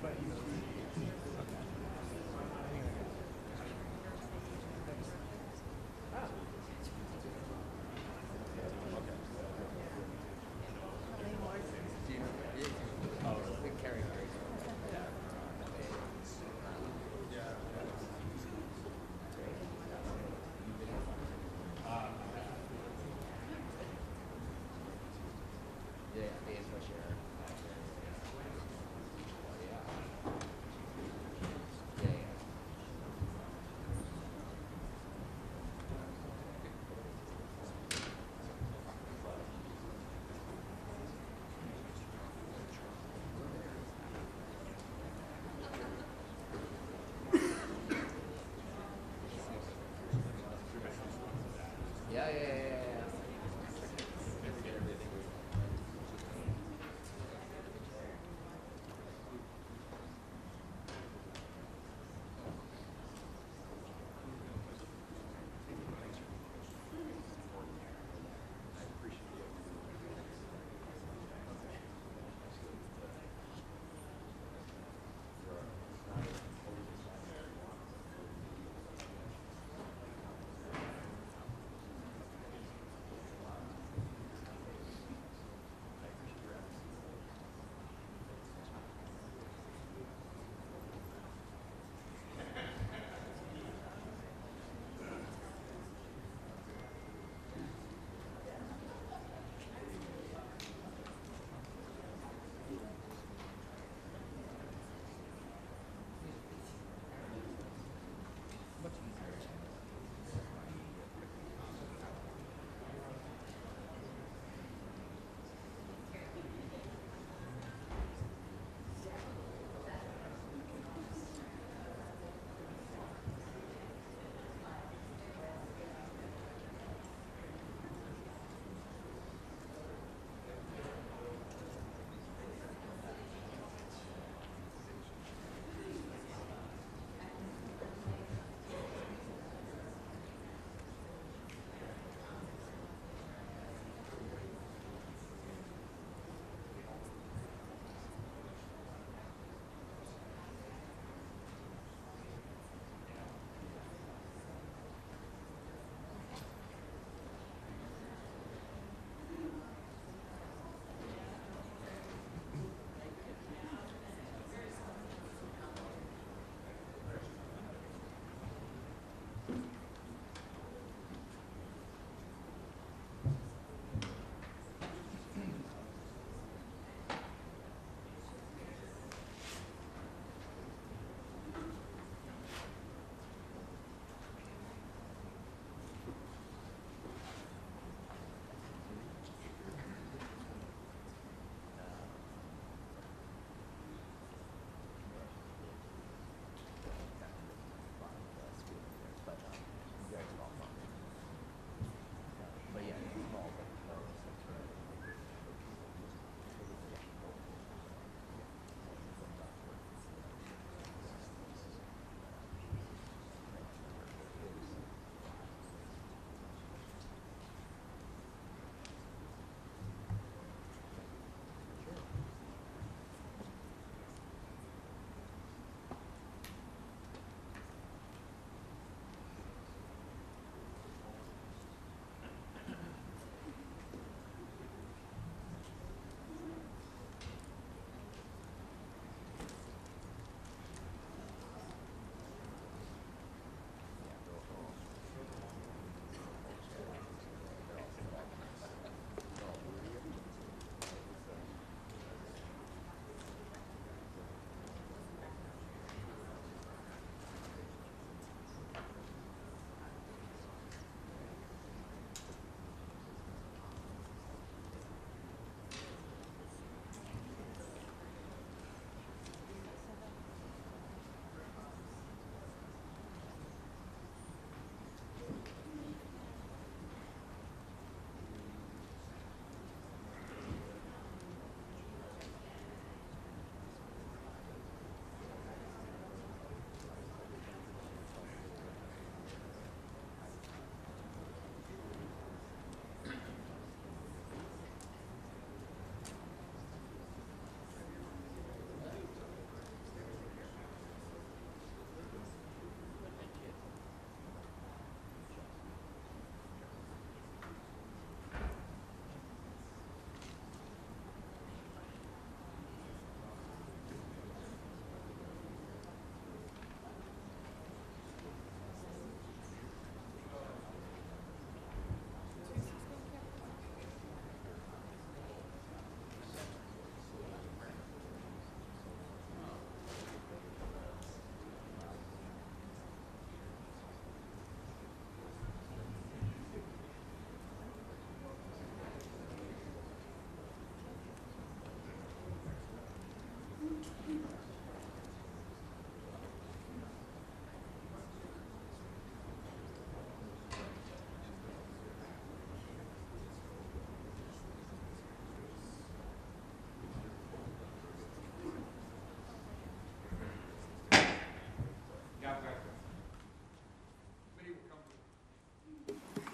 Yeah, for sure. Yeah.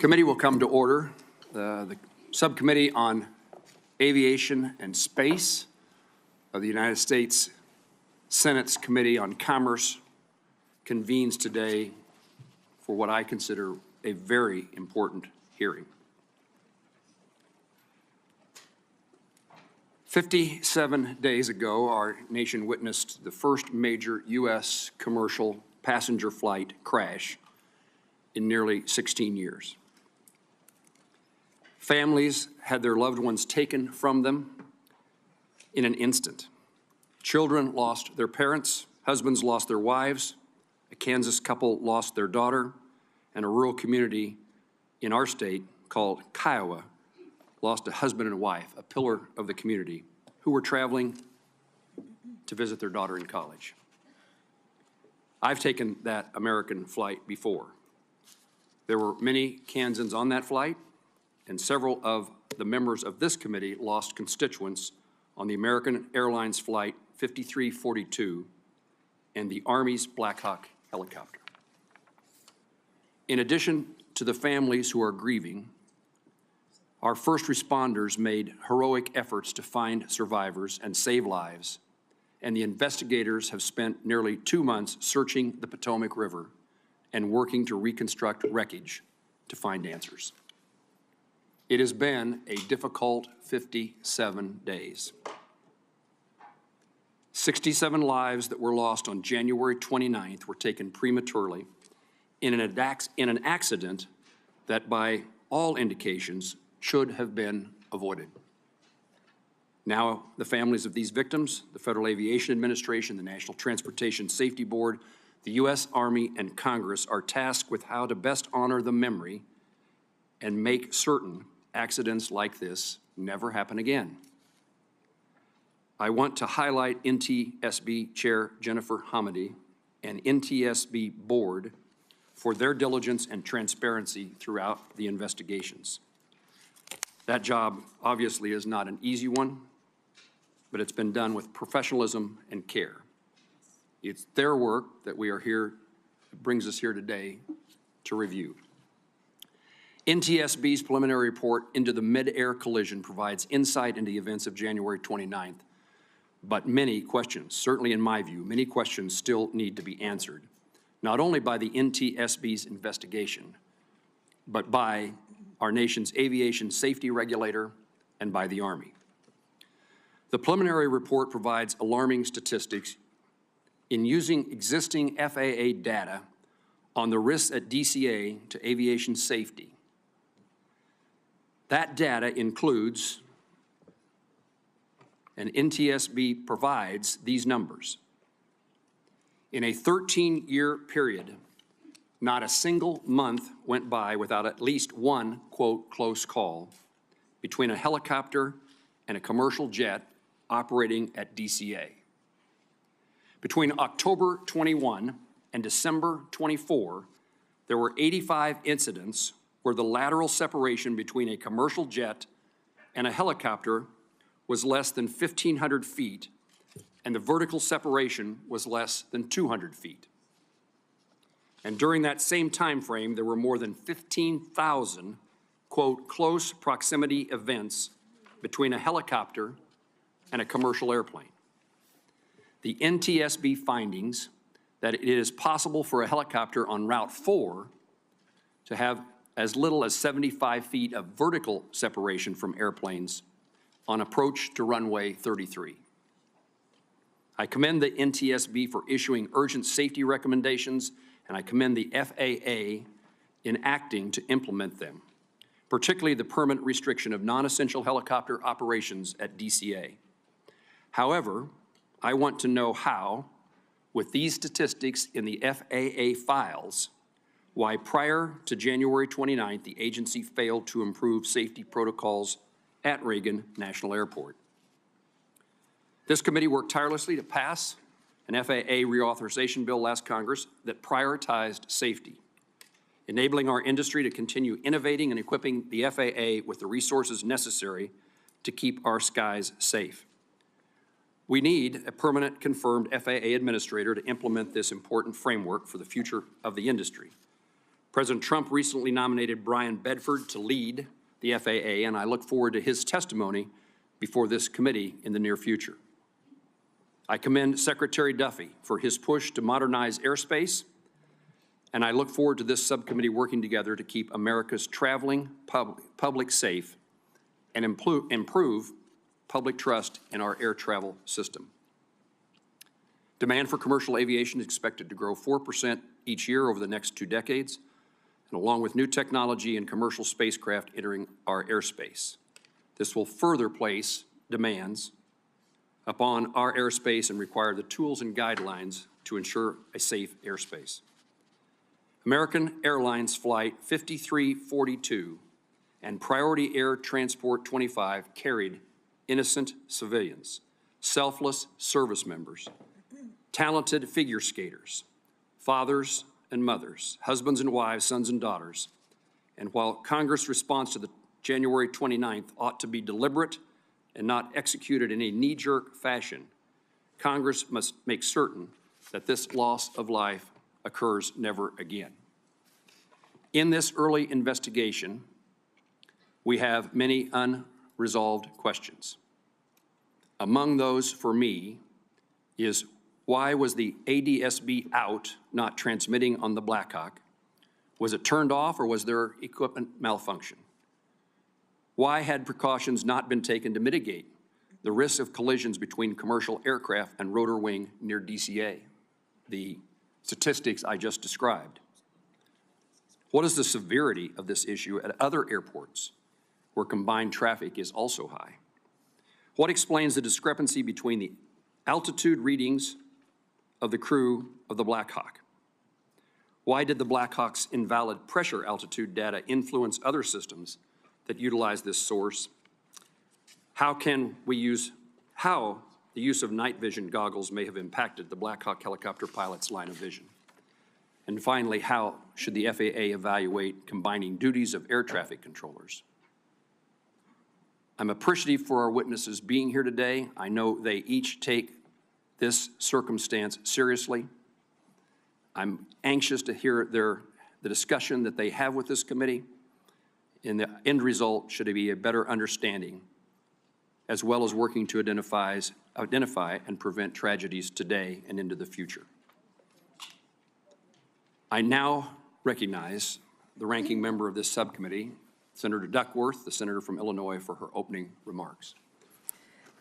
Committee will come to order. The Subcommittee on Aviation and Space of the United States Senate's Committee on Commerce convenes today for what I consider a very important hearing. 57 days ago, our nation witnessed the first major U.S. commercial passenger flight crash in nearly 16 years. Families had their loved ones taken from them in an instant. Children lost their parents, husbands lost their wives, a Kansas couple lost their daughter, and a rural community in our state called Kiowa lost a husband and a wife, a pillar of the community, who were traveling to visit their daughter in college. I've taken that American flight before. There were many Kansans on that flight, and several of the members of this committee lost constituents on the American Airlines Flight 5342 and the Army's Black Hawk helicopter. In addition to the families who are grieving, our first responders made heroic efforts to find survivors and save lives, and the investigators have spent nearly 2 months searching the Potomac River and working to reconstruct wreckage to find answers. It has been a difficult 57 days. 67 lives that were lost on January 29th were taken prematurely in an accident that, by all indications, should have been avoided. Now, the families of these victims, the Federal Aviation Administration, the National Transportation Safety Board, the U.S. Army, and Congress are tasked with how to best honor the memory and make certain accidents like this never happen again. I want to highlight NTSB Chair Jennifer Hamady and NTSB Board for their diligence and transparency throughout the investigations. That job obviously is not an easy one, but it's been done with professionalism and care. It's their work that we are here, brings us here today to review. NTSB's preliminary report into the midair collision provides insight into the events of January 29th, but many questions, certainly in my view, many questions still need to be answered, not only by the NTSB's investigation, but by our nation's aviation safety regulator and by the Army. The preliminary report provides alarming statistics in using existing FAA data on the risks at DCA to aviation safety. That data includes, and NTSB provides these numbers. In a 13-year period, not a single month went by without at least one, quote, close call between a helicopter and a commercial jet operating at DCA. Between October 21 and December 24, there were 85 incidents where the lateral separation between a commercial jet and a helicopter was less than 1,500 feet, and the vertical separation was less than 200 feet. And during that same time frame, there were more than 15,000, quote, close proximity events between a helicopter and a commercial airplane. The NTSB findings that it is possible for a helicopter on Route 4 to have as little as 75 feet of vertical separation from airplanes on approach to runway 33. I commend the NTSB for issuing urgent safety recommendations, and I commend the FAA in acting to implement them, particularly the permanent restriction of non-essential helicopter operations at DCA. However, I want to know how, with these statistics in the FAA files, why prior to January 29th, the agency failed to improve safety protocols at Reagan National Airport. This committee worked tirelessly to pass an FAA reauthorization bill last Congress that prioritized safety, enabling our industry to continue innovating and equipping the FAA with the resources necessary to keep our skies safe. We need a permanent confirmed FAA administrator to implement this important framework for the future of the industry. President Trump recently nominated Brian Bedford to lead the FAA, and I look forward to his testimony before this committee in the near future. I commend Secretary Duffy for his push to modernize airspace, and I look forward to this subcommittee working together to keep America's traveling public safe and improve public trust in our air travel system. Demand for commercial aviation is expected to grow 4% each year over the next 2 decades, and along with new technology and commercial spacecraft entering our airspace. This will further place demands upon our airspace and require the tools and guidelines to ensure a safe airspace. American Airlines Flight 5342 and Priority Air Transport 25 carried innocent civilians, selfless service members, talented figure skaters, fathers and mothers, husbands and wives, sons and daughters. And while Congress' response to the January 29th ought to be deliberate and not executed in a knee-jerk fashion, Congress must make certain that this loss of life occurs never again. In this early investigation, we have many unresolved questions. Among those for me is, why was the ADSB out, not transmitting on the Black Hawk? Was it turned off or was there equipment malfunction? Why had precautions not been taken to mitigate the risk of collisions between commercial aircraft and rotor wing near DCA, the statistics I just described? What is the severity of this issue at other airports where combined traffic is also high? What explains the discrepancy between the altitude readings of the crew of the Black Hawk? Why did the Black Hawk's invalid pressure altitude data influence other systems that utilize this source? How the use of night vision goggles may have impacted the Black Hawk helicopter pilot's line of vision? And finally, how should the FAA evaluate combining duties of air traffic controllers? I'm appreciative for our witnesses being here today. I know they each take this circumstance seriously. I'm anxious to hear the discussion that they have with this committee. And the end result should be a better understanding, as well as working to identify and prevent tragedies today and into the future. I now recognize the ranking member of this subcommittee, Senator Duckworth, the senator from Illinois, for her opening remarks.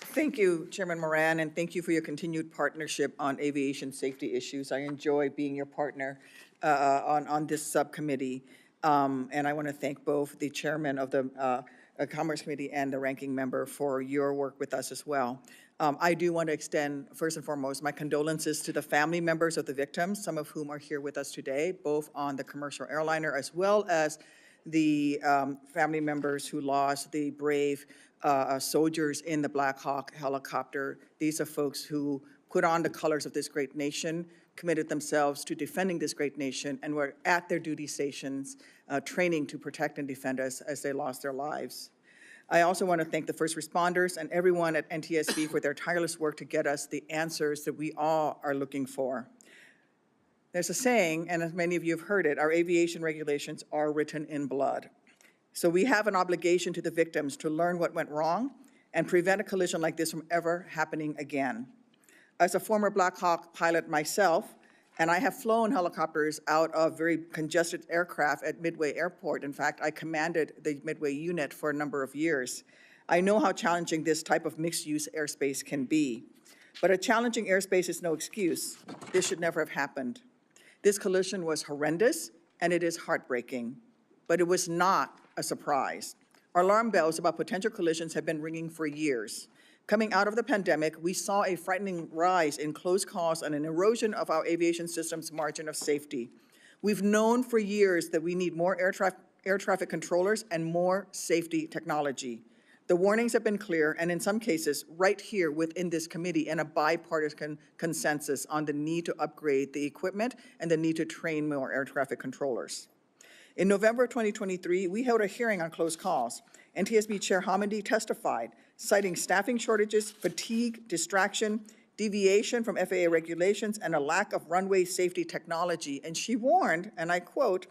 Thank you, Chairman Moran, and thank you for your continued partnership on aviation safety issues. I enjoy being your partner on this subcommittee. And I want to thank both the chairman of the Commerce Committee and the ranking member for your work with us as well. I do want to extend, first and foremost, my condolences to the family members of the victims, some of whom are here with us today, both on the commercial airliner as well as the family members who lost the brave soldiers in the Black Hawk helicopter. These are folks who put on the colors of this great nation, committed themselves to defending this great nation, and were at their duty stations training to protect and defend us as they lost their lives. I also want to thank the first responders and everyone at NTSB for their tireless work to get us the answers that we all are looking for. There's a saying, and as many of you have heard it, our aviation regulations are written in blood. So we have an obligation to the victims to learn what went wrong and prevent a collision like this from ever happening again. As a former Black Hawk pilot myself, and I have flown helicopters out of very congested aircraft at Midway Airport. In fact, I commanded the Midway unit for a number of years. I know how challenging this type of mixed-use airspace can be. But a challenging airspace is no excuse. This should never have happened. This collision was horrendous, and it is heartbreaking. But it was not a surprise. Our alarm bells about potential collisions have been ringing for years. Coming out of the pandemic, we saw a frightening rise in close calls and an erosion of our aviation system's margin of safety. We've known for years that we need more air traffic controllers and more safety technology. The warnings have been clear, and in some cases, right here within this committee, and a bipartisan consensus on the need to upgrade the equipment and the need to train more air traffic controllers. In November 2023, we held a hearing on close calls. NTSB Chair Hamady testified, citing staffing shortages, fatigue, distraction, deviation from FAA regulations, and a lack of runway safety technology. And she warned, and I quote,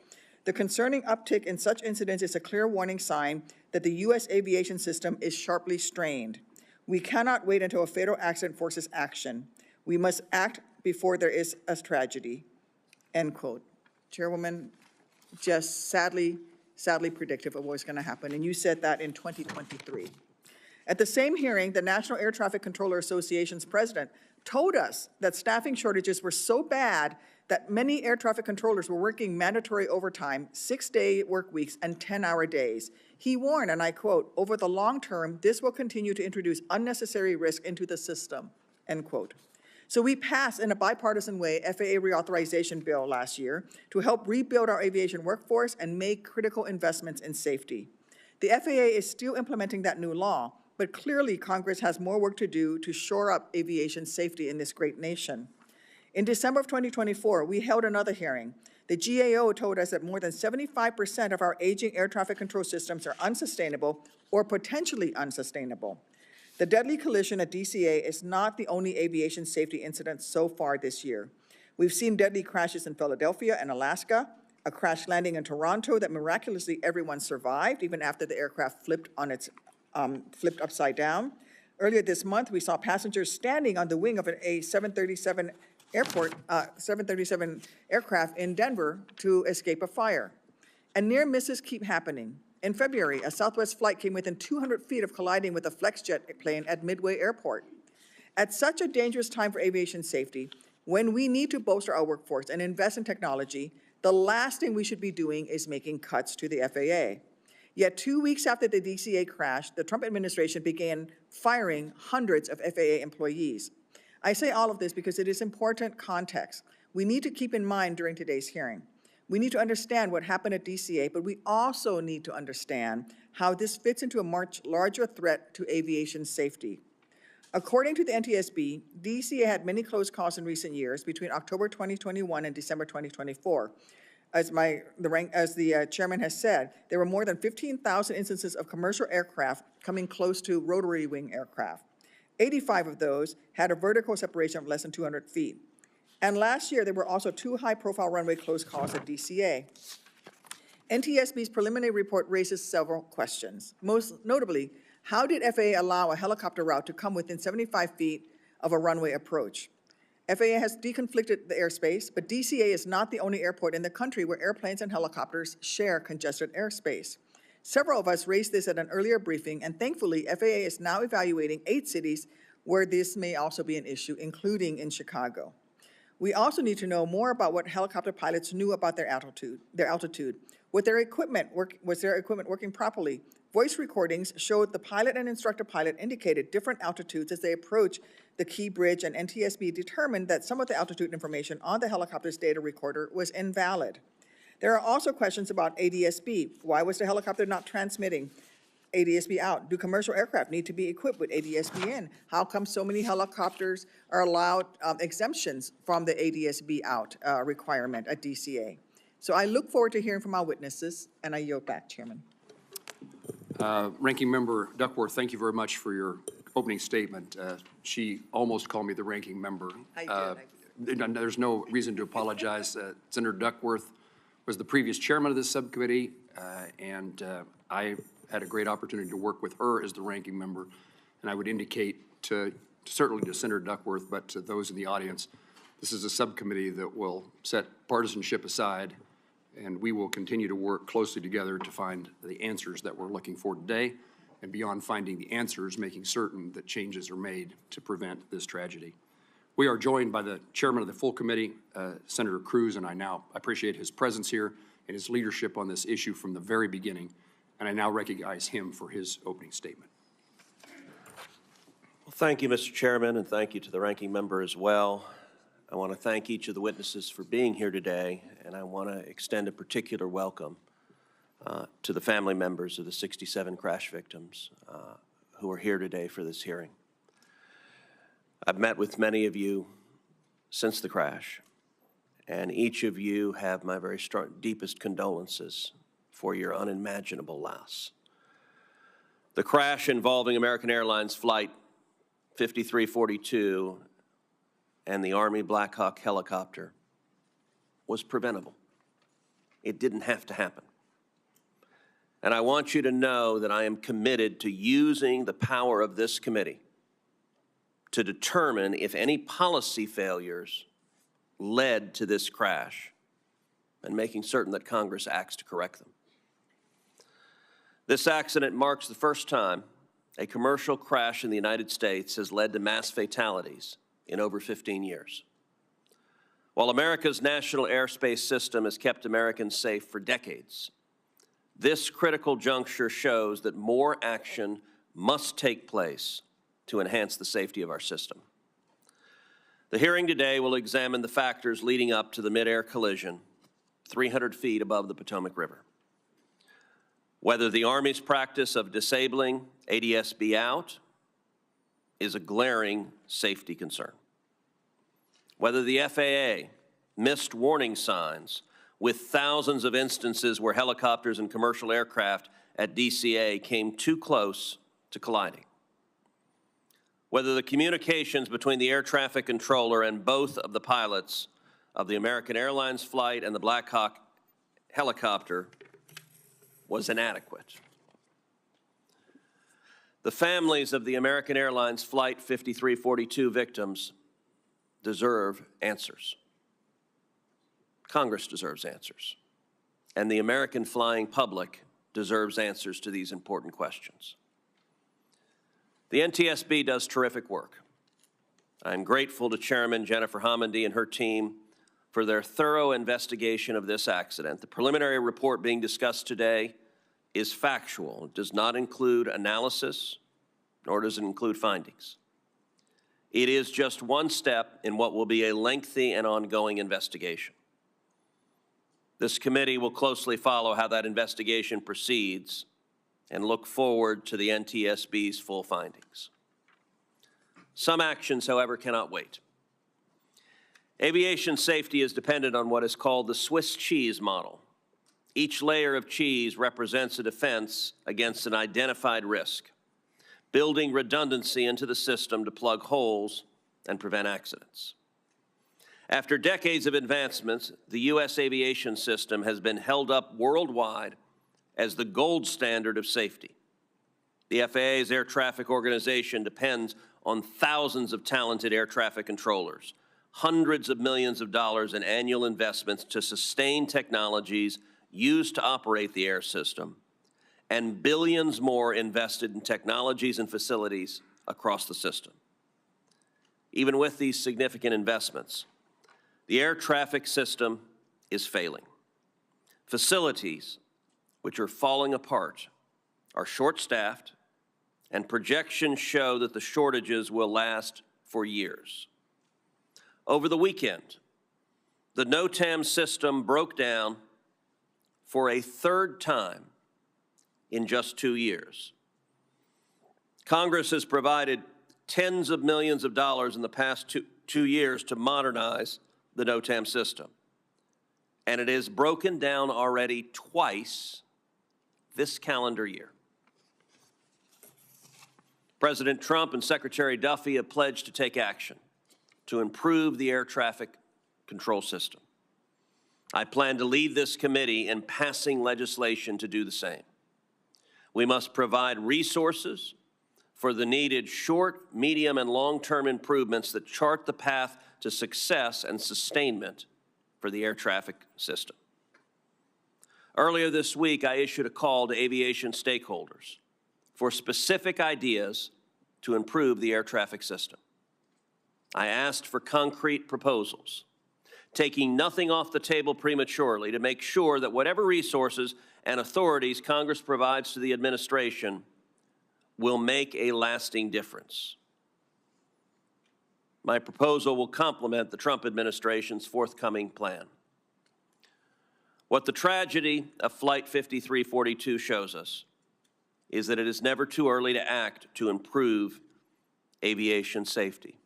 The concerning uptick in such incidents is a clear warning sign that the U.S. aviation system is sharply strained. We cannot wait until a fatal accident forces action. We must act before there is a tragedy." End quote. Chairwoman, just sadly predictive of what's going to happen, and you said that in 2023. At the same hearing, the National Air Traffic Controller Association's president told us that staffing shortages were so bad that many air traffic controllers were working mandatory overtime, 6-day work weeks, and 10-hour days. He warned, and I quote, "Over the long term, this will continue to introduce unnecessary risk into the system," end quote. So we passed in a bipartisan way FAA reauthorization bill last year to help rebuild our aviation workforce and make critical investments in safety. The FAA is still implementing that new law, but clearly Congress has more work to do to shore up aviation safety in this great nation. In December of 2024, we held another hearing. The GAO told us that more than 75% of our aging air traffic control systems are unsustainable or potentially unsustainable. The deadly collision at DCA is not the only aviation safety incident so far this year. We've seen deadly crashes in Philadelphia and Alaska, a crash landing in Toronto that miraculously everyone survived, even after the aircraft flipped upside down. Earlier this month, we saw passengers standing on the wing of a 737 aircraft in Denver to escape a fire. And near misses keep happening. In February, a Southwest flight came within 200 feet of colliding with a FlexJet plane at Midway Airport. At such a dangerous time for aviation safety, when we need to bolster our workforce and invest in technology, the last thing we should be doing is making cuts to the FAA. Yet 2 weeks after the DCA crash, the Trump administration began firing hundreds of FAA employees. I say all of this because it is important context we need to keep in mind during today's hearing. We need to understand what happened at DCA, but we also need to understand how this fits into a much larger threat to aviation safety. According to the NTSB, DCA had many close calls in recent years between October 2021 and December 2024. As the chairman has said, there were more than 15,000 instances of commercial aircraft coming close to rotary wing aircraft. 85 of those had a vertical separation of less than 200 feet. And last year, there were also 2 high-profile runway close calls at DCA. NTSB's preliminary report raises several questions. Most notably, how did FAA allow a helicopter route to come within 75 feet of a runway approach? FAA has deconflicted the airspace, but DCA is not the only airport in the country where airplanes and helicopters share congested airspace. Several of us raised this at an earlier briefing, and thankfully, FAA is now evaluating 8 cities where this may also be an issue, including in Chicago. We also need to know more about what helicopter pilots knew about their altitude. Was their equipment working properly? Voice recordings showed the pilot and instructor pilot indicated different altitudes as they approached the Key Bridge, and NTSB determined that some of the altitude information on the helicopter's data recorder was invalid. There are also questions about ADSB. Why was the helicopter not transmitting ADSB out? Do commercial aircraft need to be equipped with ADSB in? How come so many helicopters are allowed exemptions from the ADSB out requirement at DCA? So I look forward to hearing from our witnesses, and I yield back, Chairman. Ranking Member Duckworth, thank you very much for your opening statement. She almost called me the ranking member. I did. There's no reason to apologize. Senator Duckworth was the previous chairman of this subcommittee, and I had a great opportunity to work with her as the ranking member. And I would indicate certainly to Senator Duckworth, but to those in the audience, this is a subcommittee that will set partisanship aside, and we will continue to work closely together to find the answers that we're looking for today, and beyond finding the answers, making certain that changes are made to prevent this tragedy. We are joined by the chairman of the full committee, Senator Cruz, and I now appreciate his presence here and his leadership on this issue from the very beginning. And I now recognize him for his opening statement. Well, thank you, Mr. Chairman, and thank you to the ranking member as well. I want to thank each of the witnesses for being here today, and I want to extend a particular welcome to the family members of the 67 crash victims who are here today for this hearing. I've met with many of you since the crash, and each of you have my very deepest condolences for your unimaginable loss. The crash involving American Airlines Flight 5342 and the Army Black Hawk helicopter was preventable. It didn't have to happen. And I want you to know that I am committed to using the power of this committee to determine if any policy failures led to this crash and making certain that Congress acts to correct them. This accident marks the first time a commercial crash in the United States has led to mass fatalities in over 15 years. While America's national airspace system has kept Americans safe for decades, this critical juncture shows that more action must take place to enhance the safety of our system. The hearing today will examine the factors leading up to the midair collision 300 feet above the Potomac River. Whether the Army's practice of disabling ADSB out is a glaring safety concern. Whether the FAA missed warning signs with thousands of instances where helicopters and commercial aircraft at DCA came too close to colliding. Whether the communications between the air traffic controller and both of the pilots of the American Airlines flight and the Black Hawk helicopter was inadequate. The families of the American Airlines Flight 5342 victims deserve answers. Congress deserves answers. And the American flying public deserves answers to these important questions. The NTSB does terrific work. I'm grateful to Chairman Jennifer Homendy and her team for their thorough investigation of this accident. The preliminary report being discussed today is factual. It does not include analysis, nor does it include findings. It is just one step in what will be a lengthy and ongoing investigation. This committee will closely follow how that investigation proceeds and look forward to the NTSB's full findings. Some actions, however, cannot wait. Aviation safety is dependent on what is called the Swiss cheese model. Each layer of cheese represents a defense against an identified risk, building redundancy into the system to plug holes and prevent accidents. After decades of advancements, the U.S. aviation system has been held up worldwide as the gold standard of safety. The FAA's air traffic organization depends on thousands of talented air traffic controllers, hundreds of millions of dollars in annual investments to sustain technologies used to operate the air system, and billions more invested in technologies and facilities across the system. Even with these significant investments, the air traffic system is failing. Facilities, which are falling apart, are short-staffed, and projections show that the shortages will last for years. Over the weekend, the NOTAM system broke down for a third time in just 2 years. Congress has provided tens of millions of dollars in the past two years to modernize the NOTAM system, and it has broken down already twice this calendar year. President Trump and Secretary Duffy have pledged to take action to improve the air traffic control system. I plan to lead this committee in passing legislation to do the same. We must provide resources for the needed short, medium, and long-term improvements that chart the path to success and sustainment for the air traffic system. Earlier this week, I issued a call to aviation stakeholders for specific ideas to improve the air traffic system. I asked for concrete proposals, taking nothing off the table prematurely to make sure that whatever resources and authorities Congress provides to the administration will make a lasting difference. My proposal will complement the Trump administration's forthcoming plan. What the tragedy of Flight 5342 shows us is that it is never too early to act to improve aviation safety.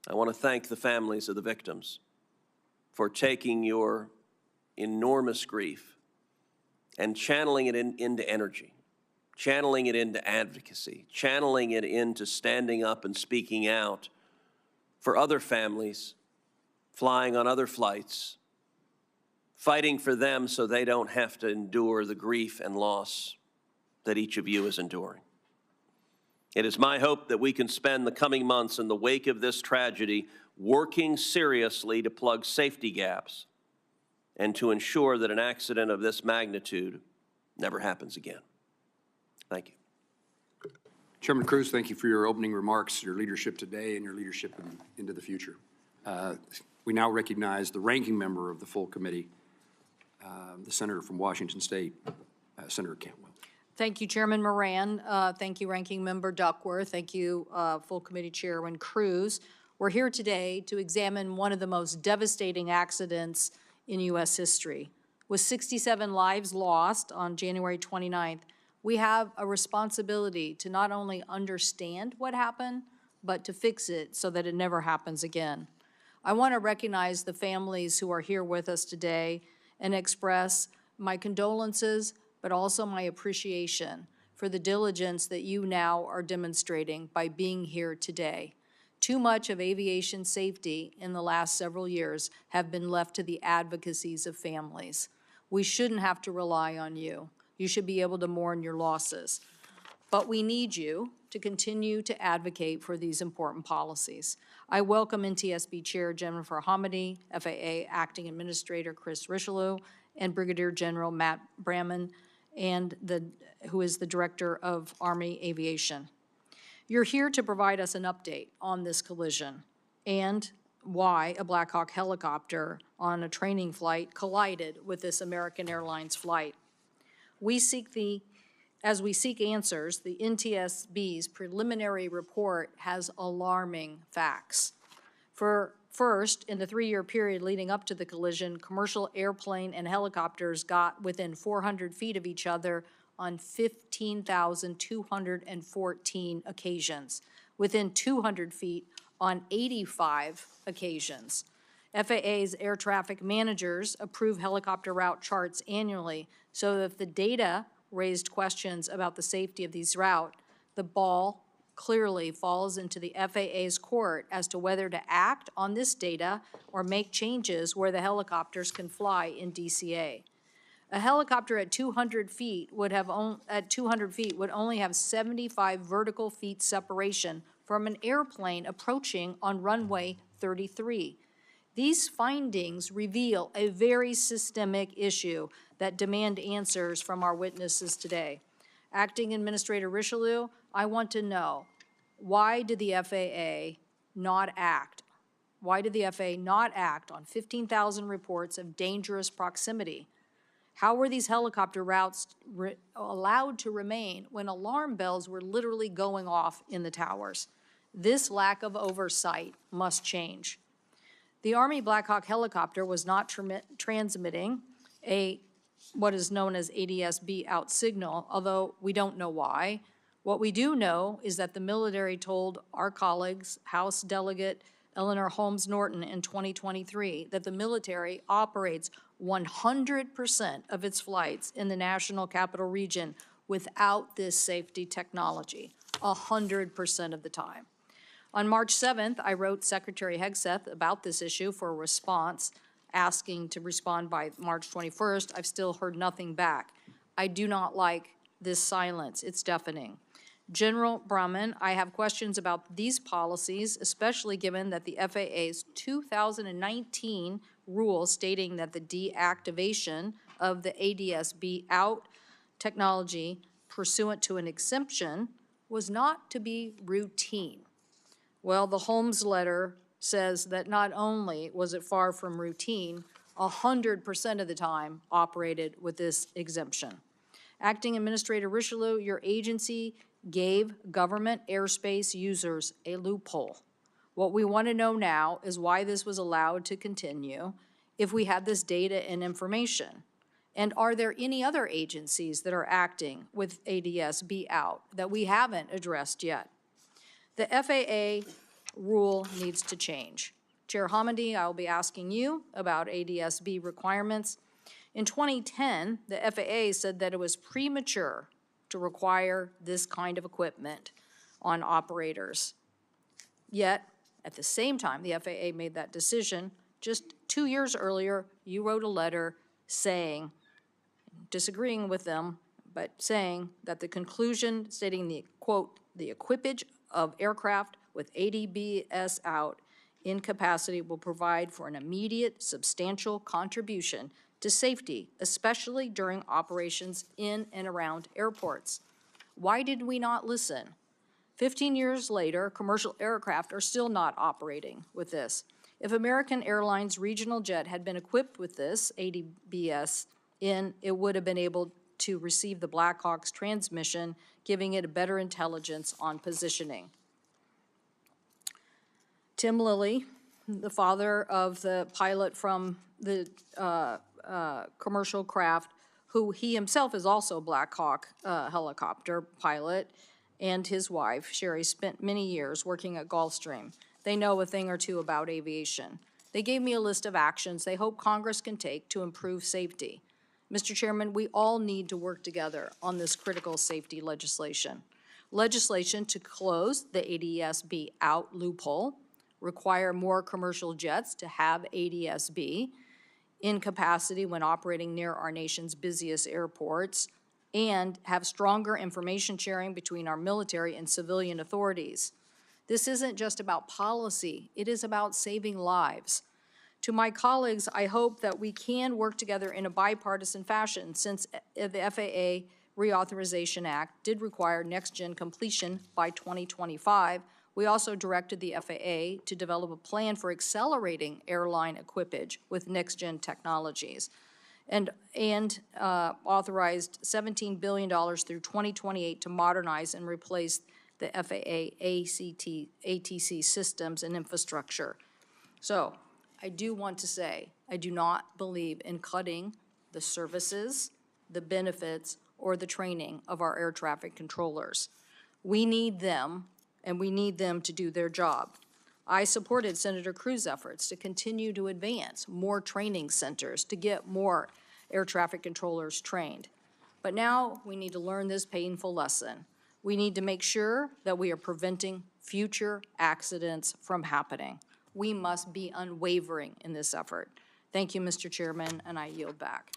I want to thank the families of the victims for taking your enormous grief and channeling it into energy, channeling it into advocacy, channeling it into standing up and speaking out for other families flying on other flights fighting for them so they don't have to endure the grief and loss that each of you is enduring. It is my hope that we can spend the coming months in the wake of this tragedy working seriously to plug safety gaps and to ensure that an accident of this magnitude never happens again. Thank you. Chairman Cruz, thank you for your opening remarks, your leadership today, and your leadership into the future. We now recognize the ranking member of the full committee, the senator from Washington State, Senator Cantwell. Thank you, Chairman Moran. Thank you, Ranking Member Duckworth. Thank you, Full Committee Chairman Cruz. We're here today to examine one of the most devastating accidents in U.S. history. With 67 lives lost on January 29th, we have a responsibility to not only understand what happened, but to fix it so that it never happens again. I want to recognize the families who are here with us today and express my condolences, but also my appreciation for the diligence that you now are demonstrating by being here today. Too much of aviation safety in the last several years have been left to the advocacies of families. We shouldn't have to rely on you. You should be able to mourn your losses. But we need you to continue to advocate for these important policies. I welcome NTSB Chair Jennifer Hamady, FAA Acting Administrator Chris Richelieu, and Brigadier General Matt Bramman, and who is the Director of Army Aviation. You're here to provide us an update on this collision and why a Black Hawk helicopter on a training flight collided with this American Airlines flight. As we seek answers, the NTSB's preliminary report has alarming facts. First, in the 3-year period leading up to the collision, commercial airplane and helicopters got within 400 feet of each other on 15,214 occasions, within 200 feet on 85 occasions. FAA's air traffic managers approve helicopter route charts annually, so if the data raised questions about the safety of these routes, the ball clearly falls into the FAA's court as to whether to act on this data or make changes where the helicopters can fly in DCA. A helicopter at 200 feet would only have 75 vertical feet separation from an airplane approaching on runway 33. These findings reveal a very systemic issue that demand answers from our witnesses today. Acting Administrator Richelieu, I want to know, why did the FAA not act? Why did the FAA not act on 15,000 reports of dangerous proximity? How were these helicopter routes allowed to remain when alarm bells were literally going off in the towers? This lack of oversight must change. The Army Black Hawk helicopter was not transmitting what is known as ADS-B out signal, although we don't know why. What we do know is that the military told our colleagues, House Delegate Eleanor Holmes Norton in 2023, that the military operates 100% of its flights in the National Capital Region without this safety technology, 100% of the time. On March 7th, I wrote Secretary Hegseth about this issue for a response, asking to respond by March 21st. I've still heard nothing back. I do not like this silence. It's deafening. General Bramman, I have questions about these policies, especially given that the FAA's 2019 rule stating that the deactivation of the ADS-B out technology pursuant to an exemption was not to be routine. Well, the Holmes letter says that not only was it far from routine, 100% of the time operated with this exemption. Acting Administrator Richelieu, your agency gave government airspace users a loophole. What we want to know now is why this was allowed to continue if we had this data and information. And are there any other agencies that are acting with ADS-B out that we haven't addressed yet? The FAA rule needs to change. Chair Hamady, I will be asking you about ADS-B requirements. In 2010, the FAA said that it was premature to require this kind of equipment on operators. Yet, at the same time the FAA made that decision, just 2 years earlier, you wrote a letter saying, disagreeing with them, but saying that the conclusion stating the, quote, the equipage of aircraft with ADBS out in capacity will provide for an immediate substantial contribution to safety, especially during operations in and around airports. Why did we not listen? 15 years later, commercial aircraft are still not operating with this. If American Airlines regional jet had been equipped with this ADBS it would have been able to receive the Black Hawk's transmission, giving it a better intelligence on positioning. Tim Lilly, the father of the pilot from the commercial craft, who he himself is also a Black Hawk helicopter pilot, and his wife, Sherry, spent many years working at Gulfstream. They know a thing or two about aviation. They gave me a list of actions they hope Congress can take to improve safety. Mr. Chairman, we all need to work together on this critical safety legislation. Legislation to close the ADSB out loophole, require more commercial jets to have ADSB in capacity when operating near our nation's busiest airports, and have stronger information sharing between our military and civilian authorities. This isn't just about policy, it is about saving lives. To my colleagues, I hope that we can work together in a bipartisan fashion, since the FAA Reauthorization Act did require next-gen completion by 2025. We also directed the FAA to develop a plan for accelerating airline equipage with next-gen technologies, and authorized $17 billion through 2028 to modernize and replace the FAA ATC systems and infrastructure. So I do want to say, I do not believe in cutting the services, the benefits, or the training of our air traffic controllers. We need them, and we need them to do their job. I supported Senator Cruz's efforts to continue to advance more training centers to get more air traffic controllers trained. But now we need to learn this painful lesson. We need to make sure that we are preventing future accidents from happening. We must be unwavering in this effort. Thank you, Mr. Chairman, and I yield back.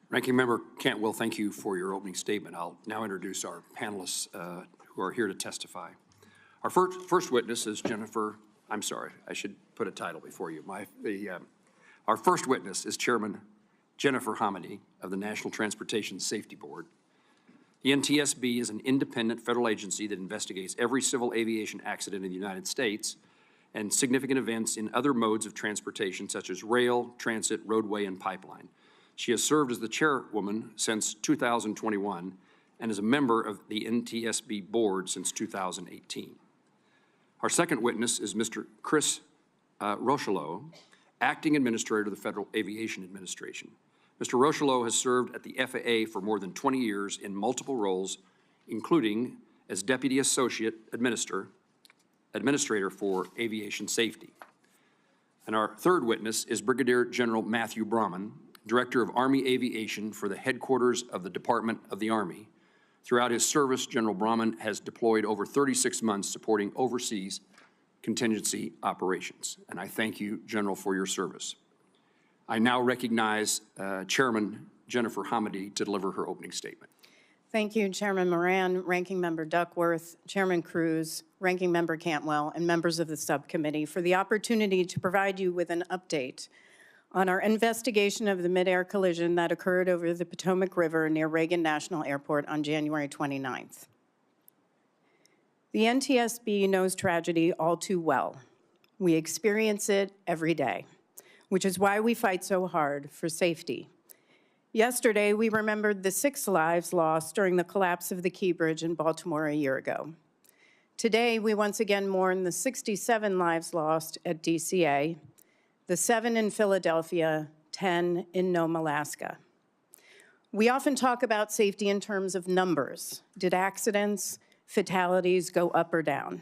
Ranking Member Cantwell, thank you for your opening statement. I'll now introduce our panelists who are here to testify. Our first witness is Jennifer, I'm sorry, I should put a title before you. Our first witness is Chairman Jennifer Hamady of the National Transportation Safety Board. The NTSB is an independent federal agency that investigates every civil aviation accident in the United States and significant events in other modes of transportation such as rail, transit, roadway, and pipeline. She has served as the chairwoman since 2021 and is a member of the NTSB board since 2018. Our second witness is Mr. Chris Rochelot, Acting Administrator of the Federal Aviation Administration. Mr. Rochelot has served at the FAA for more than 20 years in multiple roles, including as Deputy Associate Administrator for Aviation Safety. And our third witness is Brigadier General Matthew Brahman, Director of Army Aviation for the headquarters of the Department of the Army. Throughout his service, General Brahman has deployed over 36 months supporting overseas contingency operations. And I thank you, General, for your service. I now recognize Chairman Jennifer Hamady to deliver her opening statement. Thank you, Chairman Moran, Ranking Member Duckworth, Chairman Cruz, Ranking Member Cantwell, and members of the subcommittee for the opportunity to provide you with an update on our investigation of the midair collision that occurred over the Potomac River near Reagan National Airport on January 29th. The NTSB knows tragedy all too well. We experience it every day, which is why we fight so hard for safety. Yesterday, we remembered the 6 lives lost during the collapse of the Key Bridge in Baltimore a year ago. Today, we once again mourn the 67 lives lost at DCA, the 7 in Philadelphia, 10 in Nome, Alaska. We often talk about safety in terms of numbers. Did accidents, fatalities go up or down?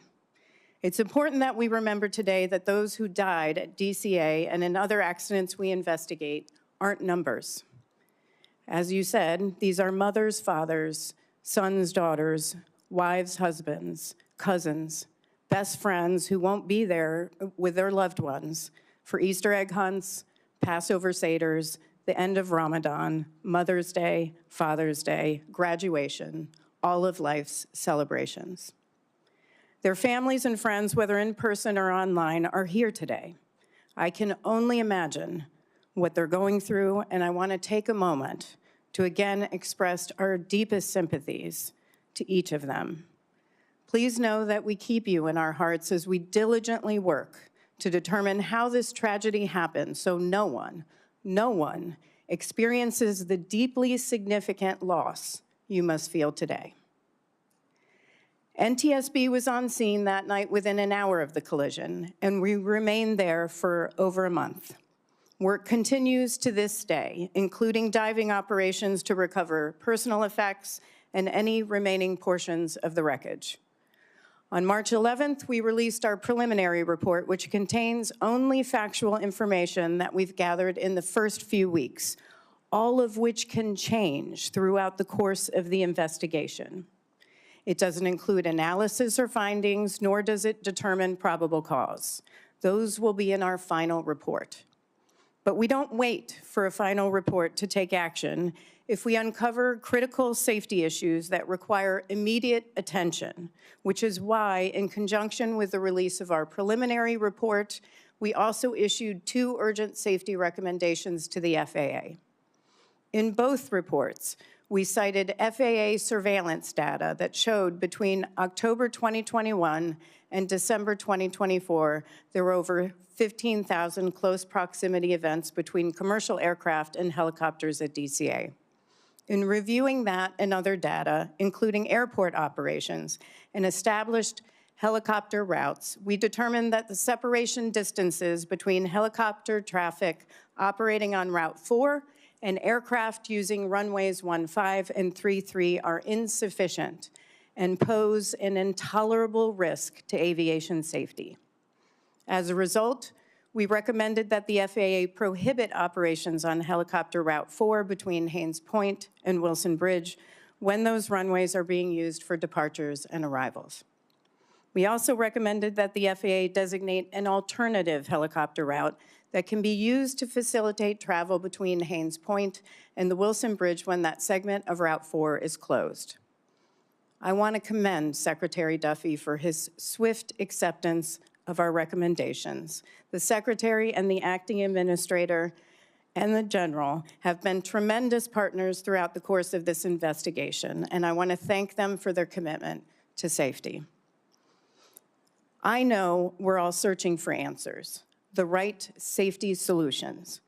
It's important that we remember today that those who died at DCA and in other accidents we investigate aren't numbers. As you said, these are mothers, fathers, sons, daughters, wives, husbands, cousins, best friends who won't be there with their loved ones for Easter egg hunts, Passover seders, the end of Ramadan, Mother's Day, Father's Day, graduation, all of life's celebrations. Their families and friends, whether in person or online, are here today. I can only imagine what they're going through, and I want to take a moment to again express our deepest sympathies to each of them. Please know that we keep you in our hearts as we diligently work to determine how this tragedy happened so no one experiences the deeply significant loss you must feel today. NTSB was on scene that night within an hour of the collision, and we remained there for over a month. Work continues to this day, including diving operations to recover personal effects and any remaining portions of the wreckage. On March 11th, we released our preliminary report, which contains only factual information that we've gathered in the first few weeks, all of which can change throughout the course of the investigation. It doesn't include analysis or findings, nor does it determine probable cause. Those will be in our final report. But we don't wait for a final report to take action if we uncover critical safety issues that require immediate attention, which is why, in conjunction with the release of our preliminary report, we also issued 2 urgent safety recommendations to the FAA. In both reports, we cited FAA surveillance data that showed between October 2021 and December 2024, there were over 15,000 close proximity events between commercial aircraft and helicopters at DCA. In reviewing that and other data, including airport operations and established helicopter routes, we determined that the separation distances between helicopter traffic operating on Route 4 and aircraft using runways 15 and 33 are insufficient and pose an intolerable risk to aviation safety. As a result, we recommended that the FAA prohibit operations on helicopter Route 4 between Haines Point and Wilson Bridge when those runways are being used for departures and arrivals. We also recommended that the FAA designate an alternative helicopter route that can be used to facilitate travel between Haines Point and the Wilson Bridge when that segment of Route 4 is closed. I want to commend Secretary Duffy for his swift acceptance of our recommendations. The Secretary and the Acting Administrator and the General have been tremendous partners throughout the course of this investigation, and I want to thank them for their commitment to safety. I know we're all searching for answers, the right safety solutions,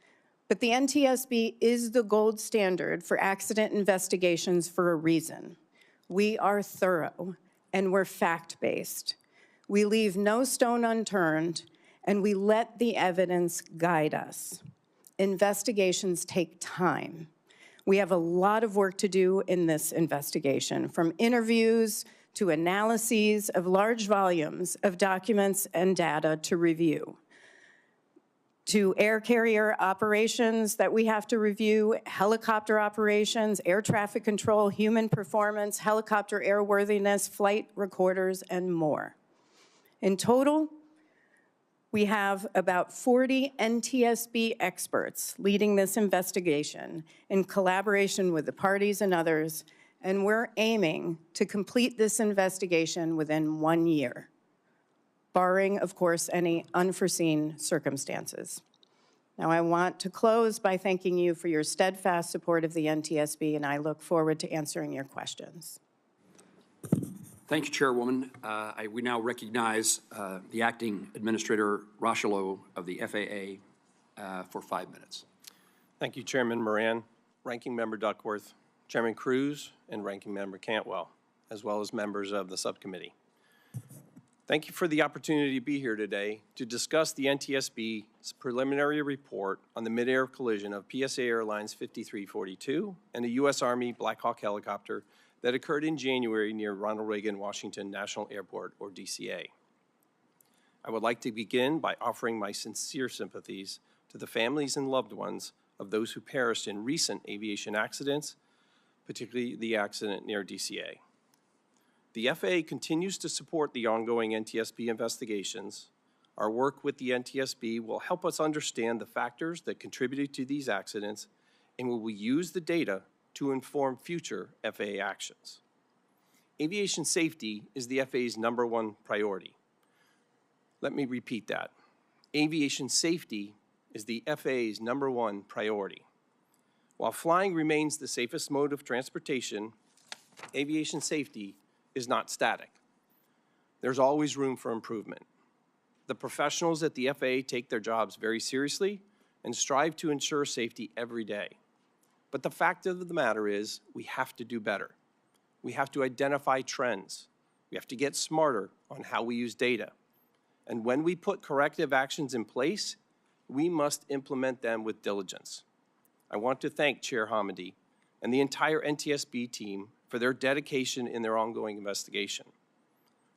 but the NTSB is the gold standard for accident investigations for a reason. We are thorough and we're fact-based. We leave no stone unturned, and we let the evidence guide us. Investigations take time. We have a lot of work to do in this investigation, from interviews to analyses of large volumes of documents and data to review, to air carrier operations that we have to review, helicopter operations, air traffic control, human performance, helicopter airworthiness, flight recorders, and more. In total, we have about 40 NTSB experts leading this investigation in collaboration with the parties and others, and we're aiming to complete this investigation within 1 year, barring, of course, any unforeseen circumstances. Now, I want to close by thanking you for your steadfast support of the NTSB, and I look forward to answering your questions. Thank you, Chairwoman. We now recognize the Acting Administrator Rocheleau of the FAA for 5 minutes. Thank you, Chairman Moran, Ranking Member Duckworth, Chairman Cruz, and Ranking Member Cantwell, as well as members of the subcommittee. Thank you for the opportunity to be here today to discuss the NTSB's preliminary report on the midair collision of PSA Airlines 5342 and a U.S. Army Black Hawk helicopter that occurred in January near Ronald Reagan Washington National Airport, or DCA. I would like to begin by offering my sincere sympathies to the families and loved ones of those who perished in recent aviation accidents, particularly the accident near DCA. The FAA continues to support the ongoing NTSB investigations. Our work with the NTSB will help us understand the factors that contributed to these accidents and we will use the data to inform future FAA actions. Aviation safety is the FAA's #1 priority. Let me repeat that. Aviation safety is the FAA's #1 priority. While flying remains the safest mode of transportation, aviation safety is not static. There's always room for improvement. The professionals at the FAA take their jobs very seriously and strive to ensure safety every day. But the fact of the matter is, we have to do better. We have to identify trends. We have to get smarter on how we use data. And when we put corrective actions in place, we must implement them with diligence. I want to thank Chair Hamady and the entire NTSB team for their dedication in their ongoing investigation.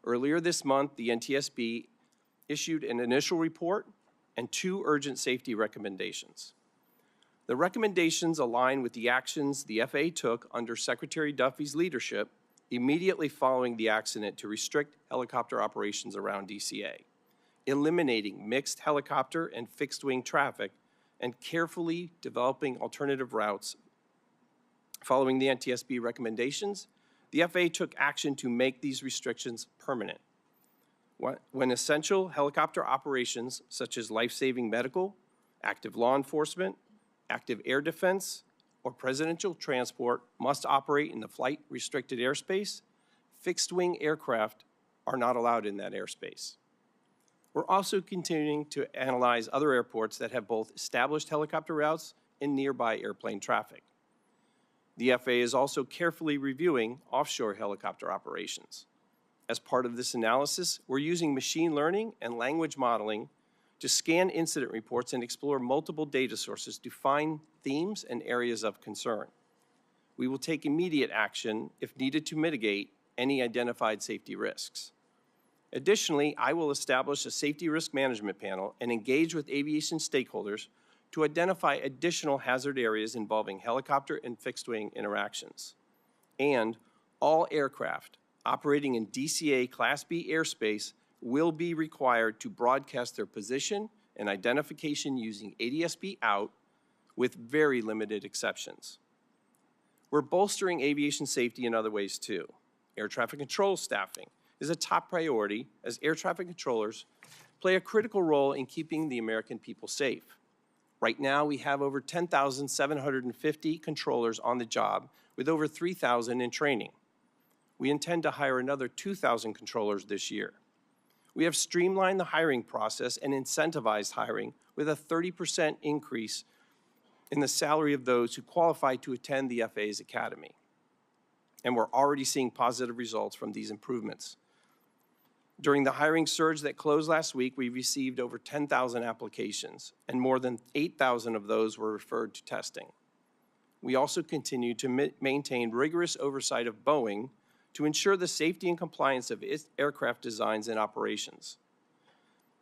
Earlier this month, the NTSB issued an initial report and 2 urgent safety recommendations. The recommendations align with the actions the FAA took under Secretary Duffy's leadership immediately following the accident to restrict helicopter operations around DCA, eliminating mixed helicopter and fixed-wing traffic, and carefully developing alternative routes. Following the NTSB recommendations, the FAA took action to make these restrictions permanent. When essential helicopter operations, such as life-saving medical, active law enforcement, active air defense, or presidential transport must operate in the flight-restricted airspace, fixed-wing aircraft are not allowed in that airspace. We're also continuing to analyze other airports that have both established helicopter routes and nearby airplane traffic. The FAA is also carefully reviewing offshore helicopter operations. As part of this analysis, we're using machine learning and language modeling to scan incident reports and explore multiple data sources to find themes and areas of concern. We will take immediate action if needed to mitigate any identified safety risks. Additionally, I will establish a safety risk management panel and engage with aviation stakeholders to identify additional hazard areas involving helicopter and fixed-wing interactions. And all aircraft operating in DCA Class B airspace will be required to broadcast their position and identification using ADS-B out, with very limited exceptions. We're bolstering aviation safety in other ways too. Air traffic control staffing is a top priority, as air traffic controllers play a critical role in keeping the American people safe. Right now, we have over 10,750 controllers on the job, with over 3,000 in training. We intend to hire another 2,000 controllers this year. We have streamlined the hiring process and incentivized hiring with a 30% increase in the salary of those who qualify to attend the FAA's Academy. And we're already seeing positive results from these improvements. During the hiring surge that closed last week, we received over 10,000 applications, and more than 8,000 of those were referred to testing. We also continue to maintain rigorous oversight of Boeing to ensure the safety and compliance of its aircraft designs and operations.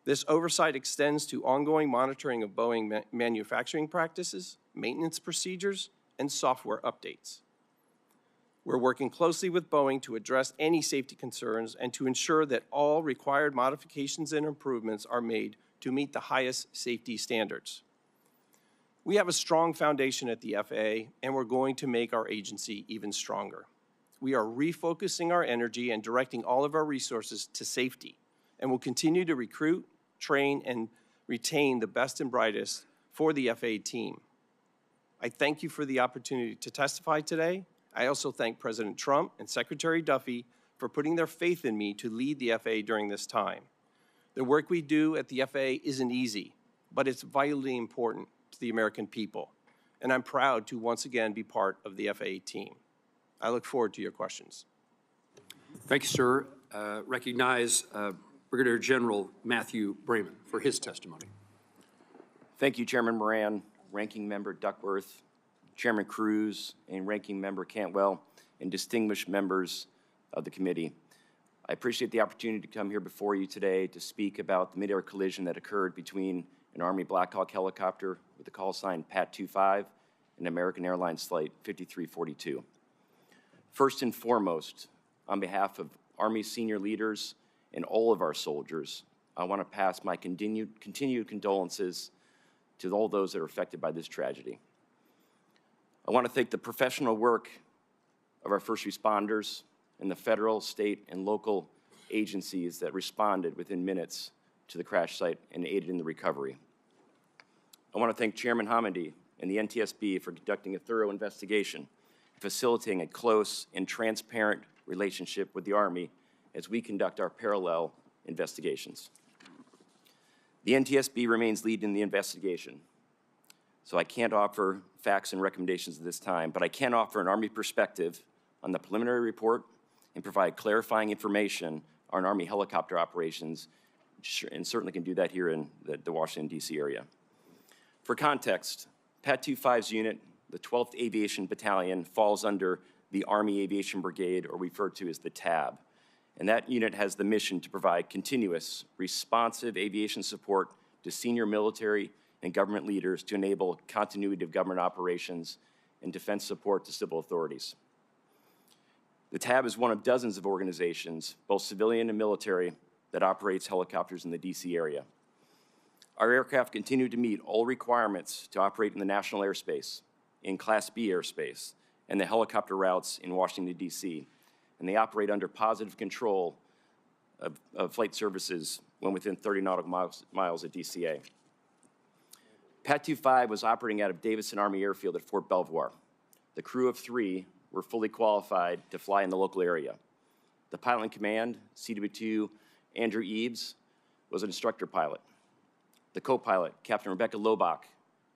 This oversight extends to ongoing monitoring of Boeing manufacturing practices, maintenance procedures, and software updates. We're working closely with Boeing to address any safety concerns and to ensure that all required modifications and improvements are made to meet the highest safety standards. We have a strong foundation at the FAA, and we're going to make our agency even stronger. We are refocusing our energy and directing all of our resources to safety, and will continue to recruit, train, and retain the best and brightest for the FAA team. I thank you for the opportunity to testify today. I also thank President Trump and Secretary Duffy for putting their faith in me to lead the FAA during this time. The work we do at the FAA isn't easy, but it's vitally important to the American people, and I'm proud to once again be part of the FAA team. I look forward to your questions. Thank you, sir. Recognize Brigadier General Matthew Brayman for his testimony. Thank you, Chairman Moran, Ranking Member Duckworth, Chairman Cruz, and Ranking Member Cantwell, and distinguished members of the committee. I appreciate the opportunity to come here before you today to speak about the midair collision that occurred between an Army Black Hawk helicopter with the call sign PAT-25 and American Airlines Flight 5342. First and foremost, on behalf of Army senior leaders and all of our soldiers, I want to pass my continued condolences to all those that are affected by this tragedy. I want to thank the professional work of our first responders and the federal, state, and local agencies that responded within minutes to the crash site and aided in the recovery. I want to thank Chairman Hamady and the NTSB for conducting a thorough investigation, facilitating a close and transparent relationship with the Army as we conduct our parallel investigations. The NTSB remains lead in the investigation, so I can't offer facts and recommendations at this time, but I can offer an Army perspective on the preliminary report and provide clarifying information on Army helicopter operations, and certainly can do that here in the Washington, D.C. area. For context, Pat 25's unit, the 12th Aviation Battalion, falls under the Army Aviation Brigade, or referred to as the TAB. And that unit has the mission to provide continuous, responsive aviation support to senior military and government leaders to enable continuity of government operations and defense support to civil authorities. The TAB is one of dozens of organizations, both civilian and military, that operates helicopters in the D.C. area. Our aircraft continue to meet all requirements to operate in the national airspace, in Class B airspace, and the helicopter routes in Washington, D.C., and they operate under positive control of flight services when within 30 nautical miles of DCA. Pat 25 was operating out of Davison Army Airfield at Fort Belvoir. The crew of 3 were fully qualified to fly in the local area. The pilot in command, CW2 Andrew Eaves, was an instructor pilot. The co-pilot, Captain Rebecca Lobach,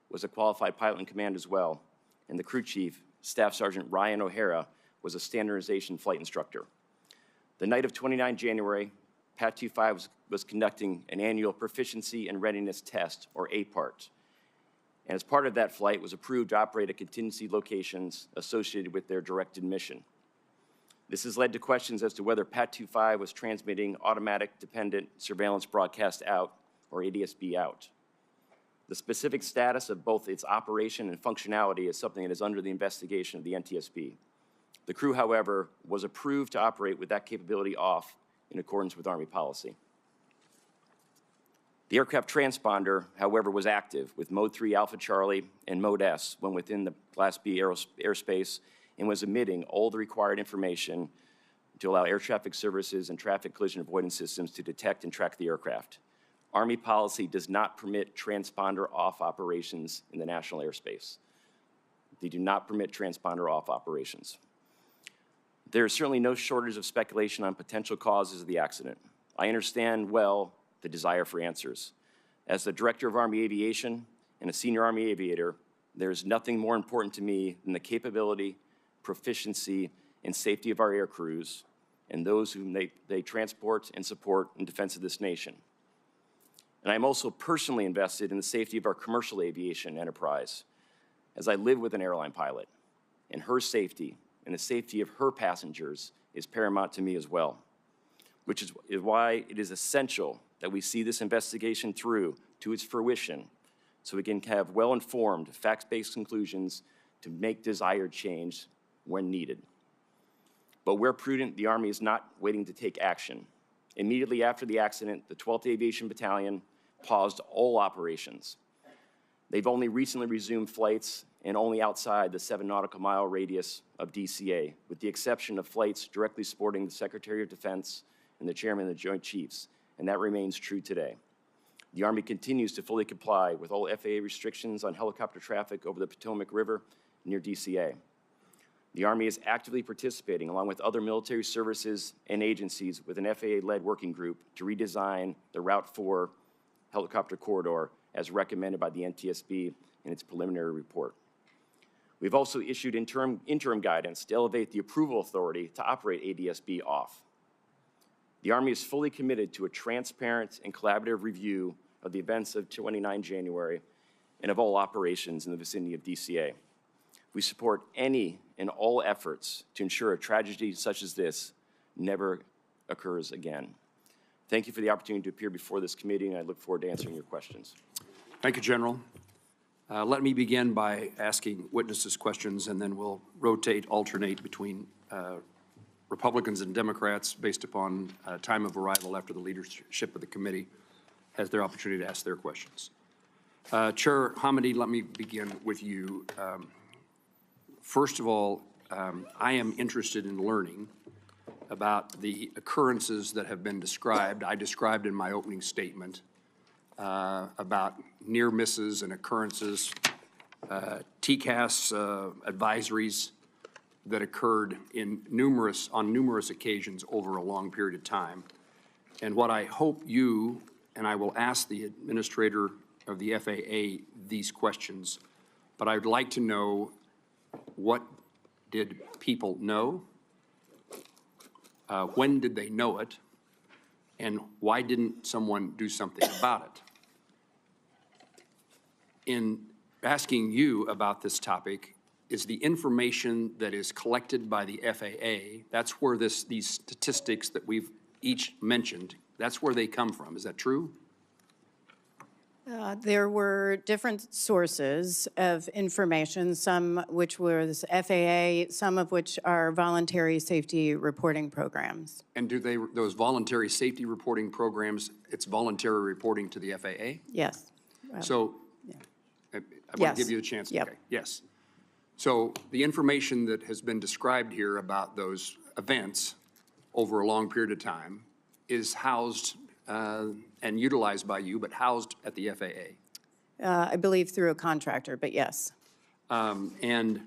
was a qualified pilot in command as well, and the crew chief, Staff Sergeant Ryan O'Hara, was a standardization flight instructor. The night of 29 January, Pat 25 was conducting an annual proficiency and readiness test, or APART. And as part of that flight, was approved to operate at contingency locations associated with their directed mission. This has led to questions as to whether Pat 25 was transmitting automatic dependent surveillance broadcast out, or ADSB out. The specific status of both its operation and functionality is something that is under the investigation of the NTSB. The crew, however, was approved to operate with that capability off in accordance with Army policy. The aircraft transponder, however, was active with Mode 3 Alpha Charlie and Mode S when within the Class B airspace and was emitting all the required information to allow air traffic services and traffic collision avoidance systems to detect and track the aircraft. Army policy does not permit transponder off operations in the national airspace. They do not permit transponder off operations. There is certainly no shortage of speculation on potential causes of the accident. I understand well the desire for answers. As the Director of Army Aviation and a senior Army aviator, there is nothing more important to me than the capability, proficiency, and safety of our air crews and those whom they transport and support in defense of this nation. And I'm also personally invested in the safety of our commercial aviation enterprise, as I live with an airline pilot, and her safety and the safety of her passengers is paramount to me as well, which is why it is essential that we see this investigation through to its fruition so we can have well-informed, facts-based conclusions to make desired change when needed. But where prudent, the Army is not waiting to take action. Immediately after the accident, the 12th Aviation Battalion paused all operations. They've only recently resumed flights and only outside the 7 nautical mile radius of DCA, with the exception of flights directly supporting the Secretary of Defense and the Chairman of the Joint Chiefs, and that remains true today. The Army continues to fully comply with all FAA restrictions on helicopter traffic over the Potomac River near DCA. The Army is actively participating, along with other military services and agencies, with an FAA-led working group to redesign the Route 4 helicopter corridor as recommended by the NTSB in its preliminary report. We've also issued interim guidance to elevate the approval authority to operate ADSB off. The Army is fully committed to a transparent and collaborative review of the events of 29 January and of all operations in the vicinity of DCA. We support any and all efforts to ensure a tragedy such as this never occurs again. Thank you for the opportunity to appear before this committee, and I look forward to answering your questions. Thank you, General. Let me begin by asking witnesses questions, and then we'll alternate between Republicans and Democrats based upon time of arrival after the leadership of the committee has their opportunity to ask their questions. Chair Hamady, let me begin with you. First of all, I am interested in learning about the occurrences that have been described. I described in my opening statement about near misses and occurrences, TCAS advisories that occurred on numerous occasions over a long period of time. And what I hope you, and I will ask the administrator of the FAA these questions, but I would like to know, what did people know? When did they know it? And why didn't someone do something about it? In asking you about this topic, is the information that is collected by the FAA, that's where these statistics that we've each mentioned, that's where they come from. Is that true? There were different sources of information, some which was FAA, some of which are voluntary safety reporting programs. And do those voluntary safety reporting programs, it's voluntary reporting to the FAA? Yes. So, I want Yes. to give you a chance. Yep. Okay, yes. So the information that has been described here about those events over a long period of time is housed and utilized by you, but housed at the FAA. I believe through a contractor, but yes. And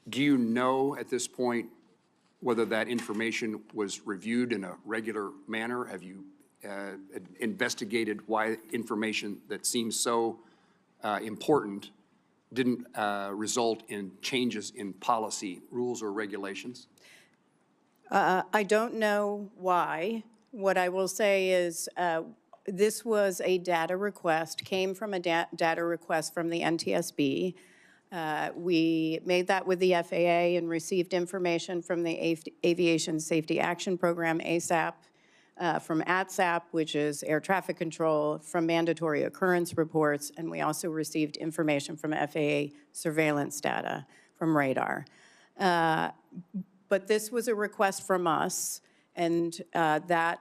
do you know at this point whether that information was reviewed in a regular manner? Have you investigated why information that seems so important didn't result in changes in policy, rules, or regulations? I don't know why. What I will say is this was a data request, came from a data request from the NTSB. We made that with the FAA and received information from the Aviation Safety Action Program, ASAP, from ATSAP, which is air traffic control, from mandatory occurrence reports, and we also received information from FAA surveillance data from radar. But this was a request from us, and that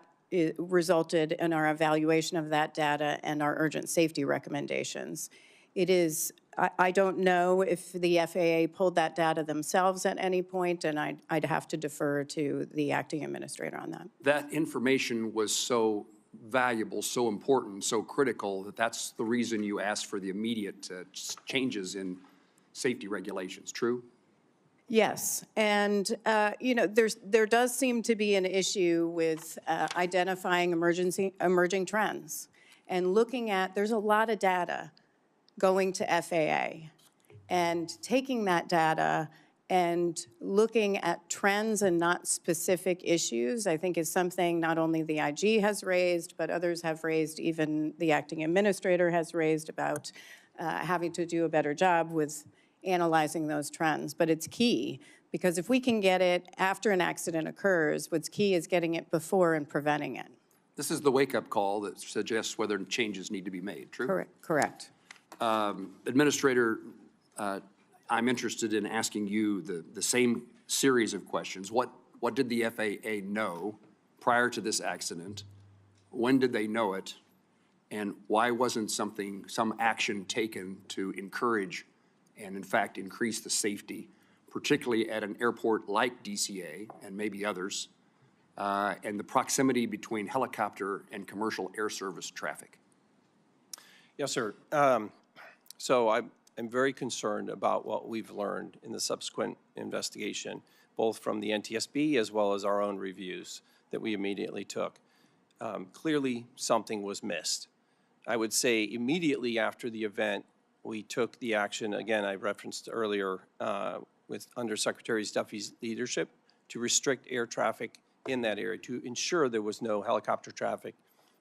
resulted in our evaluation of that data and our urgent safety recommendations. It is, I don't know if the FAA pulled that data themselves at any point, and I'd have to defer to the acting administrator on that. That information was so valuable, so important, so critical, that that's the reason you asked for the immediate changes in safety regulations, true? Yes, and there does seem to be an issue with identifying emerging trends and looking at, there's a lot of data going to FAA, and taking that data and looking at trends and not specific issues, I think is something not only the IG has raised, but others have raised, even the acting administrator has raised about having to do a better job with analyzing those trends. But it's key, because if we can get it after an accident occurs, what's key is getting it before and preventing it. This is the wake-up call that suggests whether changes need to be made, true? Correct. Administrator, I'm interested in asking you the same series of questions. What did the FAA know prior to this accident? When did they know it? And why wasn't some action taken to encourage and in fact increase the safety, particularly at an airport like DCA and maybe others, and the proximity between helicopter and commercial air service traffic? Yes, sir. So I'm very concerned about what we've learned in the subsequent investigation, both from the NTSB as well as our own reviews that we immediately took. Clearly, something was missed. I would say immediately after the event, we took the action, again, I referenced earlier, with Undersecretary Duffy's leadership, to restrict air traffic in that area, to ensure there was no helicopter traffic,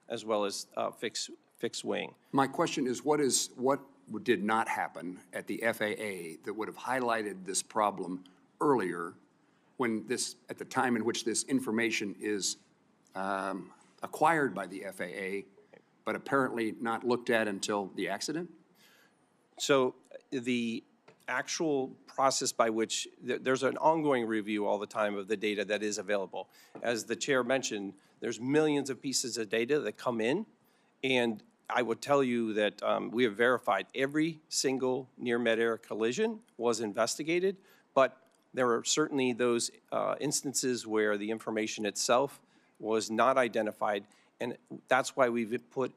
as well as fixed wing. My question is, what did not happen at the FAA that would have highlighted this problem earlier, at the time in which this information is acquired by the FAA, but apparently not looked at until the accident? So the actual process by which, there's an ongoing review all the time of the data that is available. As the chair mentioned, there's millions of pieces of data that come in, and I would tell you that we have verified every single near midair collision was investigated, but there are certainly those instances where the information itself was not identified, and that's why we've put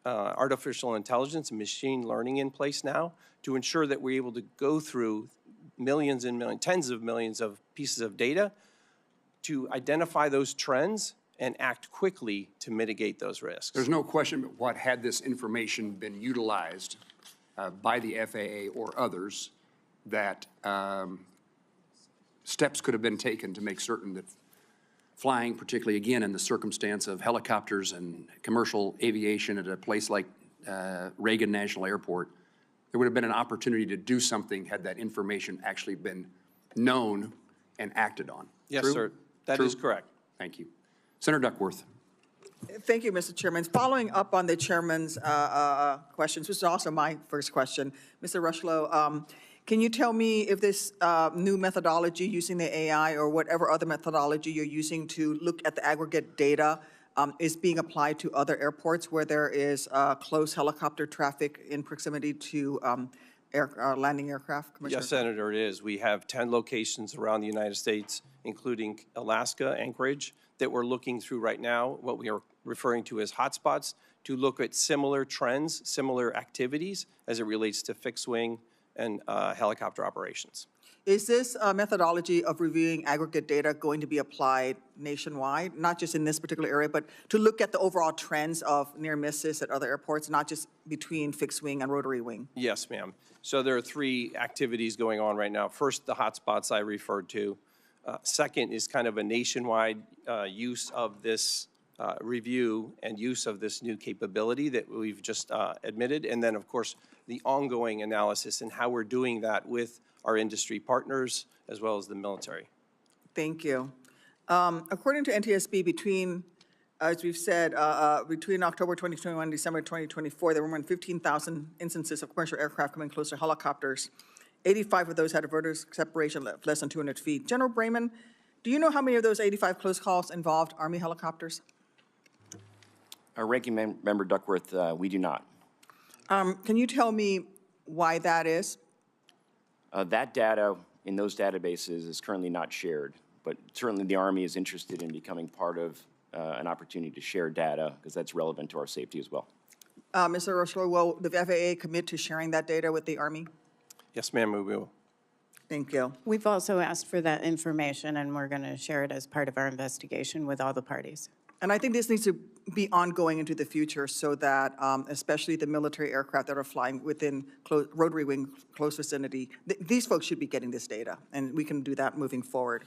artificial intelligence and machine learning in place now to ensure that we're able to go through millions and millions, tens of millions of pieces of data to identify those trends and act quickly to mitigate those risks. There's no question but what, had this information been utilized by the FAA or others, that steps could have been taken to make certain that flying, particularly again in the circumstance of helicopters and commercial aviation at a place like Reagan National Airport, there would have been an opportunity to do something had that information actually been known and acted on. Yes, True? sir. That True? is correct. Thank you. Senator Duckworth. Thank you, Mr. Chairman. Following up on the chairman's questions, which is also my first question, Mr. Rushlow, can you tell me if this new methodology using the AI or whatever other methodology you're using to look at the aggregate data is being applied to other airports where there is close helicopter traffic in proximity to landing aircraft? Commissioner? Yes, Senator, it is. We have 10 locations around the United States, including Alaska, Anchorage, that we're looking through right now, what we are referring to as hotspots, to look at similar trends, similar activities as it relates to fixed wing and helicopter operations. Is this methodology of reviewing aggregate data going to be applied nationwide, not just in this particular area, but to look at the overall trends of near misses at other airports, not just between fixed wing and rotary wing? Yes, ma'am. So there are 3 activities going on right now. First, the hotspots I referred to. Second is kind of a nationwide use of this review and use of this new capability that we've just admitted. And then, of course, the ongoing analysis and how we're doing that with our industry partners as well as the military. Thank you. According to NTSB, between, as we've said, between October 2021 and December 2024, there were more than 15,000 instances of commercial aircraft coming close to helicopters. 85 of those had a vertical separation of less than 200 feet. General Brayman, do you know how many of those 85 close calls involved Army helicopters? Ranking Member Duckworth, we do not. Can you tell me why that is? That data in those databases is currently not shared, but certainly the Army is interested in becoming part of an opportunity to share data because that's relevant to our safety as well. Mr. Rushlow, will the FAA commit to sharing that data with the Army? Yes, ma'am, we will. Thank you. We've also asked for that information, and we're going to share it as part of our investigation with all the parties. And I think this needs to be ongoing into the future so that especially the military aircraft that are flying within rotary wing close vicinity, these folks should be getting this data, and we can do that moving forward.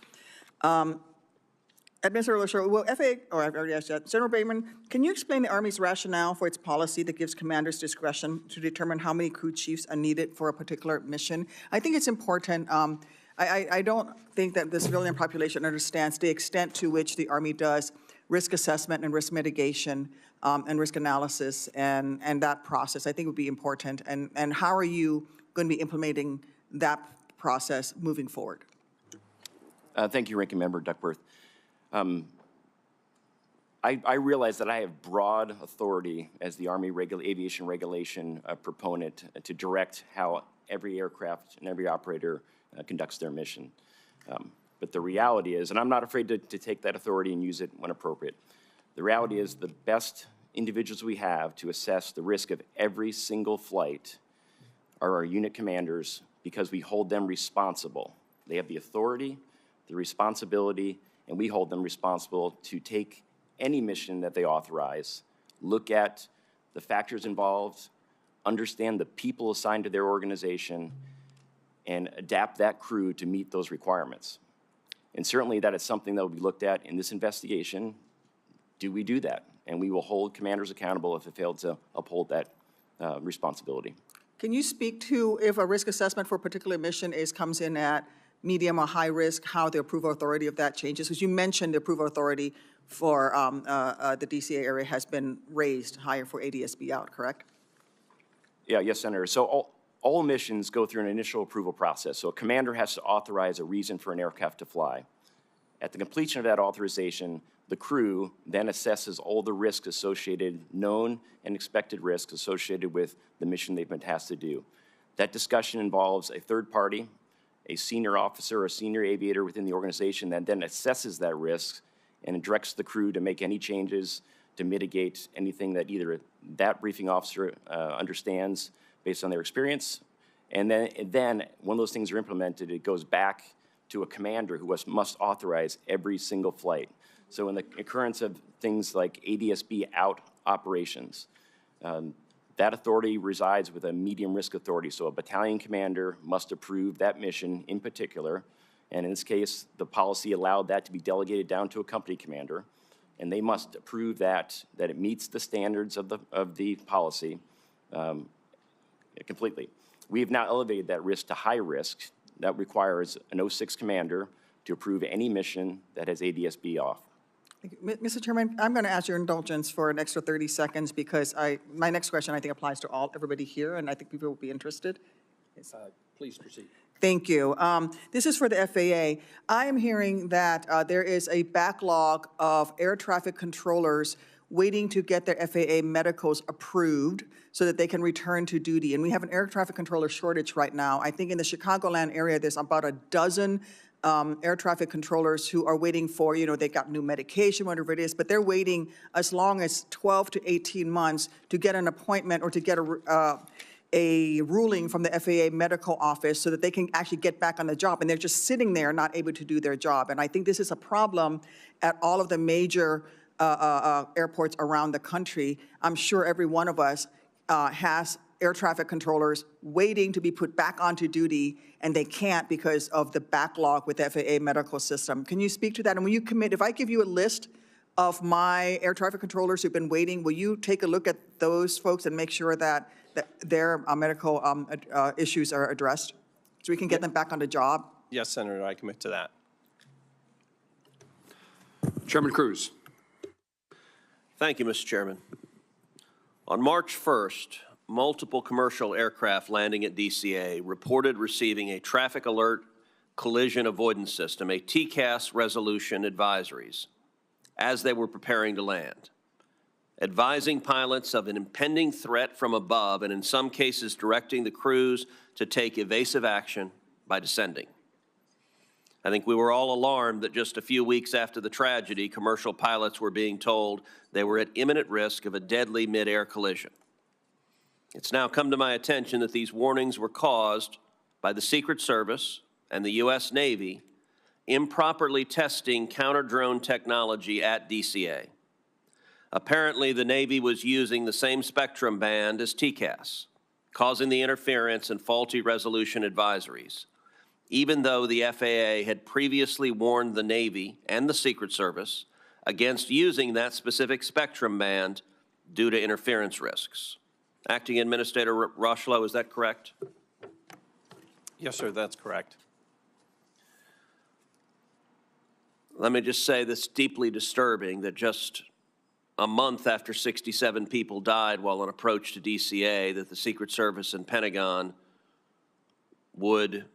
Administrator Rushlow, will FAA, or I've already asked that, General Brayman, can you explain the Army's rationale for its policy that gives commanders discretion to determine how many crew chiefs are needed for a particular mission? I think it's important. I don't think that the civilian population understands the extent to which the Army does risk assessment and risk mitigation and risk analysis and that process. I think would be important. And how are you going to be implementing that process moving forward? Thank you, Ranking Member Duckworth. I realize that I have broad authority as the Army aviation regulation proponent to direct how every aircraft and every operator conducts their mission. But the reality is, and I'm not afraid to take that authority and use it when appropriate, the reality is the best individuals we have to assess the risk of every single flight are our unit commanders because we hold them responsible. They have the authority, the responsibility, and we hold them responsible to take any mission that they authorize, look at the factors involved, understand the people assigned to their organization, and adapt that crew to meet those requirements. And certainly that is something that will be looked at in this investigation. Do we do that? And we will hold commanders accountable if they fail to uphold that responsibility. Can you speak to if a risk assessment for a particular mission comes in at medium or high risk, how the approval authority of that changes? Because you mentioned the approval authority for the DCA area has been raised higher for ADSB out, correct? Yeah, yes, Senator. So all missions go through an initial approval process. So a commander has to authorize a reason for an aircraft to fly. At the completion of that authorization, the crew then assesses all the risks associated, known and expected risks associated with the mission they've been tasked to do. That discussion involves a third party, a senior officer or senior aviator within the organization that then assesses that risk and directs the crew to make any changes to mitigate anything that either that briefing officer understands based on their experience. And then when those things are implemented, it goes back to a commander who must authorize every single flight. So in the occurrence of things like ADSB out operations, that authority resides with a medium risk authority. So a battalion commander must approve that mission in particular. And in this case, the policy allowed that to be delegated down to a company commander. And they must approve that it meets the standards of the policy completely. We have now elevated that risk to high risk. That requires an 06 commander to approve any mission that has ADSB off. Mr. Chairman, I'm going to ask your indulgence for an extra 30 seconds because my next question I think applies to everybody here, and I think people will be interested. Please proceed. Thank you. This is for the FAA. I am hearing that there is a backlog of air traffic controllers waiting to get their FAA medicals approved so that they can return to duty. And we have an air traffic controller shortage right now. I think in the Chicagoland area, there's about a dozen air traffic controllers who are waiting for, they got new medication, whatever it is, but they're waiting as long as 12 to 18 months to get an appointment or to get a ruling from the FAA medical office so that they can actually get back on the job. And they're just sitting there not able to do their job. And I think this is a problem at all of the major airports around the country. I'm sure every one of us has air traffic controllers waiting to be put back onto duty, and they can't because of the backlog with the FAA medical system. Can you speak to that? And will you commit, if I give you a list of my air traffic controllers who've been waiting, will you take a look at those folks and make sure that their medical issues are addressed so we can get them back on the job? Yes, Senator, I commit to that. Chairman Cruz. Thank you, Mr. Chairman. On March 1st, multiple commercial aircraft landing at DCA reported receiving a traffic alert collision avoidance system, a TCAS resolution advisories, as they were preparing to land, advising pilots of an impending threat from above and in some cases directing the crews to take evasive action by descending. I think we were all alarmed that just a few weeks after the tragedy, commercial pilots were being told they were at imminent risk of a deadly mid-air collision. It's now come to my attention that these warnings were caused by the Secret Service and the U.S. Navy improperly testing counter-drone technology at DCA. Apparently, the Navy was using the same spectrum band as TCAS, causing the interference and faulty resolution advisories, even though the FAA had previously warned the Navy and the Secret Service against using that specific spectrum band due to interference risks. Acting Administrator Rocheleau, is that correct? Yes, sir, that's correct. Let me just say this deeply disturbing that just a month after 67 people died while on approach to DCA, that the Secret Service and Pentagon would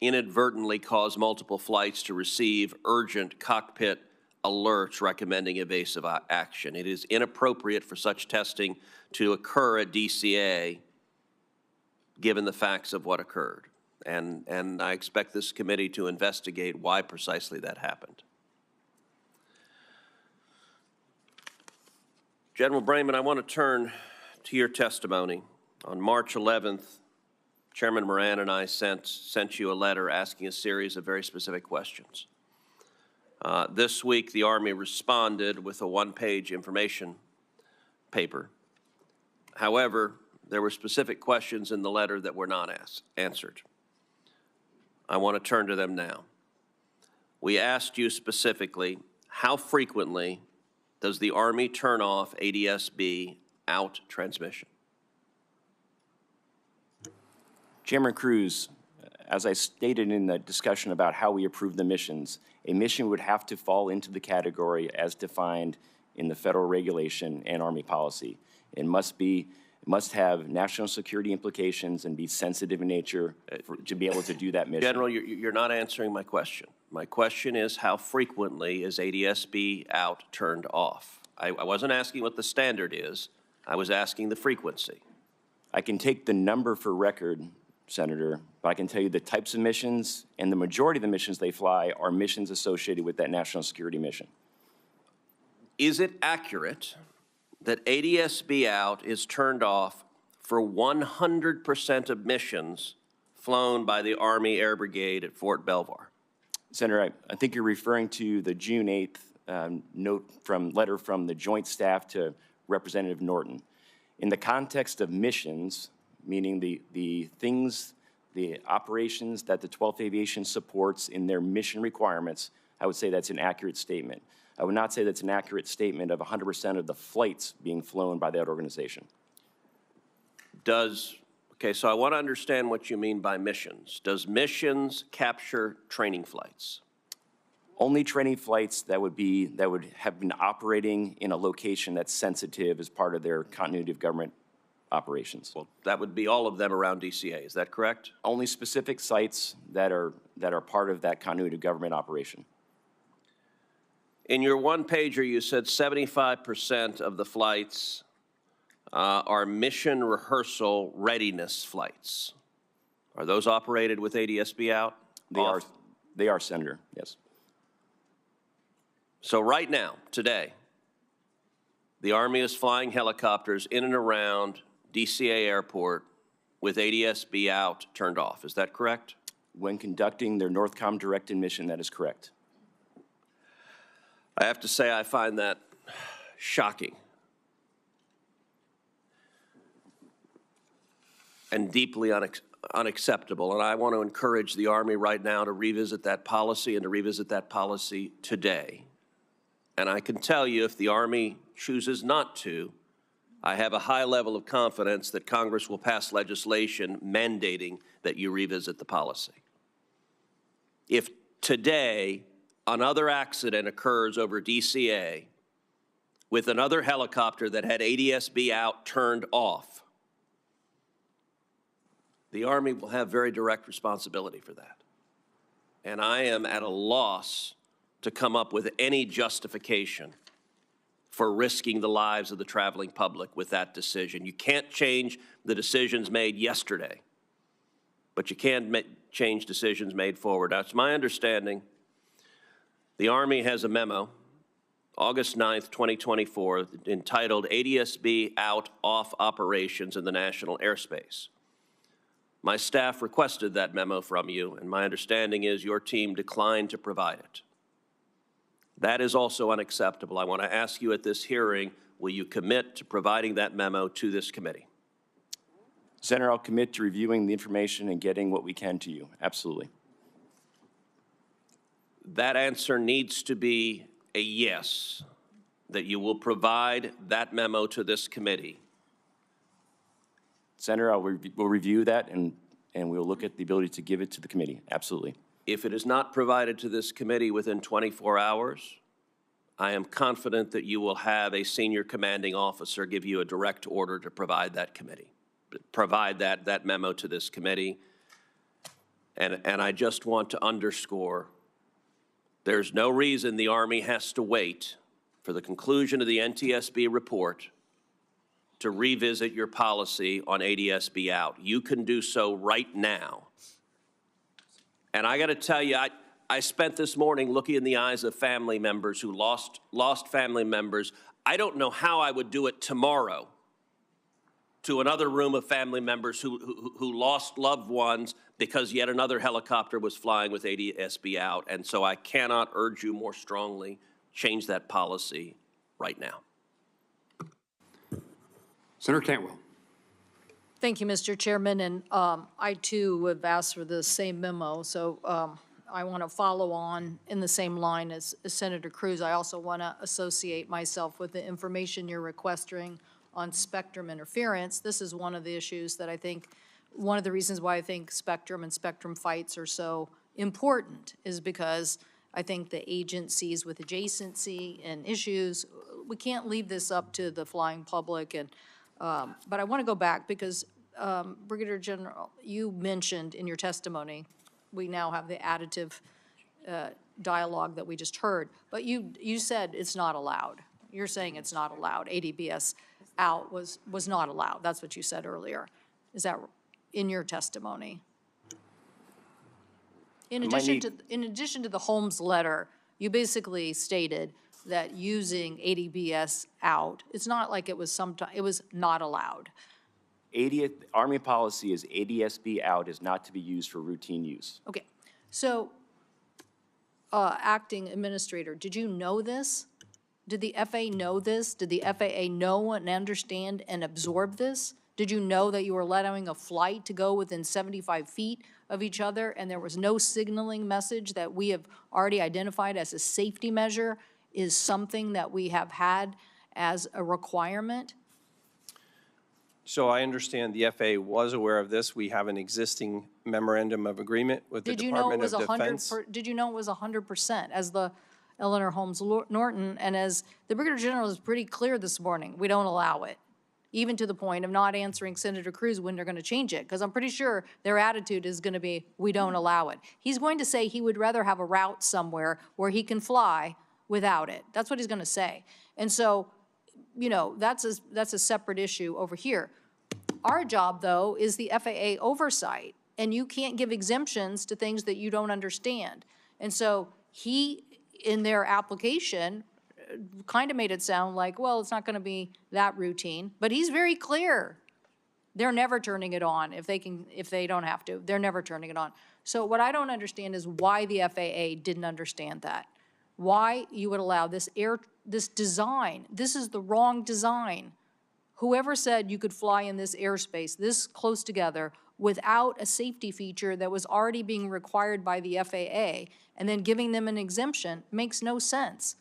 inadvertently cause multiple flights to receive urgent cockpit alerts recommending evasive action. It is inappropriate for such testing to occur at DCA given the facts of what occurred. And I expect this committee to investigate why precisely that happened. General Brayman, I want to turn to your testimony. On March 11th, Chairman Moran and I sent you a letter asking a series of very specific questions. This week, the Army responded with a one-page information paper. However, there were specific questions in the letter that were not answered. I want to turn to them now. We asked you specifically, how frequently does the Army turn off ADSB out transmission? Chairman Cruz, as I stated in the discussion about how we approve the missions, a mission would have to fall into the category as defined in the federal regulation and Army policy. It must be It must have national security implications and be sensitive in nature to be able to do that mission. General, you're not answering my question. My question is, how frequently is ADSB out turned off? I wasn't asking what the standard is. I was asking the frequency. I can take the number for record, Senator, but I can tell you the types of missions, and the majority of the missions they fly are missions associated with that national security mission. Is it accurate that ADSB out is turned off for 100% of missions flown by the Army Air Brigade at Fort Belvoir? Senator, I think you're referring to the June 8th letter from the Joint Staff to Representative Norton. In the context of missions, meaning the operations that the 12th Aviation supports in their mission requirements, I would say that's an accurate statement. I would not say that's an accurate statement of 100% of the flights being flown by that organization. Okay, so I want to understand what you mean by missions. Does missions capture training flights? Only training flights that would have been operating in a location that's sensitive as part of their continuity of government operations. Well, that would be all of them around DCA, is that correct? Only specific sites that are part of that continuity of government operation. In your one-pager, you said 75% of the flights are mission rehearsal readiness flights. Are those operated with ADSB out? They are, Senator, yes. So right now, today, the Army is flying helicopters in and around DCA Airport with ADSB out turned off. Is that correct? When conducting their NORTHCOM directed mission, that is correct. I have to say I find that shocking and deeply unacceptable. And I want to encourage the Army right now to revisit that policy and to revisit that policy today. And I can tell you, if the Army chooses not to, I have a high level of confidence that Congress will pass legislation mandating that you revisit the policy. If today another accident occurs over DCA with another helicopter that had ADSB out turned off, the Army will have very direct responsibility for that. And I am at a loss to come up with any justification for risking the lives of the traveling public with that decision. You can't change the decisions made yesterday, but you can change decisions made forward. Now, it's my understanding the Army has a memo, August 9th, 2024, entitled ADSB Out Off Operations in the National Airspace. My staff requested that memo from you, and my understanding is your team declined to provide it. That is also unacceptable. I want to ask you at this hearing, will you commit to providing that memo to this committee? Senator, I'll commit to reviewing the information and getting what we can to you. Absolutely. That answer needs to be a yes, that you will provide that memo to this committee. Senator, we'll review that and we'll look at the ability to give it to the committee. Absolutely. If it is not provided to this committee within 24 hours, I am confident that you will have a senior commanding officer give you a direct order to provide that that memo to this committee. And I just want to underscore, there's no reason the Army has to wait for the conclusion of the NTSB report to revisit your policy on ADSB out. You can do so right now. And I got to tell you, I spent this morning looking in the eyes of family members who lost family members. I don't know how I would do it tomorrow to another room of family members who lost loved ones because yet another helicopter was flying with ADSB out. And so I cannot urge you more strongly, change that policy right now. Senator Cantwell. Thank you, Mr. Chairman, and I too have asked for the same memo, so I want to follow on in the same line as Senator Cruz. I also want to associate myself with the information you're requesting on spectrum interference. This is one of the issues that I think, one of the reasons why I think spectrum and spectrum fights are so important is because I think the agencies with adjacency and issues, we can't leave this up to the flying public, and But I want to go back because, Brigadier General, you mentioned in your testimony, we now have the additive dialogue that we just heard, but you said it's not allowed. You're saying it's not allowed. ADBS out was not allowed. That's what you said earlier. Is that in your testimony? In addition to the Holmes letter, you basically stated that using ADBS out, it's not like it was it was not allowed. Army policy is ADSB out is not to be used for routine use. Okay, so, acting administrator, did you know this? Did the FAA know this? Did the FAA know and understand and absorb this? Did you know that you were allowing a flight to go within 75 feet of each other and there was no signaling message that we have already identified as a safety measure is something that we have had as a requirement? So I understand the FAA was aware of this. We have an existing memorandum of agreement with the Department of Defense. Did you know it was 100%, as the Eleanor Holmes Norton, and as the Brigadier General is pretty clear this morning, we don't allow it, even to the point of not answering Senator Cruz when they're going to change it, because I'm pretty sure their attitude is going to be, we don't allow it. He's going to say he would rather have a route somewhere where he can fly without it. That's what he's going to say. And so, you know, that's a separate issue over here. Our job, though, is the FAA oversight, and you can't give exemptions to things that you don't understand. And so he, in their application, kind of made it sound like, well, it's not going to be that routine, but he's very clear. They're never turning it on if they don't have to. They're never turning it on. So what I don't understand is why the FAA didn't understand that. Why you would allow this design. This is the wrong design. Whoever said you could fly in this airspace this close together without a safety feature that was already being required by the FAA and then giving them an exemption makes no sense.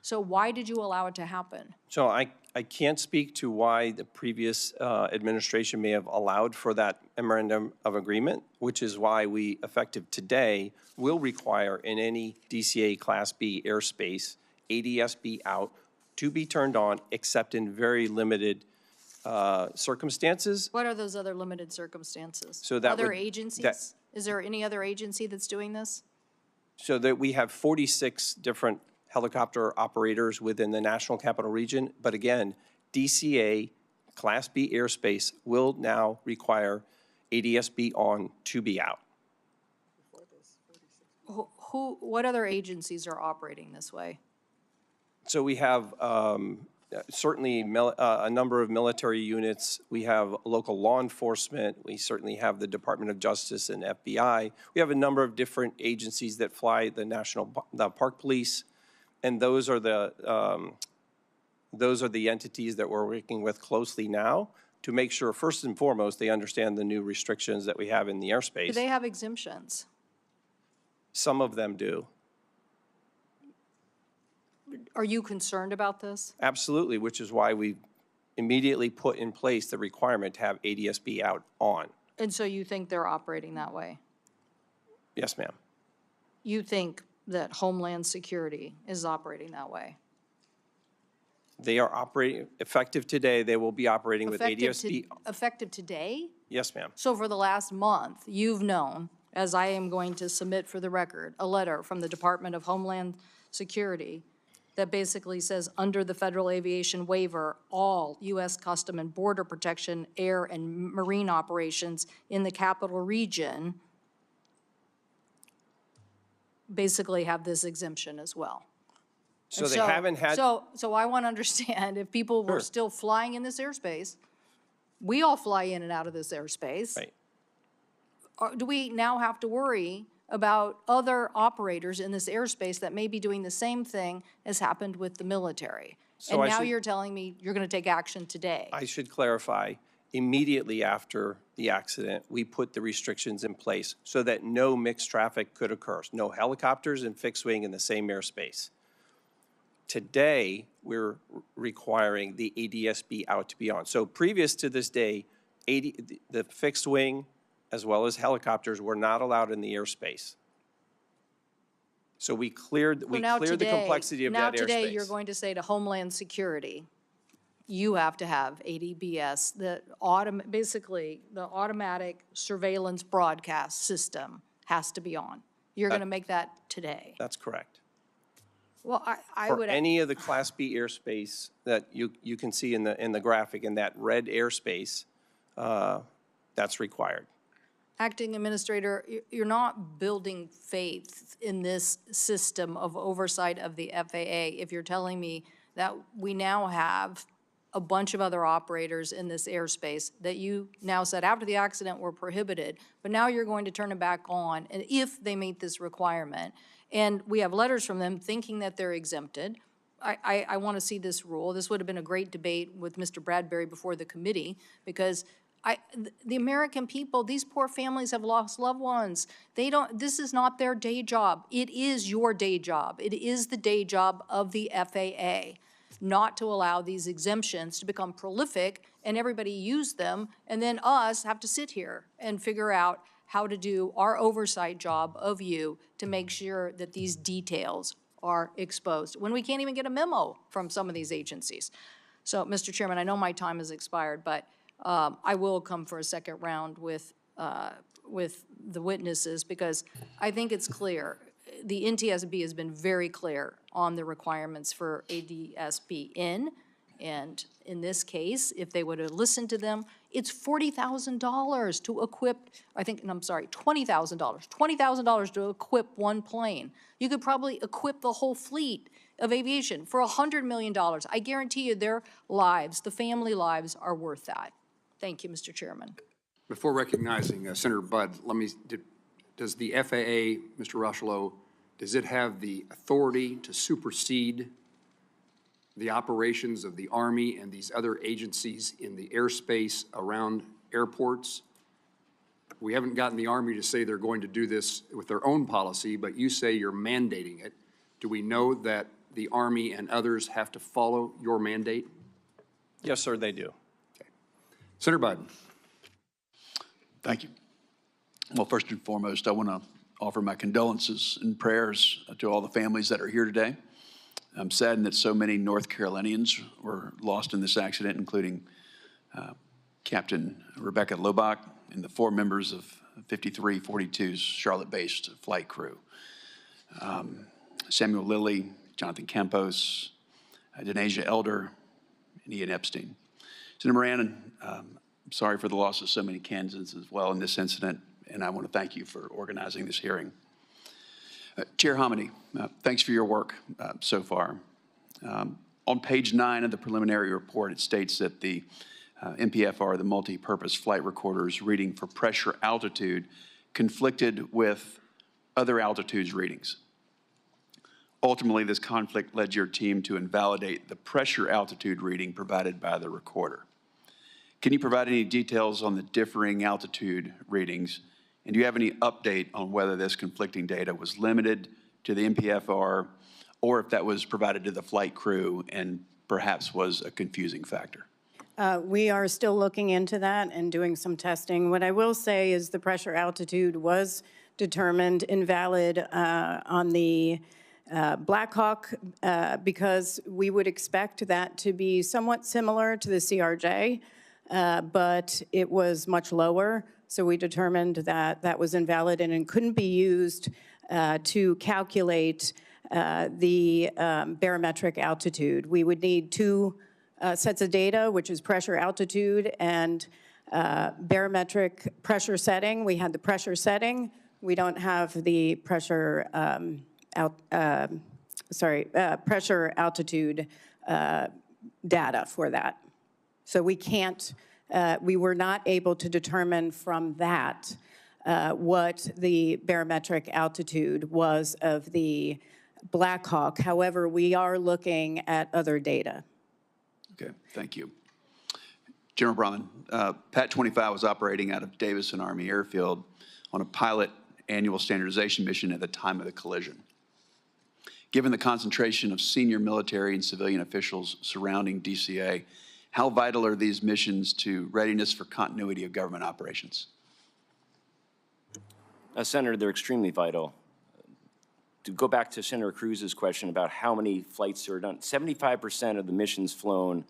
So why did you allow it to happen? So I can't speak to why the previous administration may have allowed for that memorandum of agreement, which is why we, effective today, will require in any DCA Class B airspace, ADSB out to be turned on except in very limited circumstances. What are those other limited circumstances? So that other would- agencies? Is there any other agency that's doing this? So that we have 46 different helicopter operators within the National Capital Region. But again, DCA Class B airspace will now require ADSB on to be out. What other agencies are operating this way? So we have certainly a number of military units. We have local law enforcement. We certainly have the Department of Justice and FBI. We have a number of different agencies that fly the Park Police, and those are the entities that we're working with closely now to make sure, first and foremost, they understand the new restrictions that we have in the airspace. Do they have exemptions? Some of them do. Are you concerned about this? Absolutely, which is why we immediately put in place the requirement to have ADSB out on. And so you think they're operating that way? Yes, ma'am. You think that Homeland Security is operating that way? They are operating, effective today, they will be operating with ADSB. Effective today? Yes, ma'am. So for the last month, you've known, as I am going to submit for the record, a letter from the Department of Homeland Security that basically says, under the Federal Aviation Waiver, all U.S. Custom and Border Protection, air and marine operations in the capital region basically have this exemption as well. So And they haven't had. So I want to understand, if people were Sure. still flying in this airspace, we all fly in and out of this airspace. Right. Do we now have to worry about other operators in this airspace that may be doing the same thing as happened with the military? So And I now should- you're telling me you're going to take action today. I should clarify, immediately after the accident, we put the restrictions in place so that no mixed traffic could occur. No helicopters and fixed wing in the same airspace. Today, we're requiring the ADSB out to be on. So previous to this day, the fixed wing as well as helicopters were not allowed in the airspace. So we cleared So now the today- complexity of that airspace. Now today, you're going to say to Homeland Security, you have to have ADBS, basically, the automatic surveillance broadcast system has to be on. You're going to make that today. That's correct. Well, I For would. any of the Class B airspace that you can see in the graphic, in that red airspace, that's required. Acting Administrator, you're not building faith in this system of oversight of the FAA if you're telling me that we now have a bunch of other operators in this airspace that you now said after the accident were prohibited, but now you're going to turn it back on, and if they meet this requirement. And we have letters from them thinking that they're exempted. I want to see this rule. This would have been a great debate with Mr. Bradbury before the committee, because the American people, these poor families have lost loved ones. This is not their day job. It is your day job. It is the day job of the FAA not to allow these exemptions to become prolific and everybody use them, and then us have to sit here and figure out how to do our oversight job of you to make sure that these details are exposed, when we can't even get a memo from some of these agencies. So, Mr. Chairman, I know my time has expired, but I will come for a second round with the witnesses, because I think it's clear. The NTSB has been very clear on the requirements for ADSB in, and in this case, if they would have listened to them, it's $40,000 to equip, $20,000 to equip one plane. You could probably equip the whole fleet of aviation for $100 million. I guarantee you their lives, the family lives, are worth that. Thank you, Mr. Chairman. Before recognizing Senator Budd, does the FAA, Mr. Rushlow, does it have the authority to supersede the operations of the Army and these other agencies in the airspace around airports? We haven't gotten the Army to say they're going to do this with their own policy, but you say you're mandating it. Do we know that the Army and others have to follow your mandate? Yes, sir, they do. Okay. Senator Budd. Thank you. Well, first and foremost, I want to offer my condolences and prayers to all the families that are here today. I'm saddened that so many North Carolinians were lost in this accident, including Captain Rebecca Lobach and the 4 members of 5342's Charlotte-based flight crew. Samuel Lilly, Jonathan Campos, Denasia Elder, and Ian Epstein. Senator Moran, I'm sorry for the loss of so many Kansans as well in this incident, and I want to thank you for organizing this hearing. Chair Hominy, thanks for your work so far. On page 9 of the preliminary report, it states that the MPFR, the multi-purpose flight recorder's reading for pressure altitude conflicted with other altitudes readings. Ultimately, this conflict led your team to invalidate the pressure altitude reading provided by the recorder. Can you provide any details on the differing altitude readings? And do you have any update on whether this conflicting data was limited to the MPFR or if that was provided to the flight crew and perhaps was a confusing factor? We are still looking into that and doing some testing. What I will say is the pressure altitude was determined invalid on the Black Hawk because we would expect that to be somewhat similar to the CRJ, but it was much lower. So we determined that that was invalid and it couldn't be used to calculate the barometric altitude. We would need 2 sets of data, which is pressure altitude and barometric pressure setting. We had the pressure setting. We don't have the pressure pressure altitude data for that. So we can't, we were not able to determine from that what the barometric altitude was of the Black Hawk. However, we are looking at other data. Okay, thank you. General Brahman, PAT 25 was operating out of Davison Army Airfield on a pilot annual standardization mission at the time of the collision. Given the concentration of senior military and civilian officials surrounding DCA, how vital are these missions to readiness for continuity of government operations? Senator, they're extremely vital. To go back to Senator Cruz's question about how many flights are done, 75% of the missions flown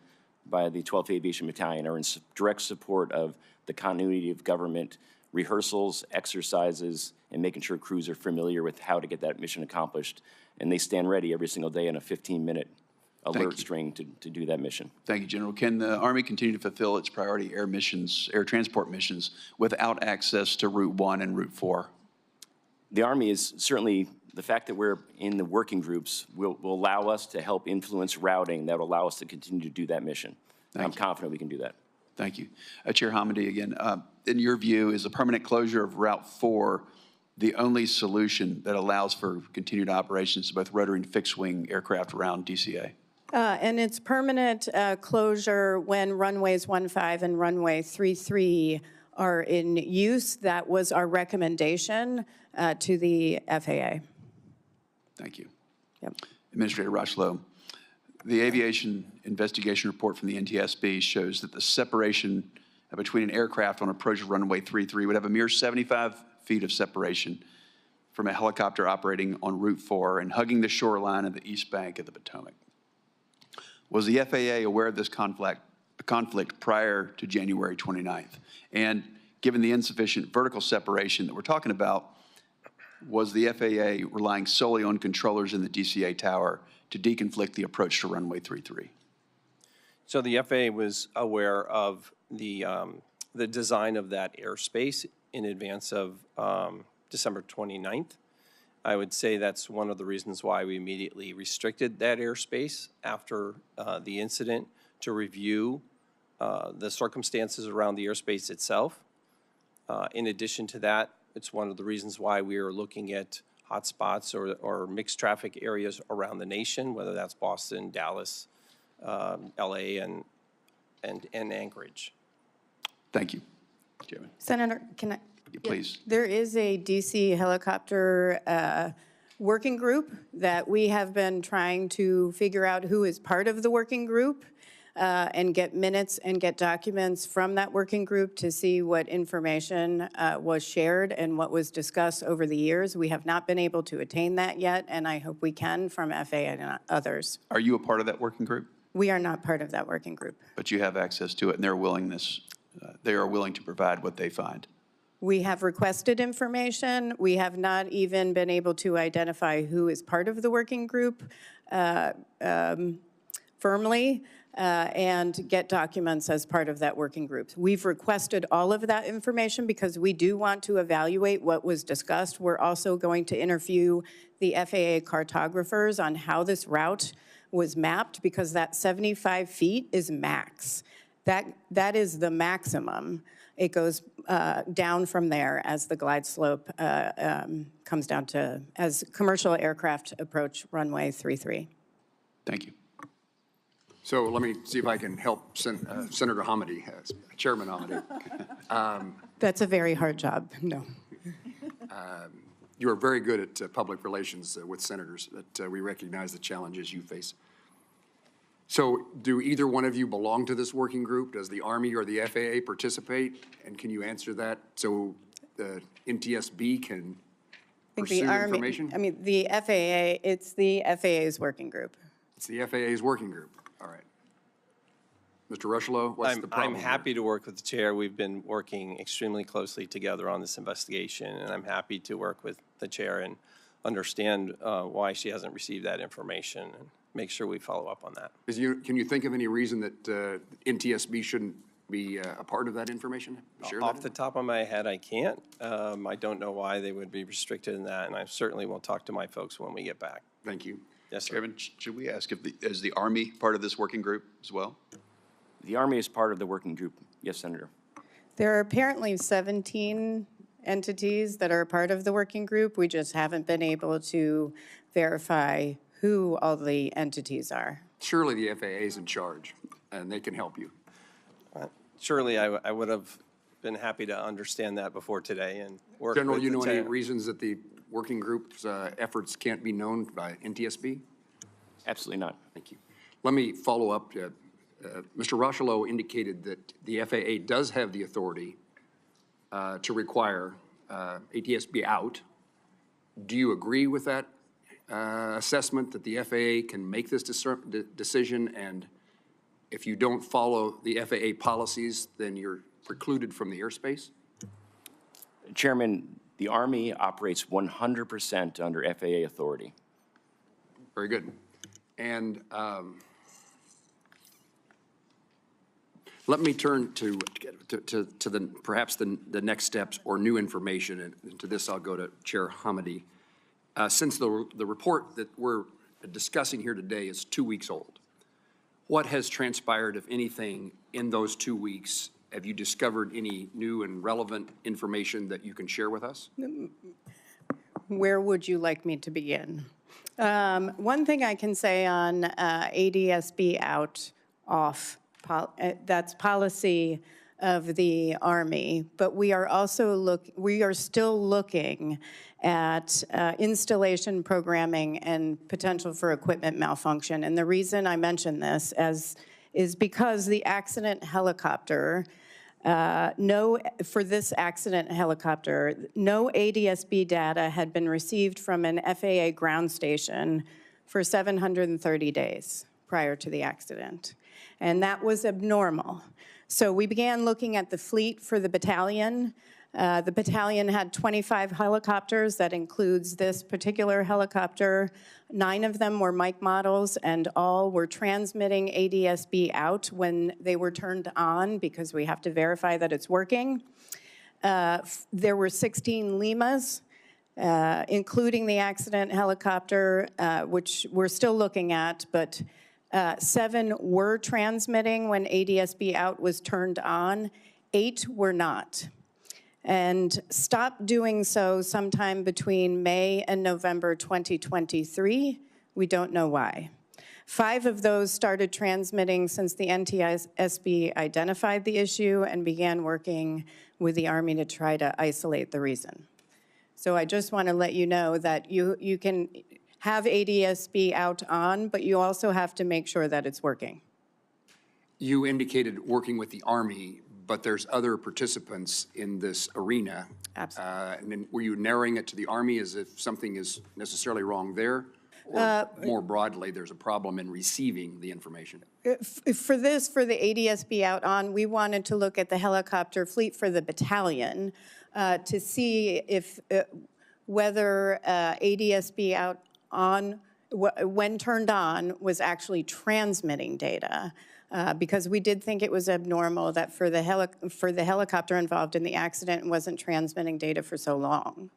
by the 12th Aviation Battalion are in direct support of the continuity of government rehearsals, exercises, and making sure crews are familiar with how to get that mission accomplished. And they stand ready every single day in a 15-minute alert string to do that mission. Thank you, General. Can the Army continue to fulfill its priority air missions, air transport missions, without access to Route 1 and Route 4? The Army is certainly, the fact that we're in the working groups will allow us to help influence routing that will allow us to continue to do that mission. And I'm confident we can do that. Thank you. Chair Hamady again. In your view, is the permanent closure of Route 4 the only solution that allows for continued operations of both rotary and fixed-wing aircraft around DCA? And it's permanent closure when runways 15 and runway 33 are in use. That was our recommendation to the FAA. Thank you. Yep. Administrator Rocheleau, the aviation investigation report from the NTSB shows that the separation between an aircraft on approach of runway 33 would have a mere 75 feet of separation from a helicopter operating on Route 4 and hugging the shoreline of the east bank of the Potomac. Was the FAA aware of this conflict prior to January 29th? And given the insufficient vertical separation that we're talking about, was the FAA relying solely on controllers in the DCA tower to deconflict the approach to runway 33? So the FAA was aware of the design of that airspace in advance of December 29th. I would say that's one of the reasons why we immediately restricted that airspace after the incident to review the circumstances around the airspace itself. In addition to that, it's one of the reasons why we are looking at hotspots or mixed traffic areas around the nation, whether that's Boston, Dallas, LA, and Anchorage. Thank you, Chairman. Senator, can I? Please. There is a DC helicopter working group that we have been trying to figure out who is part of the working group and get minutes and get documents from that working group to see what information was shared and what was discussed over the years. We have not been able to attain that yet, and I hope we can from FAA and others. Are you a part of that working group? We are not part of that working group. But you have access to it, and they are willing to provide what they find. We have requested information. We have not even been able to identify who is part of the working group firmly and get documents as part of that working group. We've requested all of that information because we do want to evaluate what was discussed. We're also going to interview the FAA cartographers on how this route was mapped because that 75 feet is max. That is the maximum. It goes down from there as the glide slope comes down to, as commercial aircraft approach runway 33. Thank you. So let me see if I can help Senator Hamady, Chairman Hamady. That's a very hard job, no. You are very good at public relations with senators, that we recognize the challenges you face. So do either one of you belong to this working group? Does the Army or the FAA participate? And can you answer that so the NTSB can pursue information? I mean, the FAA, it's the FAA's working group. It's the FAA's working group. All right. Mr. Rocheleau, what's the problem? I'm happy to work with the chair. We've been working extremely closely together on this investigation, and I'm happy to work with the chair and understand why she hasn't received that information and make sure we follow up on that. Can you think of any reason that NTSB shouldn't be a part of that information? Off the top of my head, I can't. I don't know why they would be restricted in that, and I certainly will talk to my folks when we get back. Thank you. Yes, sir. Chairman, should we ask is the Army part of this working group as well? The Army is part of the working group. Yes, Senator. There are apparently 17 entities that are part of the working group. We just haven't been able to verify who all the entities are. Surely the FAA is in charge, and they can help you. Surely I would have been happy to understand that before today and work General, with you the know any chair. reasons that the working group's efforts can't be known by NTSB? Absolutely not. Thank you. Let me follow up. Mr. Rocheleau indicated that the FAA does have the authority to require ATSB out. Do you agree with that assessment that the FAA can make this decision and if you don't follow the FAA policies, then you're precluded from the airspace? Chairman, the Army operates 100% under FAA authority. Very good. And let me turn to the perhaps the next steps or new information, and to this I'll go to Chair Hamady. Since the report that we're discussing here today is 2 weeks old, what has transpired, if anything, in those 2 weeks? Have you discovered any new and relevant information that you can share with us? Where would you like me to begin? One thing I can say on ADSB out, off, that's policy of the Army, but we are also still looking at installation programming and potential for equipment malfunction. And the reason I mention this is because the accident helicopter, for this accident helicopter, no ADSB data had been received from an FAA ground station for 730 days prior to the accident. And that was abnormal. So we began looking at the fleet for the battalion. The battalion had 25 helicopters. That includes this particular helicopter. 9 of them were Mike models, and all were transmitting ADSB out when they were turned on, because we have to verify that it's working. There were 16 Limas, including the accident helicopter, which we're still looking at, but 7 were transmitting when ADSB out was turned on. 8 were not, and stopped doing so sometime between May and November 2023. We don't know why. 5 of those started transmitting since the NTSB identified the issue and began working with the Army to try to isolate the reason. So I just want to let you know that you can have ADSB out on, but you also have to make sure that it's working. You indicated working with the Army, but there's other participants in this arena. Absolutely. And then were you narrowing it to the Army as if something is necessarily wrong there? Or more broadly, there's a problem in receiving the information? For the ADSB out on, we wanted to look at the helicopter fleet for the battalion to see if whether ADSB out on, when turned on, was actually transmitting data. Because we did think it was abnormal that for the helicopter involved in the accident, it wasn't transmitting data for so long.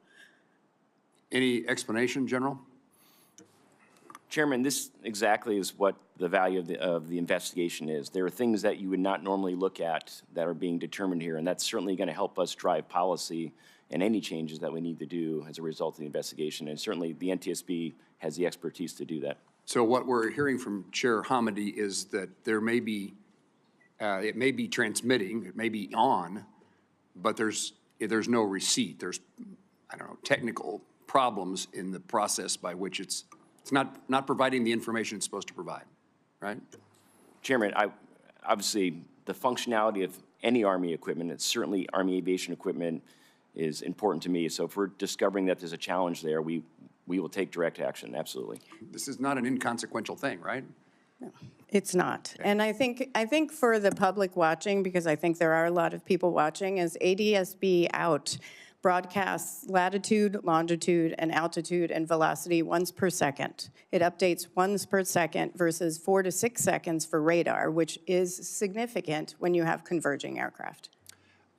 Any explanation, General? Chairman, this exactly is what the value of the investigation is. There are things that you would not normally look at that are being determined here, and that's certainly going to help us drive policy and any changes that we need to do as a result of the investigation. And certainly the NTSB has the expertise to do that. So what we're hearing from Chair Hamady is that there may be, it may be transmitting, it may be on, but there's no receipt. There's, I don't know, technical problems in the process by which it's not providing the information it's supposed to provide, right? Chairman, obviously the functionality of any Army equipment, it's certainly Army aviation equipment, is important to me. So if we're discovering that there's a challenge there, we will take direct action, absolutely. This is not an inconsequential thing, right? No, it's not. And I think for the public watching, because I think there are a lot of people watching, is ADSB out broadcasts latitude, longitude, and altitude and velocity once per second. It updates once per second versus 4 to 6 seconds for radar, which is significant when you have converging aircraft.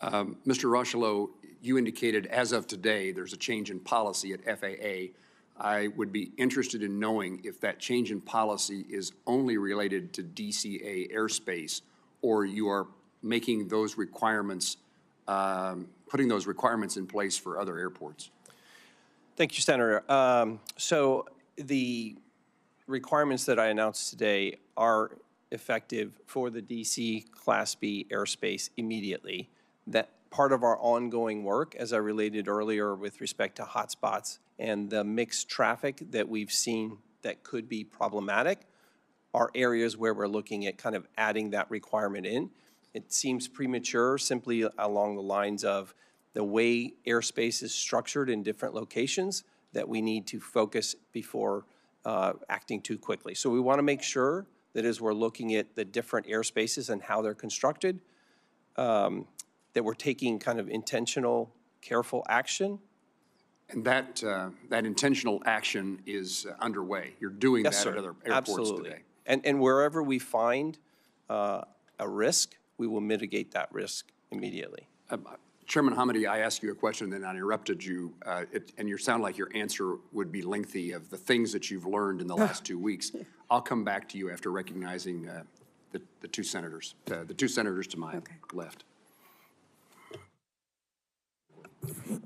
Mr. Rochelow, you indicated as of today there's a change in policy at FAA. I would be interested in knowing if that change in policy is only related to DCA airspace, or you are making those requirements, putting those requirements in place for other airports. Thank you, Senator. So the requirements that I announced today are effective for the DC Class B airspace immediately. That part of our ongoing work, as I related earlier with respect to hotspots and the mixed traffic that we've seen that could be problematic, are areas where we're looking at kind of adding that requirement in. It seems premature simply along the lines of the way airspace is structured in different locations that we need to focus before acting too quickly. So we want to make sure That is, we're looking at the different airspaces and how they're constructed, that we're taking kind of intentional, careful action. And that intentional action is underway. You're doing Yes, that sir. at other airports Absolutely. today. And wherever we find a risk, we will mitigate that risk immediately. Chairman Hamady, I asked you a question, then I interrupted you, and you sound like your answer would be lengthy of the things that you've learned in the last 2 weeks. I'll come back to you after recognizing the two senators to my left.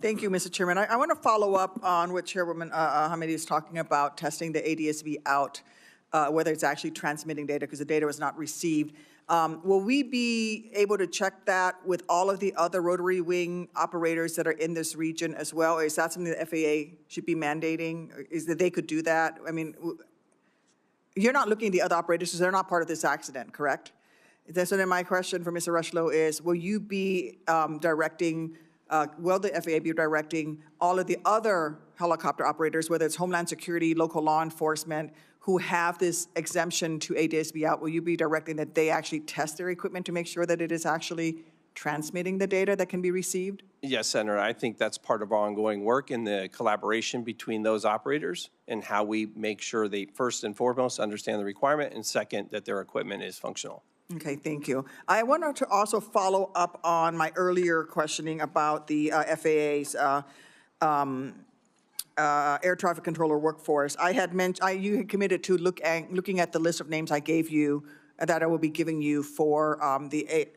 Thank you, Mr. Chairman. I want to follow up on what Chairwoman Hamady is talking about, testing the ADSB out, whether it's actually transmitting data, because the data was not received. Will we be able to check that with all of the other rotary wing operators that are in this region as well? Or is that something the FAA should be mandating? Is that they could do that? I mean, you're not looking at the other operators because they're not part of this accident, correct? So then my question for Mr. Rushlow is, will you be directing, will the FAA be directing all of the other helicopter operators, whether it's Homeland Security, local law enforcement, who have this exemption to ADSB out, will you be directing that they actually test their equipment to make sure that it is actually transmitting the data that can be received? Yes, Senator, I think that's part of our ongoing work in the collaboration between those operators and how we make sure they, first and foremost, understand the requirement, and second, that their equipment is functional. Okay, thank you. I wanted to also follow up on my earlier questioning about the FAA's air traffic controller workforce. I had mentioned, you had committed to looking at the list of names I gave you, that I will be giving you for the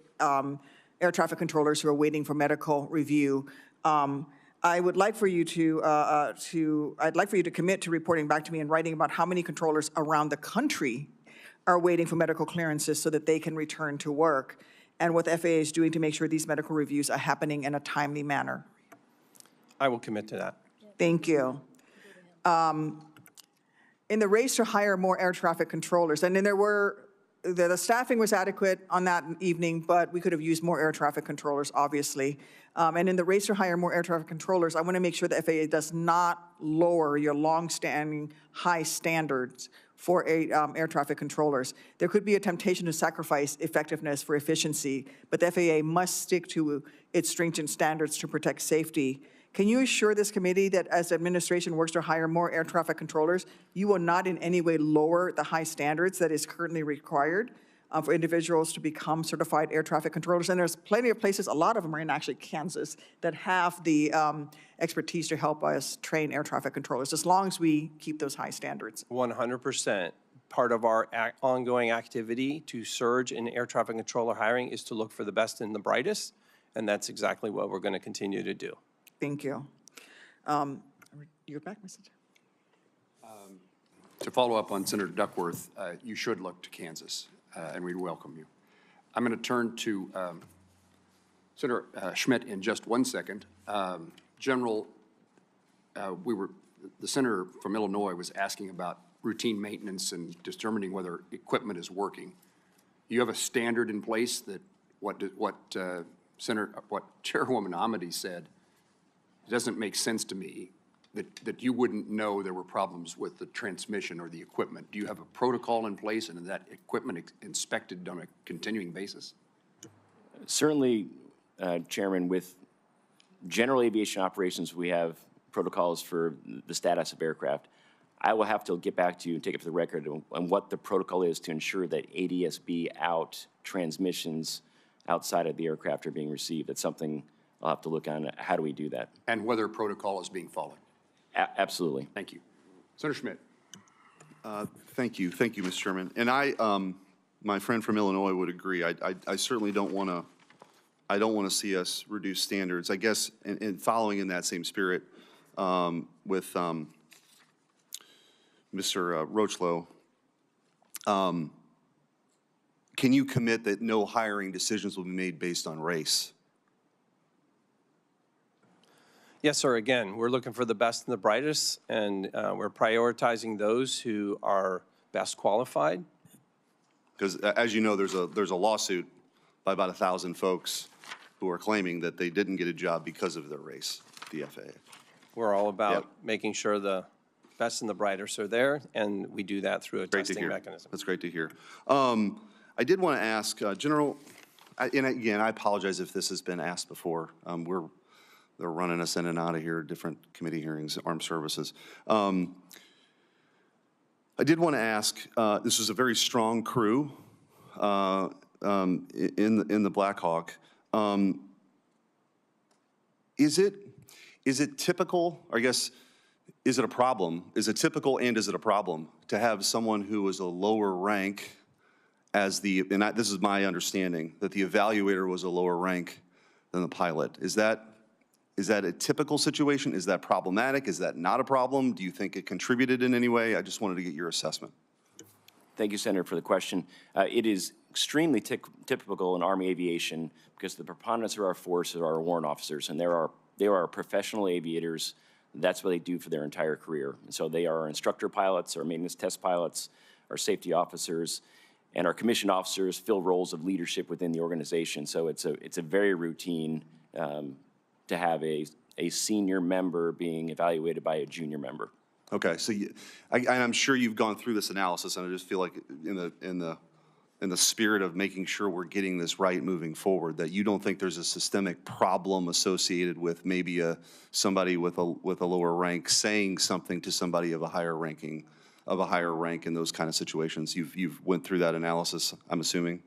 air traffic controllers who are waiting for medical review. I would like for you I'd like for you to commit to reporting back to me in writing about how many controllers around the country are waiting for medical clearances so that they can return to work, and what the FAA is doing to make sure these medical reviews are happening in a timely manner. I will commit to that. Thank you. In the race to hire more air traffic controllers, and then the staffing was adequate on that evening, but we could have used more air traffic controllers, obviously. And in the race to hire more air traffic controllers, I want to make sure the FAA does not lower your longstanding high standards for air traffic controllers. There could be a temptation to sacrifice effectiveness for efficiency, but the FAA must stick to its stringent standards to protect safety. Can you assure this committee that as the administration works to hire more air traffic controllers, you will not in any way lower the high standards that is currently required for individuals to become certified air traffic controllers? And there's plenty of places, a lot of them are in actually Kansas, that have the expertise to help us train air traffic controllers, as long as we keep those high standards. 100%. Part of our ongoing activity to surge in air traffic controller hiring is to look for the best and the brightest, and that's exactly what we're going to continue to do. Thank you. You're back, Mr. Chair. To follow up on Senator Duckworth, you should look to Kansas, and we welcome you. I'm going to turn to Senator Schmidt in just 1 second. General, the senator from Illinois was asking about routine maintenance and determining whether equipment is working. You have a standard in place that what Chairwoman Hamady said. It doesn't make sense to me that you wouldn't know there were problems with the transmission or the equipment. Do you have a protocol in place, and is that equipment inspected on a continuing basis? Certainly, Chairman, with general aviation operations, we have protocols for the status of aircraft. I will have to get back to you and take it for the record on what the protocol is to ensure that ADSB out transmissions outside of the aircraft are being received. That's something I'll have to look on. How do we do that? And whether protocol is being followed? Absolutely. Thank you. Senator Schmidt. Thank you, Mr. Chairman. And my friend from Illinois would agree. I certainly don't want to. I don't want to see us reduce standards. I guess, and following in that same spirit, with Mr. Rochlow, can you commit that no hiring decisions will be made based on race? Yes, sir. Again, we're looking for the best and the brightest, and we're prioritizing those who are best qualified. Because as you know, there's a lawsuit by about 1,000 folks who are claiming that they didn't get a job because of their race, the FAA. We're all about making sure the best and the brightest are there, and we do that through a Great to testing hear. mechanism. That's great to hear. I did want to ask, General, and again, I apologize if this has been asked before. They're running us in and out of here, different committee hearings, armed services. I did want to ask, this was a very strong crew in the Black Hawk. Is it typical, or I guess, is it a problem? Is it typical and is it a problem to have someone who is a lower rank as this is my understanding, that the evaluator was a lower rank than the pilot? Is that a typical situation? Is that problematic? Is that not a problem? Do you think it contributed in any way? I just wanted to get your assessment. Thank you, Senator, for the question. It is extremely typical in Army aviation because the preponderance of our force are our warrant officers, and they are professional aviators. That's what they do for their entire career. And so they are our instructor pilots, our maintenance test pilots, our safety officers, and our commissioned officers fill roles of leadership within the organization. So it's a very routine to have a senior member being evaluated by a junior member. Okay, so I'm sure you've gone through this analysis, and I just feel like in the spirit of making sure we're getting this right moving forward, that you don't think there's a systemic problem associated with maybe somebody with a lower rank saying something to somebody of a higher rank in those kind of situations. You've went through that analysis, I'm assuming?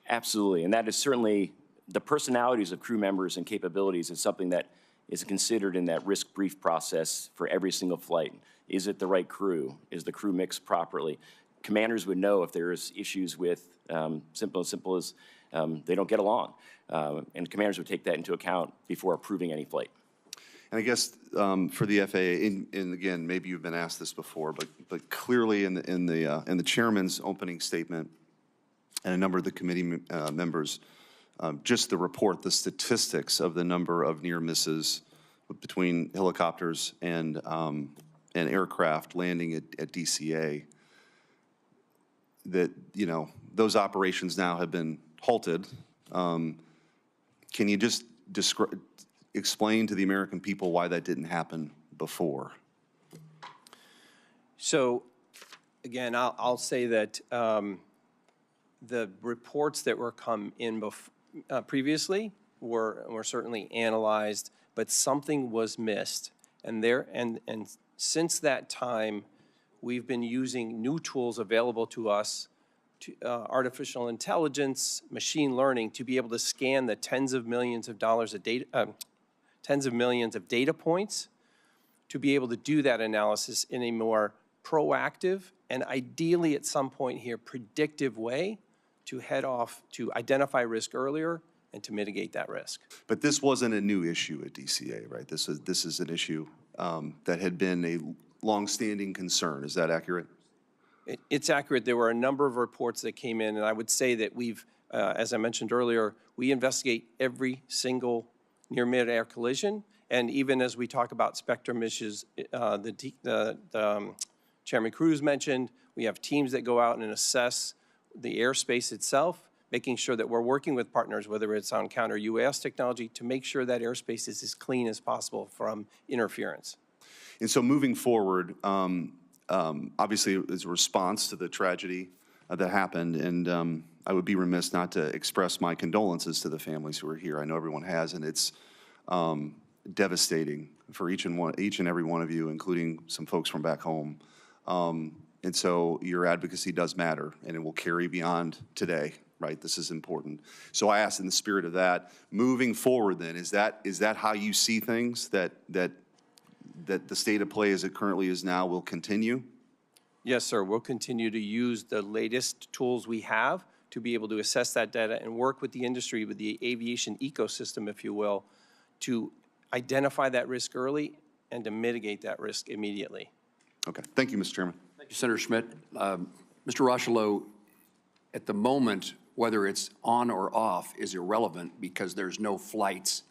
Absolutely, and that is certainly the personalities of crew members and capabilities is something that is considered in that risk brief process for every single flight. Is it the right crew? Is the crew mixed properly? Commanders would know if there's issues with simple as they don't get along. And commanders would take that into account before approving any flight. And I guess for the FAA, and again, maybe you've been asked this before, but clearly in the chairman's opening statement and a number of the committee members, just the report, the statistics of the number of near misses between helicopters and aircraft landing at DCA, that, you know, those operations now have been halted. Can you just explain to the American people why that didn't happen before? So, again, I'll say that the reports that were come in previously were certainly analyzed, but something was missed. And since that time, we've been using new tools available to us, artificial intelligence, machine learning, to be able to scan the tens of millions of data points, to be able to do that analysis in a more proactive and ideally at some point here predictive way to identify risk earlier and to mitigate that risk. But this wasn't a new issue at DCA, right? This is an issue that had been a longstanding concern. Is that accurate? It's accurate. There were a number of reports that came in, and I would say that we've, as I mentioned earlier, we investigate every single near midair collision, and even as we talk about spectrum issues, Chairman Cruz mentioned, we have teams that go out and assess the airspace itself, making sure that we're working with partners, whether it's on counter-UAS technology, to make sure that airspace is as clean as possible from interference. And so moving forward, obviously it's a response to the tragedy that happened, and I would be remiss not to express my condolences to the families who are here. I know everyone has, and it's devastating for each and every one of you, including some folks from back home. And so your advocacy does matter, and it will carry beyond today, right? This is important. So I ask in the spirit of that, moving forward then, is that how you see things, that the state of play as it currently is now will continue? Yes, sir. We'll continue to use the latest tools we have to be able to assess that data and work with the industry, with the aviation ecosystem, if you will, to identify that risk early and to mitigate that risk immediately. Okay. Thank you, Mr. Chairman. Thank you, Senator Schmidt. Mr. Rocheleau, at the moment, whether it's on or off is irrelevant because there's no flights.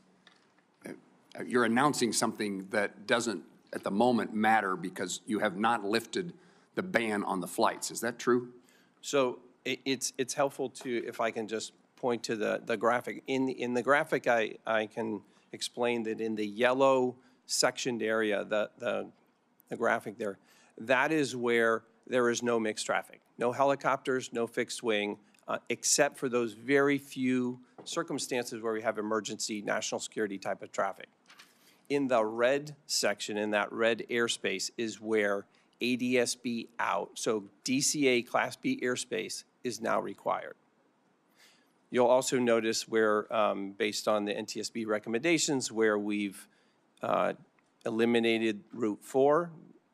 You're announcing something that doesn't, at the moment, matter because you have not lifted the ban on the flights. Is that true? So it's helpful to, if I can just point to the graphic. In the graphic, I can explain that in the yellow sectioned area, the the graphic there, that is where there is no mixed traffic. No helicopters, no fixed wing, except for those very few circumstances where we have emergency national security type of traffic. In the red section, in that red airspace, is where ADSB out, so DCA Class B airspace is now required. You'll also notice where, based on the NTSB recommendations, where we've eliminated Route 4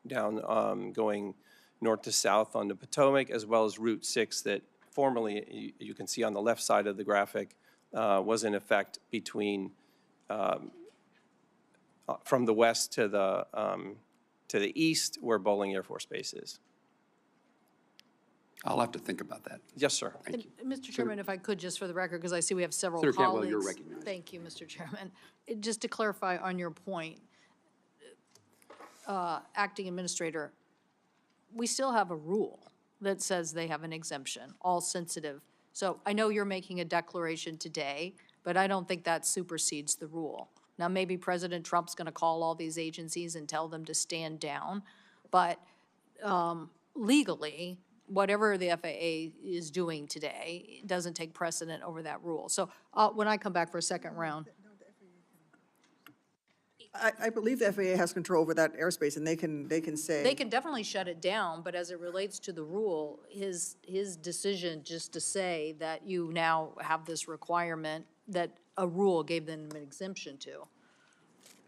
down going north to south on the Potomac, as well as Route 6 that formerly, you can see on the left side of the graphic, was in effect between from the west to the east where Bowling Air Force Base is. I'll have to think about that. Yes, sir. Thank you. Mr. Chairman, if I could, just for the record, because I see we have several Senator colleagues. Cantwell, you're recognized. Thank you, Mr. Chairman. Just to clarify on your point, Acting Administrator, we still have a rule that says they have an exemption, all sensitive. So I know you're making a declaration today, but I don't think that supersedes the rule. Now, maybe President Trump's going to call all these agencies and tell them to stand down, but legally, whatever the FAA is doing today doesn't take precedent over that rule. So when I come back for a second round, I believe the FAA has control over that airspace, and they can say. they can definitely shut it down, but as it relates to the rule, his decision just to say that you now have this requirement that a rule gave them an exemption to.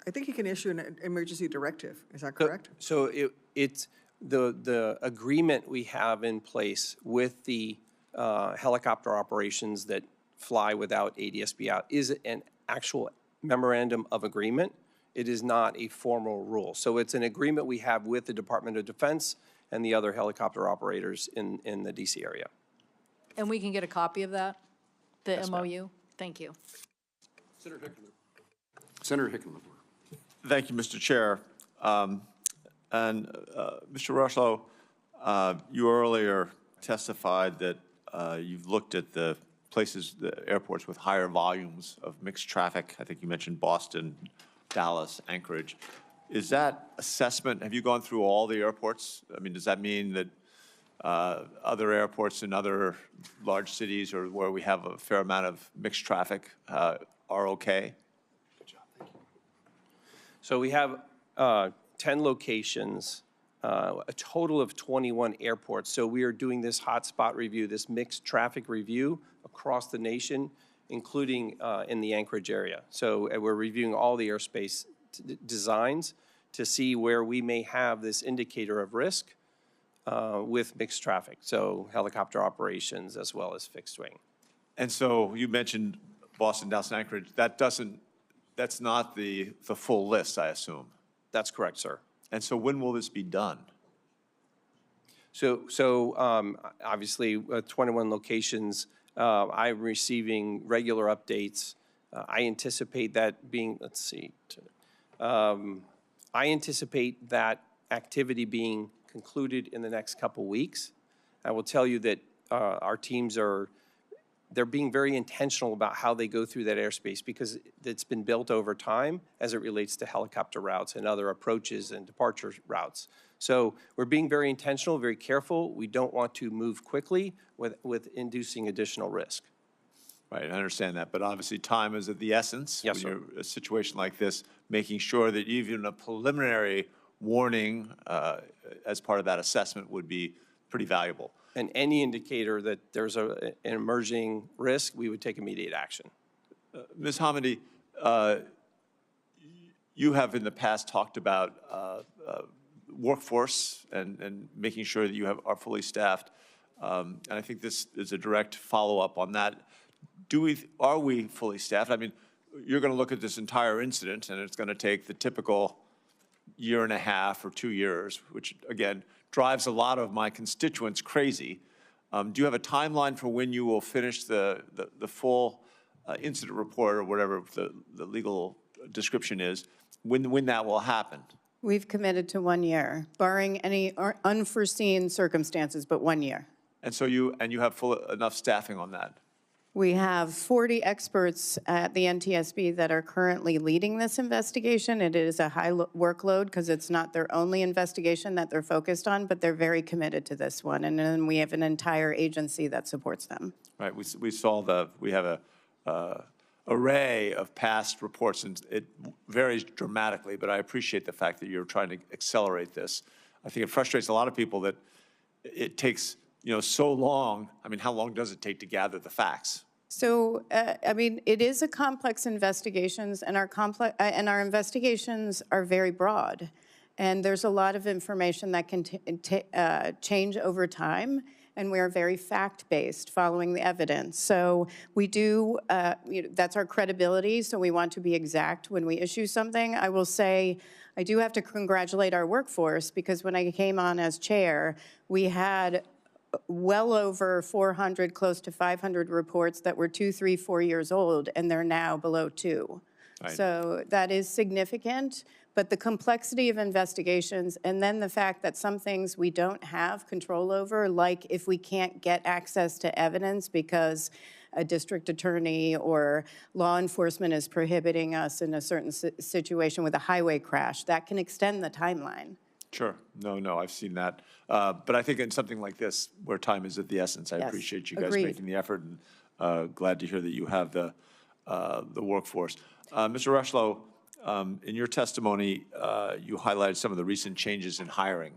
I think he can issue an emergency directive. Is that correct? So it's the agreement we have in place with the helicopter operations that fly without ADSB out is an actual memorandum of agreement. It is not a formal rule. So it's an agreement we have with the Department of Defense and the other helicopter operators in the DC area. And we can get a copy of that, the MOU? Thank you. Senator Hickenlooper. Thank you, Mr. Chair. Mr. Rushlow, you earlier testified that you've looked at the places, the airports with higher volumes of mixed traffic. I think you mentioned Boston, Dallas, Anchorage. Is that assessment, have you gone through all the airports? I mean, does that mean that other airports in other large cities or where we have a fair amount of mixed traffic are okay? So we have 10 locations, a total of 21 airports. So we are doing this hotspot review, this mixed traffic review across the nation, including in the Anchorage area. So we're reviewing all the airspace designs to see where we may have this indicator of risk with mixed traffic. So helicopter operations as well as fixed wing. And so you mentioned Boston, Dallas, and Anchorage. That's not the full list, I assume. That's correct, sir. And so when will this be done? So obviously, 21 locations, I'm receiving regular updates. I anticipate that being, let's see, I anticipate that activity being concluded in the next couple weeks. I will tell you that our teams they're being very intentional about how they go through that airspace because it's been built over time as it relates to helicopter routes and other approaches and departure routes. So we're being very intentional, very careful. We don't want to move quickly with inducing additional risk. Right, I understand that, but obviously time is of the essence. Yes, sir. When you're a situation like this, making sure that even a preliminary warning as part of that assessment would be pretty valuable. And any indicator that there's an emerging risk, we would take immediate action. Ms. Hamady, you have in the past talked about workforce and making sure that you are fully staffed. And I think this is a direct follow-up on that. Are we fully staffed? I mean, you're going to look at this entire incident, and it's going to take the typical year and a half or 2 years, which, again, drives a lot of my constituents crazy. Do you have a timeline for when you will finish the full incident report or whatever the legal description is, when that will happen? We've committed to 1 year, barring any unforeseen circumstances, but 1 year. And so you have enough staffing on that? We have 40 experts at the NTSB that are currently leading this investigation. It is a high workload because it's not their only investigation that they're focused on, but they're very committed to this one. And then we have an entire agency that supports them. Right, we have a array of past reports, and it varies dramatically, but I appreciate the fact that you're trying to accelerate this. I think it frustrates a lot of people that it takes, so long. I mean, how long does it take to gather the facts? So, I mean, it is a complex investigations, and our investigations are very broad. And there's a lot of information that can change over time, and we are very fact-based, following the evidence. So we do, that's our credibility, so we want to be exact when we issue something. I will say, I do have to congratulate our workforce, because when I came on as chair, we had well over 400, close to 500 reports that were 2, 3, 4 years old, and they're now below 2. Right. So that is significant, but the complexity of investigations, and then the fact that some things we don't have control over, like if we can't get access to evidence because a district attorney or law enforcement is prohibiting us in a certain situation with a highway crash, that can extend the timeline. Sure. No, I've seen that. But I think in something like this, where time is of the essence, I Yes, appreciate you guys agreed. making the effort, and glad to hear that you have the workforce. Mr. Rushlow, in your testimony, you highlighted some of the recent changes in hiring,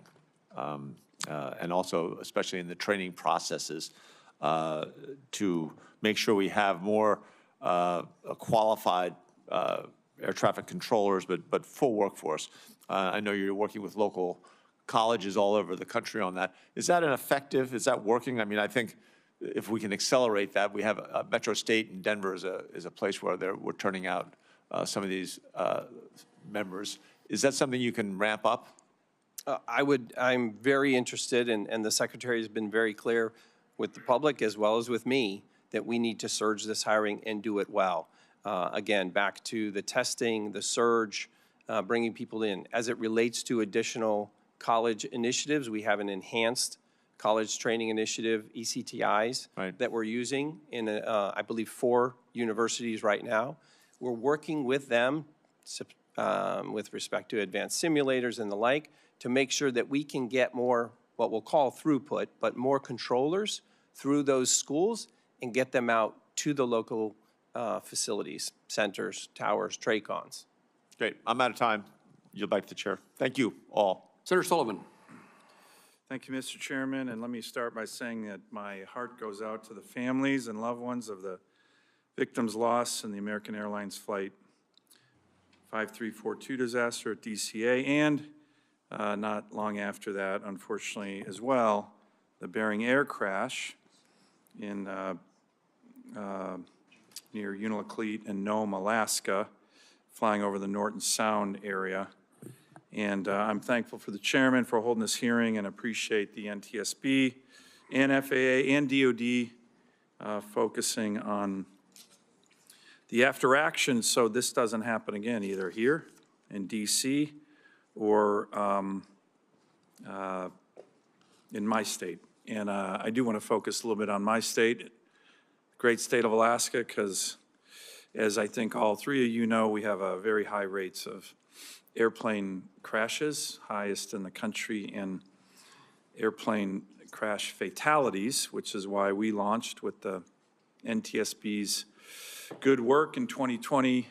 and also especially in the training processes to make sure we have more qualified air traffic controllers, but full workforce. I know you're working with local colleges all over the country on that. Is that is that working? I mean, I think if we can accelerate that, we have Metro State in Denver is a place where we're turning out some of these members. Is that something you can ramp up? I'm very interested, and the Secretary has been very clear with the public as well as with me that we need to surge this hiring and do it well. Again, back to the testing, the surge, bringing people in. As it relates to additional college initiatives, we have an enhanced college training initiative, ECTIs, Right. that we're using in, I believe, 4 universities right now. We're working with them with respect to advanced simulators and the like to make sure that we can get more, what we'll call throughput, but more controllers through those schools and get them out to the local facilities, centers, towers, TRACONs. Great. I'm out of time. Yield back to the chair. Thank you all. Senator Sullivan. Thank you, Mr. Chairman, and let me start by saying that my heart goes out to the families and loved ones of the victims lost in the American Airlines Flight 5342 disaster at DCA, and not long after that, unfortunately, as well, the Bering Air crash in near Unalakleet and Nome, Alaska, flying over the Norton Sound area. And I'm thankful for the chairman for holding this hearing, and appreciate the NTSB and FAA and DOD focusing on the after action so this doesn't happen again, either here in DC or in my state. And I do want to focus a little bit on my state, great state of Alaska, because as I think all three of you know, we have a very high rates of airplane crashes, highest in the country, and airplane crash fatalities, which is why we launched with the NTSB's good work in 2020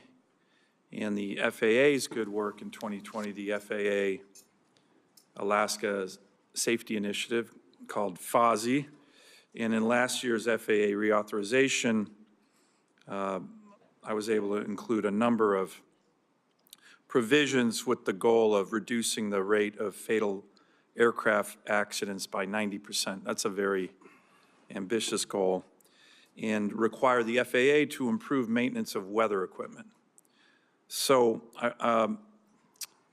and the FAA's good work in 2020, the FAA Alaska Safety Initiative called FOSI. And in last year's FAA reauthorization, I was able to include a number of provisions with the goal of reducing the rate of fatal aircraft accidents by 90%. That's a very ambitious goal. And require the FAA to improve maintenance of weather equipment. So,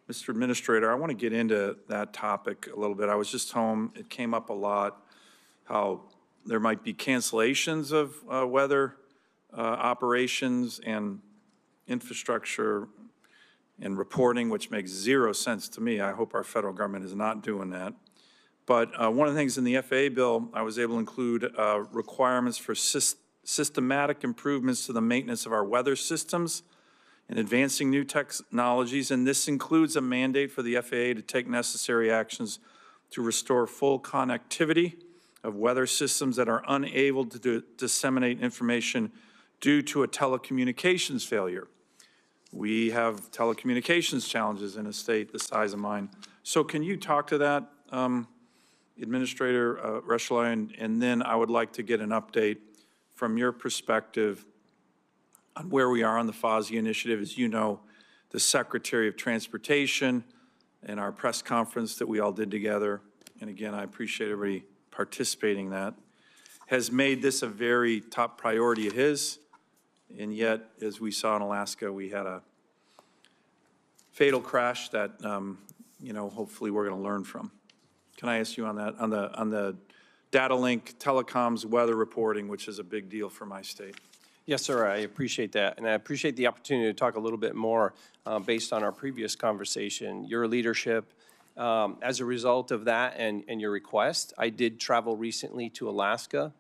Mr. Administrator, I want to get into that topic a little bit. I was just home, it came up a lot, how there might be cancellations of weather operations and infrastructure and reporting, which makes zero sense to me. I hope our federal government is not doing that. But one of the things in the FAA bill, I was able to include requirements for systematic improvements to the maintenance of our weather systems and advancing new technologies, and this includes a mandate for the FAA to take necessary actions to restore full connectivity of weather systems that are unable to disseminate information due to a telecommunications failure. We have telecommunications challenges in a state the size of mine. So can you talk to that, Administrator Rescheley? And then I would like to get an update from your perspective on where we are on the FOSI initiative. As you know, the Secretary of Transportation and our press conference that we all did together, and again, I appreciate everybody participating in that, has made this a very top priority of his. And yet, as we saw in Alaska, we had a fatal crash that, you know, hopefully we're going to learn from. Can I ask you on that, on the data link, telecoms, weather reporting, which is a big deal for my state? Yes, sir, I appreciate that. And I appreciate the opportunity to talk a little bit more based on our previous conversation. Your leadership, as a result of that and your request, I did travel recently to Alaska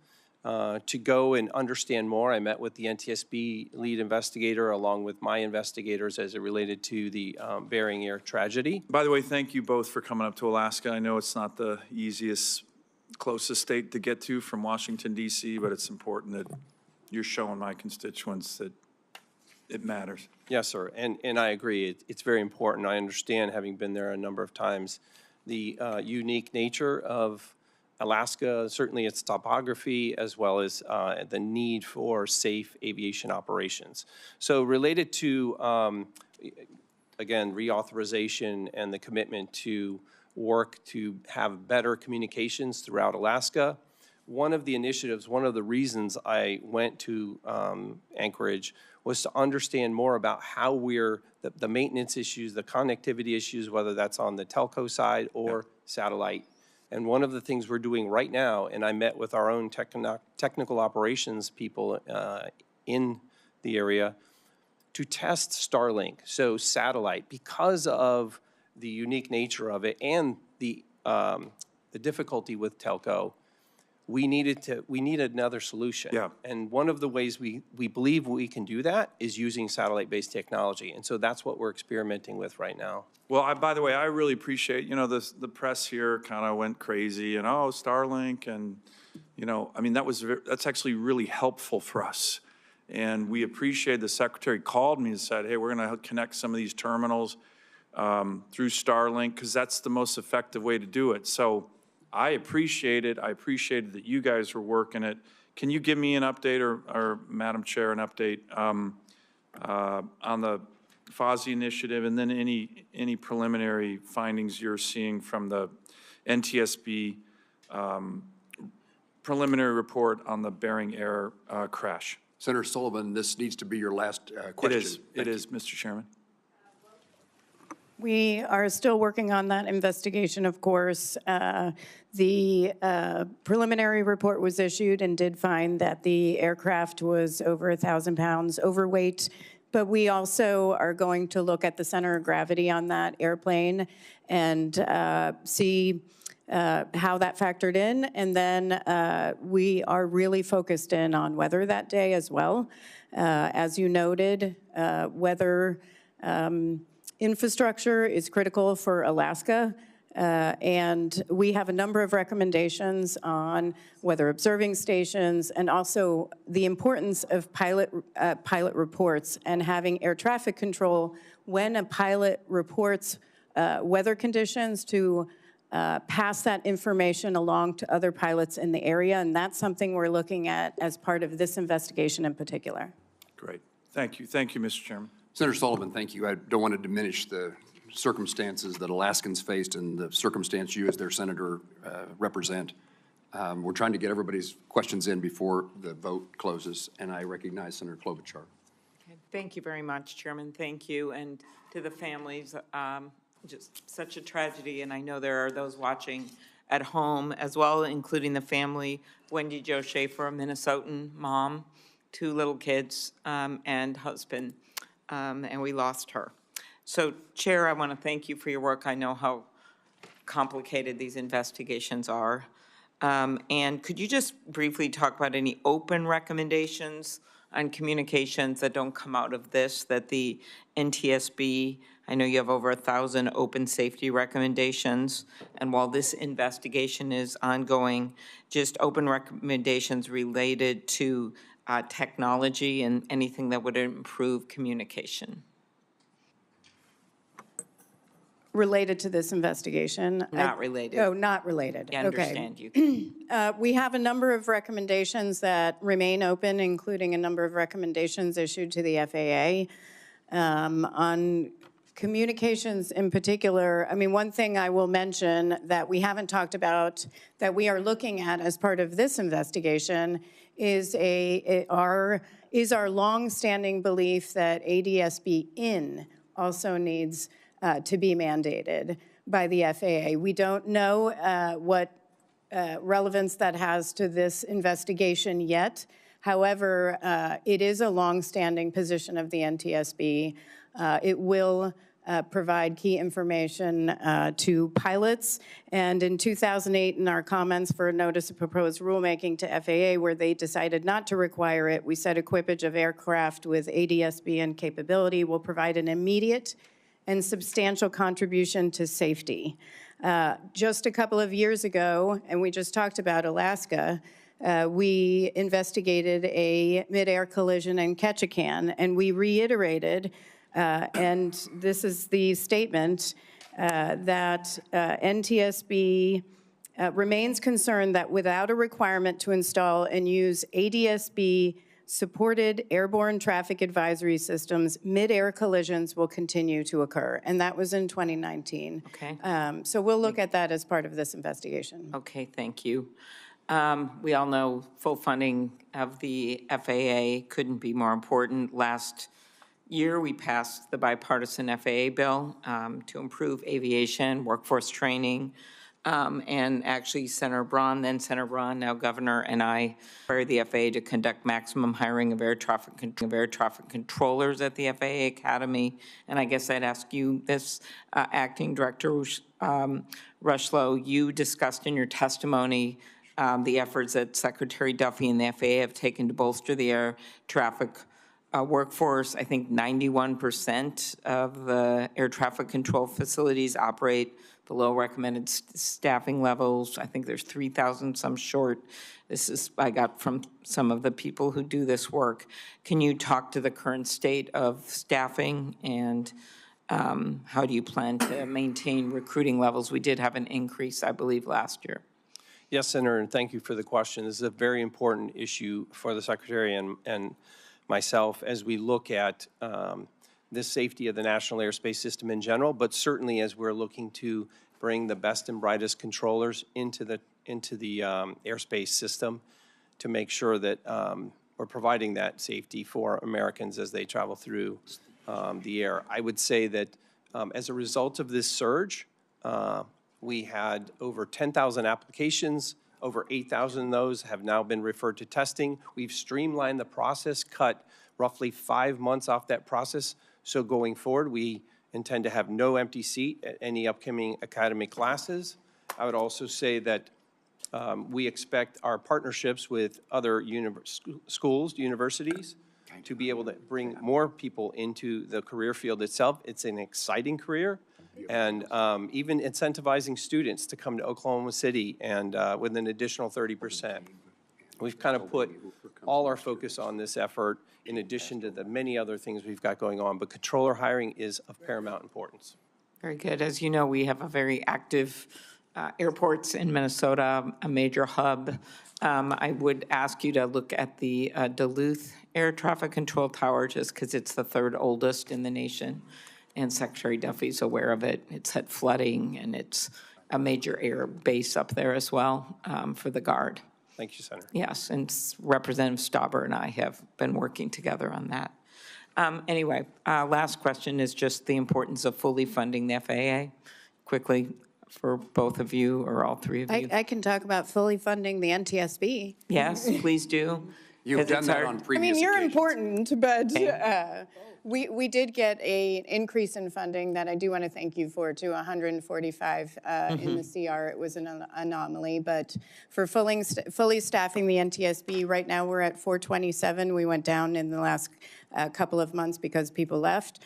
to go and understand more. I met with the NTSB lead investigator along with my investigators as it related to the Bering Air tragedy. By the way, thank you both for coming up to Alaska. I know it's not the easiest, closest state to get to from Washington, D.C., but it's important that you're showing my constituents that it matters. Yes, sir, and I agree. It's very important. I understand, having been there a number of times, the unique nature of Alaska, certainly its topography, as well as the need for safe aviation operations. So related to, again, reauthorization and the commitment to work to have better communications throughout Alaska, one of the initiatives, one of the reasons I went to Anchorage was to understand more about how we're, the maintenance issues, the connectivity issues, whether that's on the telco side or satellite. And one of the things we're doing right now, and I met with our own technical operations people in the area to test Starlink, so satellite, because of the unique nature of it and the difficulty with telco. We needed another solution. Yeah. And one of the ways we believe we can do that is using satellite-based technology. And so that's what we're experimenting with right now. Well, by the way, I really appreciate, you know, the press here kind of went crazy and, oh, Starlink, and, you know, I mean, that's actually really helpful for us. And we appreciate the Secretary called me and said, hey, we're going to connect some of these terminals through Starlink because that's the most effective way to do it. So I appreciate it. I appreciated that you guys were working it. Can you give me an update, or Madam Chair, an update on the FOSI initiative, and then any preliminary findings you're seeing from the NTSB preliminary report on the Bering Air crash? Senator Sullivan, this needs to be your last question. It is, Mr. Chairman. We are still working on that investigation, of course. The preliminary report was issued and did find that the aircraft was over 1,000 pounds overweight, but we also are going to look at the center of gravity on that airplane and see how that factored in. And then we are really focused in on weather that day as well. As you noted, weather infrastructure is critical for Alaska, and we have a number of recommendations on weather observing stations and also the importance of pilot reports and having air traffic control when a pilot reports weather conditions to pass that information along to other pilots in the area, and that's something we're looking at as part of this investigation in particular. Great. Thank you. Thank you, Mr. Chairman. Senator Sullivan, thank you. I don't want to diminish the circumstances that Alaskans faced and the circumstance you as their senator represent. We're trying to get everybody's questions in before the vote closes, and I recognize Senator Klobuchar. Okay. Thank you very much, Chairman. Thank you, and to the families, just such a tragedy, and I know there are those watching at home as well, including the family, Wendy Jo Schaefer, a Minnesotan mom, 2 little kids, and husband. And we lost her. So, Chair, I want to thank you for your work. I know how complicated these investigations are. And could you just briefly talk about any open recommendations on communications that don't come out of this, that the NTSB, I know you have over 1,000 open safety recommendations, and while this investigation is ongoing, just open recommendations related to technology and anything that would improve communication? Related to this investigation? Not related. Oh, not related. I Okay. understand you. We have a number of recommendations that remain open, including a number of recommendations issued to the FAA. On communications in particular, I mean, one thing I will mention that we haven't talked about that we are looking at as part of this investigation is our longstanding belief that ADSB in also needs to be mandated by the FAA. We don't know what relevance that has to this investigation yet. However, it is a longstanding position of the NTSB. It will provide key information to pilots. And in 2008, in our comments for a notice of proposed rulemaking to FAA, where they decided not to require it, we said equipage of aircraft with ADSB and capability will provide an immediate and substantial contribution to safety. Just a couple of years ago, and we just talked about Alaska, we investigated a midair collision in Ketchikan, and we reiterated, and this is the statement, that NTSB remains concerned that without a requirement to install and use ADSB supported airborne traffic advisory systems, mid-air collisions will continue to occur. And that was in 2019. Okay. So we'll look at that as part of this investigation. Okay, thank you. We all know full funding of the FAA couldn't be more important. Last year, we passed the bipartisan FAA bill to improve aviation, workforce training, and actually Senator Braun, then Senator Braun, now Governor, and I required the FAA to conduct maximum hiring of air traffic controllers at the FAA Academy. And I guess I'd ask you this, Acting Director Rushlow, you discussed in your testimony the efforts that Secretary Duffy and the FAA have taken to bolster the air traffic workforce. I think 91% of the air traffic control facilities operate below recommended staffing levels. I think there's 3,000, some short. This is, I got from some of the people who do this work. Can you talk to the current state of staffing and how do you plan to maintain recruiting levels? We did have an increase, I believe, last year. Yes, Senator, and thank you for the question. This is a very important issue for the Secretary and myself as we look at the safety of the national airspace system in general, but certainly as we're looking to bring the best and brightest controllers into the airspace system to make sure that we're providing that safety for Americans as they travel through the air. I would say that as a result of this surge, we had over 10,000 applications. Over 8,000 of those have now been referred to testing. We've streamlined the process, cut roughly 5 months off that process. So going forward, we intend to have no empty seat at any upcoming academy classes. I would also say that we expect our partnerships with other schools, universities, to be able to bring more people into the career field itself. It's an exciting career. And even incentivizing students to come to Oklahoma City and with an additional 30%. We've kind of put all our focus on this effort in addition to the many other things we've got going on, but controller hiring is of paramount importance. Very good. As you know, we have a very active airports in Minnesota, a major hub. I would ask you to look at the Duluth Air Traffic Control Tower just because it's the third oldest in the nation. And Secretary Duffy's aware of it. It's had flooding, and it's a major air base up there as well for the Guard. Thank you, Senator. Yes, and Representative Stauber and I have been working together on that. Anyway, last question is just the importance of fully funding the FAA. Quickly, for both of you or all three of you. I can talk about fully funding the NTSB. Yes, please do. You've done that on previous occasions. I mean, you're important, but We did get an increase in funding that I do want to thank you for, to 145 in the CR. It was an anomaly, but for fully staffing the NTSB, right now we're at 427. We went down in the last couple of months because people left.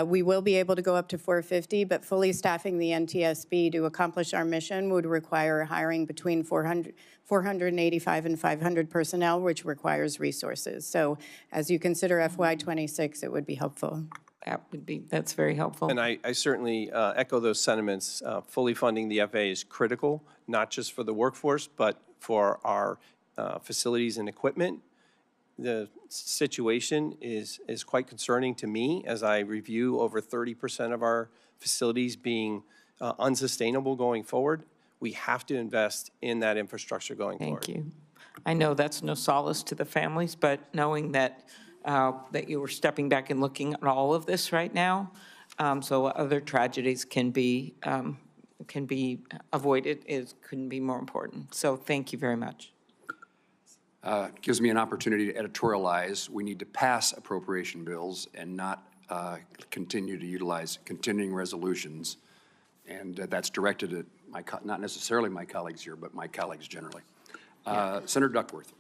We will be able to go up to 450, but fully staffing the NTSB to accomplish our mission would require hiring between 485 and 500 personnel, which requires resources. So as you consider FY26, it would be helpful. That's very helpful. And I certainly echo those sentiments. Fully funding the FAA is critical, not just for the workforce, but for our facilities and equipment. The situation is quite concerning to me as I review over 30% of our facilities being unsustainable going forward. We have to invest in that infrastructure going forward. Thank you. I know that's no solace to the families, but knowing that that you were stepping back and looking at all of this right now, so other tragedies can be avoided, couldn't be more important. So thank you very much. Gives me an opportunity to editorialize. We need to pass appropriation bills and not continue to utilize continuing resolutions. And that's directed at not necessarily my colleagues here, but my colleagues generally. Senator Duckworth.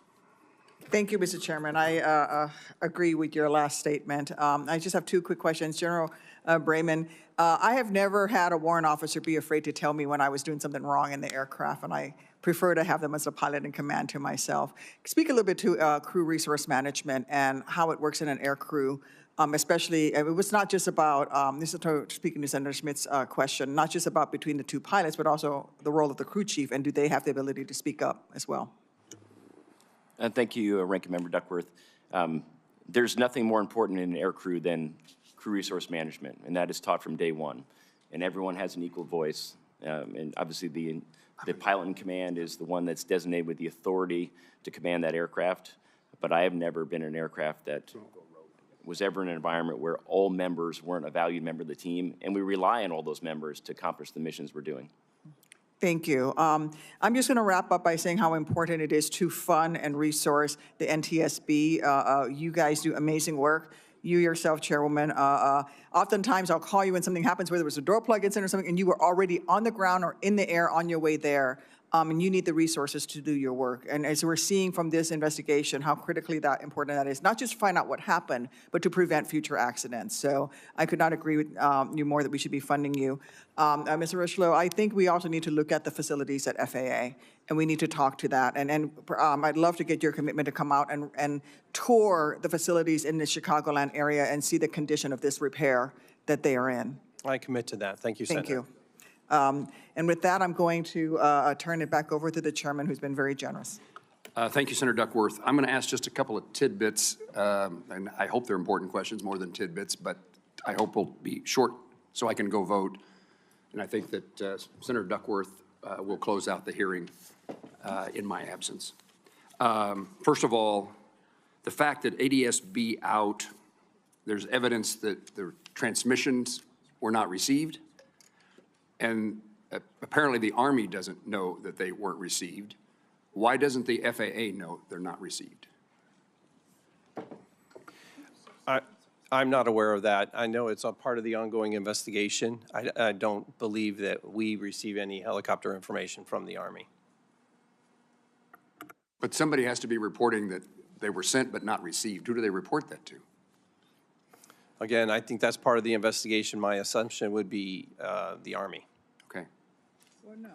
Thank you, Mr. Chairman. I agree with your last statement. I just have two quick questions. General Brayman, I have never had a warrant officer be afraid to tell me when I was doing something wrong in the aircraft, and I prefer to have them as a pilot in command to myself. Speak a little bit to crew resource management and how it works in an air crew, especially, it was not just about, this is speaking to Senator Schmidt's question, not just about between the two pilots, but also the role of the crew chief, and do they have the ability to speak up as well? Thank you, Ranking Member Duckworth. There's nothing more important in an air crew than crew resource management, and that is taught from day one. And everyone has an equal voice. And obviously, the pilot in command is the one that's designated with the authority to command that aircraft. But I have never been in an aircraft that was ever in an environment where all members weren't a valued member of the team, and we rely on all those members to accomplish the missions we're doing. Thank you. I'm just going to wrap up by saying how important it is to fund and resource the NTSB. You guys do amazing work. You yourself, Chairwoman, oftentimes I'll call you when something happens, whether it was a door plug incident or something, and you were already on the ground or in the air on your way there, and you need the resources to do your work. And as we're seeing from this investigation, how critically important that is, not just to find out what happened, but to prevent future accidents. So I could not agree with you more that we should be funding you. Mr. Richelieu, I think we also need to look at the facilities at FAA, and we need to talk to that. And I'd love to get your commitment to come out and tour the facilities in the Chicagoland area and see the condition of this repair that they are in. I commit to that. Thank you, Senator. Thank you. And with that, I'm going to turn it back over to the chairman, who's been very generous. Thank you, Senator Duckworth. I'm going to ask just a couple of tidbits, and I hope they're important questions more than tidbits, but I hope we'll be short so I can go vote. And I think that Senator Duckworth will close out the hearing in my absence. First of all, the fact that ADSB out, there's evidence that the transmissions were not received, and apparently the Army doesn't know that they weren't received. Why doesn't the FAA know they're not received? I'm not aware of that. I know it's a part of the ongoing investigation. I don't believe that we receive any helicopter information from the Army. But somebody has to be reporting that they were sent but not received. Who do they report that to? Again, I think that's part of the investigation. My assumption would be the Army. Okay. Well, no.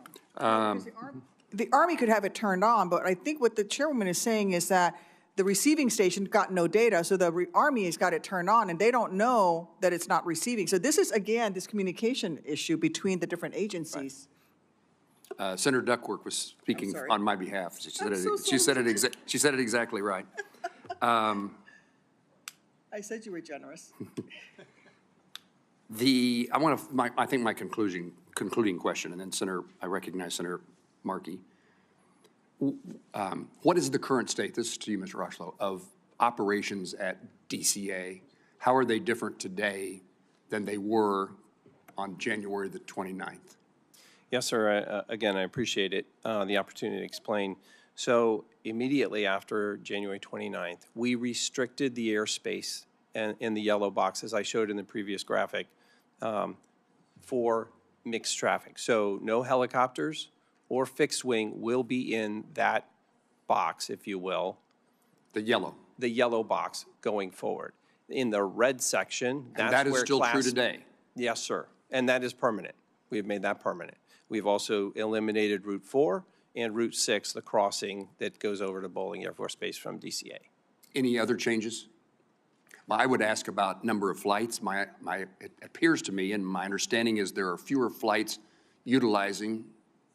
The Army could have it turned on, but I think what the chairwoman is saying is that the receiving station got no data, so the Army has got it turned on, and they don't know that it's not receiving. So this is, again, this communication issue between the different agencies. Right. Senator Duckworth was speaking on my behalf. She said it exactly right. I said you were generous. I think my concluding question, and then I recognize Senator Markey. What is the current state, this is to you, Mr. Rocheleau, of operations at DCA? How are they different today than they were on January the 29th? Yes, sir. Again, I appreciate it, the opportunity to explain. So immediately after January 29th, we restricted the airspace and in the yellow box, as I showed in the previous graphic, for mixed traffic. So no helicopters or fixed wing will be in that box, if you will, The yellow. the yellow box going forward. In the red section, And that's that is where still true class. today. Yes, sir. And that is permanent. We have made that permanent. We've also eliminated Route 4 and Route 6, the crossing that goes over to Bowling Air Force Base from DCA. Any other changes? Well, I would ask about number of flights. It appears to me, and my understanding is there are fewer flights utilizing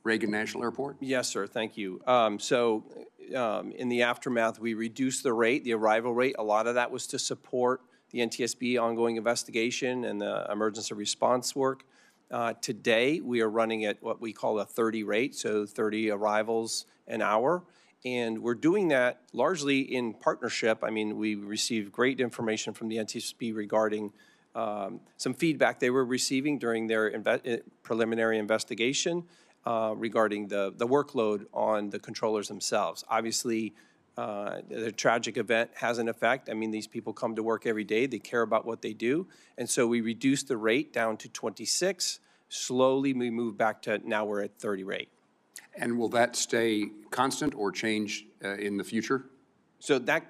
Reagan National Airport? Yes, sir, thank you. In the aftermath, we reduced the rate, the arrival rate. A lot of that was to support the NTSB ongoing investigation and the emergency response work. Today, we are running at what we call a 30 rate, so 30 arrivals an hour. And we're doing that largely in partnership. I mean, we received great information from the NTSB regarding some feedback they were receiving during their preliminary investigation regarding the workload on the controllers themselves. Obviously, the tragic event has an effect. I mean, these people come to work every day. They care about what they do. And so we reduced the rate down to 26. Slowly, we move back to now we're at 30 rate. And will that stay constant or change in the future? So that,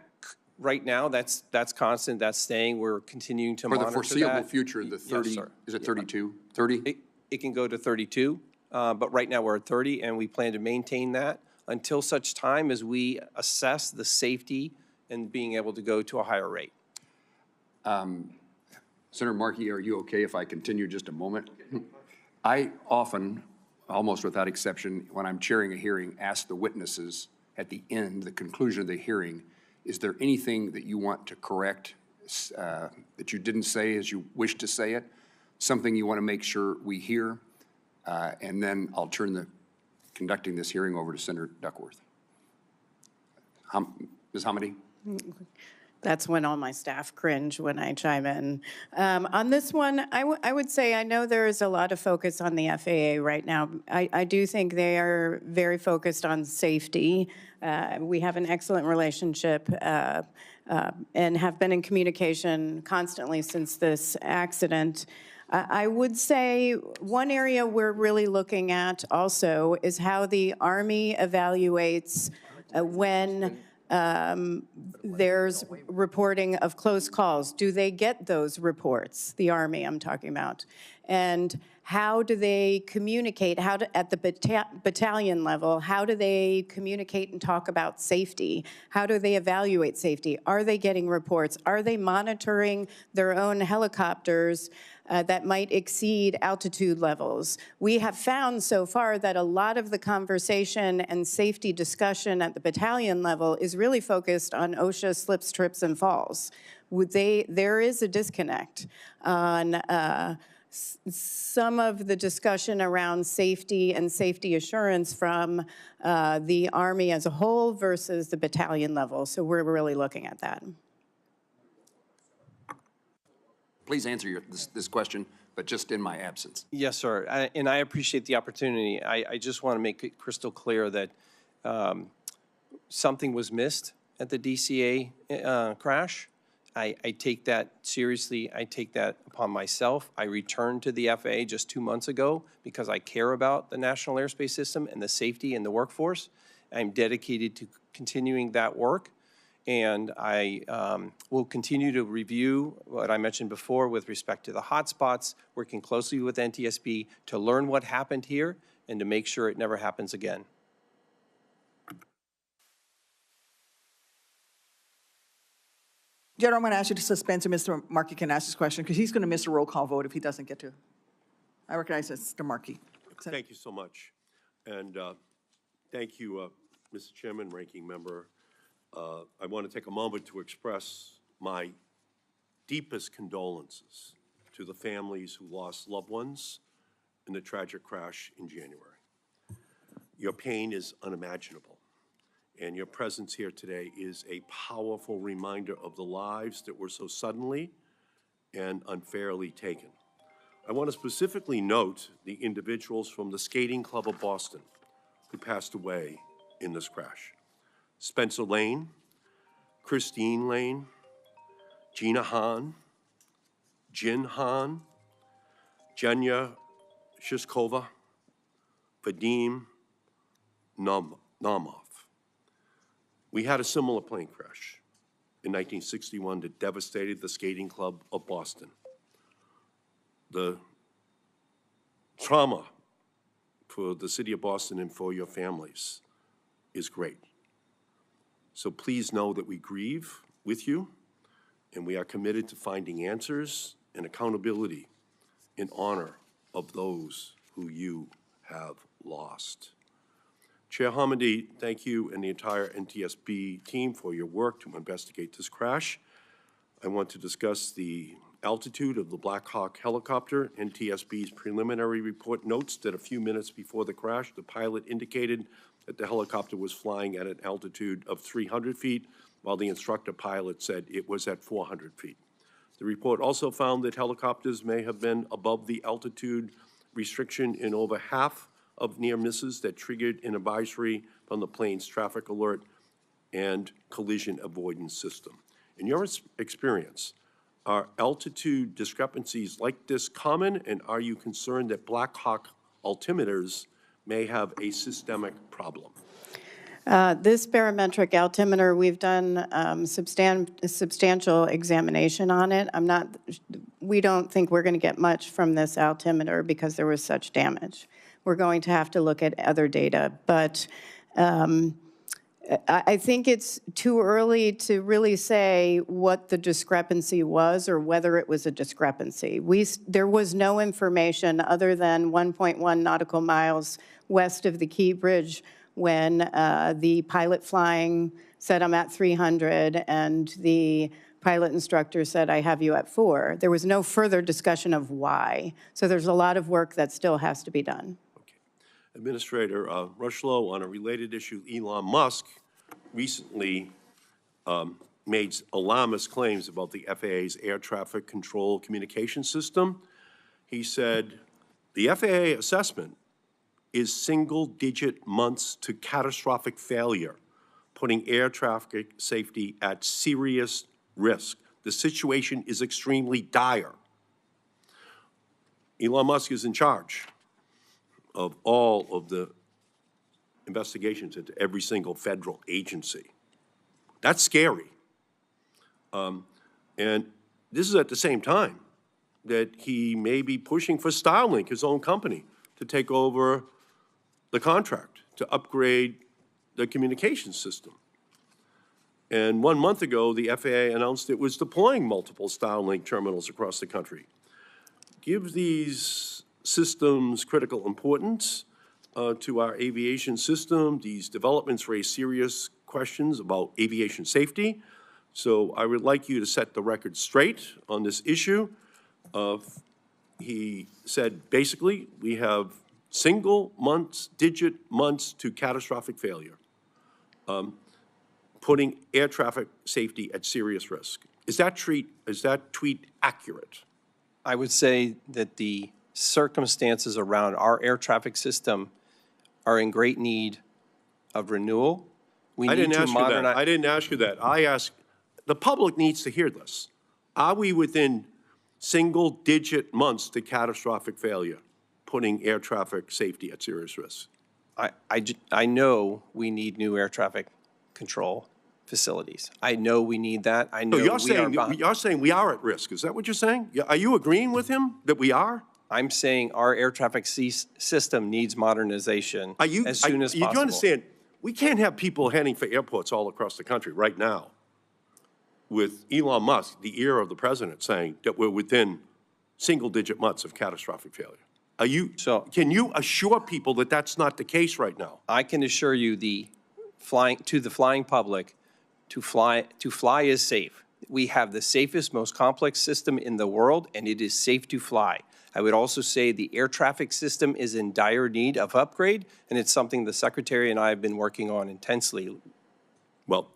right now, that's constant, that's staying. We're continuing to monitor that. For the foreseeable future, the 30, Yes, sir. is it 32? 30? It can go to 32, but right now we're at 30, and we plan to maintain that until such time as we assess the safety and being able to go to a higher rate. Senator Markey, are you okay if I continue just a moment? I often, almost without exception, when I'm chairing a hearing, ask the witnesses at the end, the conclusion of the hearing, is there anything that you want to correct that you didn't say as you wish to say it? Something you want to make sure we hear? And then I'll turn conducting this hearing over to Senator Duckworth. Ms. Hamady? That's when all my staff cringe when I chime in. On this one, I would say I know there is a lot of focus on the FAA right now. I do think they are very focused on safety. We have an excellent relationship and have been in communication constantly since this accident. I would say one area we're really looking at also is how the Army evaluates when there's reporting of close calls. Do they get those reports, the Army I'm talking about? And how do they communicate, at the battalion level, how do they communicate and talk about safety? How do they evaluate safety? Are they getting reports? Are they monitoring their own helicopters that might exceed altitude levels? We have found so far that a lot of the conversation and safety discussion at the battalion level is really focused on OSHA slips, trips, and falls. There is a disconnect on some of the discussion around safety and safety assurance from the Army as a whole versus the battalion level. So we're really looking at that. Please answer this question, but just in my absence. Yes, sir, and I appreciate the opportunity. I just want to make it crystal clear that something was missed at the DCA crash. I take that seriously. I take that upon myself. I returned to the FAA just 2 months ago because I care about the national airspace system and the safety and the workforce. I'm dedicated to continuing that work. And I will continue to review what I mentioned before with respect to the hotspots, working closely with NTSB to learn what happened here and to make sure it never happens again. General, I'm going to ask you to suspend so Mr. Markey can ask his question, because he's going to miss a roll call vote if he doesn't get to. I recognize Mr. Markey. Thank you so much. And thank you, Mr. Chairman, Ranking Member. I want to take a moment to express my deepest condolences to the families who lost loved ones in the tragic crash in January. Your pain is unimaginable, and your presence here today is a powerful reminder of the lives that were so suddenly and unfairly taken. I want to specifically note the individuals from the Skating Club of Boston who passed away in this crash. Spencer Lane, Christine Lane, Gina Hahn, Jin Hahn, Jenya Shishkova, Vadim Naumov. We had a similar plane crash in 1961 that devastated the skating club of Boston. The trauma for the city of Boston and for your families is great. So please know that we grieve with you, and we are committed to finding answers and accountability in honor of those who you have lost. Chair Hamidi, thank you and the entire NTSB team for your work to investigate this crash. I want to discuss the altitude of the Black Hawk helicopter. NTSB's preliminary report notes that a few minutes before the crash, the pilot indicated that the helicopter was flying at an altitude of 300 feet, while the instructor pilot said it was at 400 feet. The report also found that helicopters may have been above the altitude restriction in over half of near misses that triggered an advisory from the plane's traffic alert and collision avoidance system. In your experience, are altitude discrepancies like this common, and are you concerned that Black Hawk altimeters may have a systemic problem? This barometric altimeter, we've done substantial examination on it. We don't think we're going to get much from this altimeter because there was such damage. We're going to have to look at other data, but I think it's too early to really say what the discrepancy was or whether it was a discrepancy. There was no information other than 1.1 nautical miles west of the Key Bridge when the pilot flying said, I'm at 300, and the pilot instructor said, I have you at 4. There was no further discussion of why. So there's a lot of work that still has to be done. Administrator Rushlow, on a related issue, Elon Musk recently made alarmist claims about the FAA's air traffic control communication system. He said, the FAA assessment is single-digit months to catastrophic failure, putting air traffic safety at serious risk. The situation is extremely dire. Elon Musk is in charge of all of the investigations into every single federal agency. That's scary. And this is at the same time that he may be pushing for Starlink, his own company, to take over the contract to upgrade the communications system. And 1 month ago, the FAA announced it was deploying multiple Starlink terminals across the country. Give these systems critical importance to our aviation system. These developments raise serious questions about aviation safety. So I would like you to set the record straight on this issue. He said, basically, we have single months, digit months to catastrophic failure, putting air traffic safety at serious risk. Is that tweet accurate? I would say that the circumstances around our air traffic system are in great need of renewal. I didn't ask you that. I asked, the public needs to hear this. Are we within single-digit months to catastrophic failure, putting air traffic safety at serious risk? I know we need new air traffic control facilities. I know we need that. I know you're saying we are at risk. Is that what you're saying? Are you agreeing with him that we are? I'm saying our air traffic system needs modernization as soon as possible. You understand, we can't have people heading for airports all across the country right now with Elon Musk, the ear of the president, saying that we're within single-digit months of catastrophic failure. Can you assure people that that's not the case right now? I can assure you the flying public, to fly is safe. We have the safest, most complex system in the world, and it is safe to fly. I would also say the air traffic system is in dire need of upgrade, and it's something the Secretary and I have been working on intensely. Well,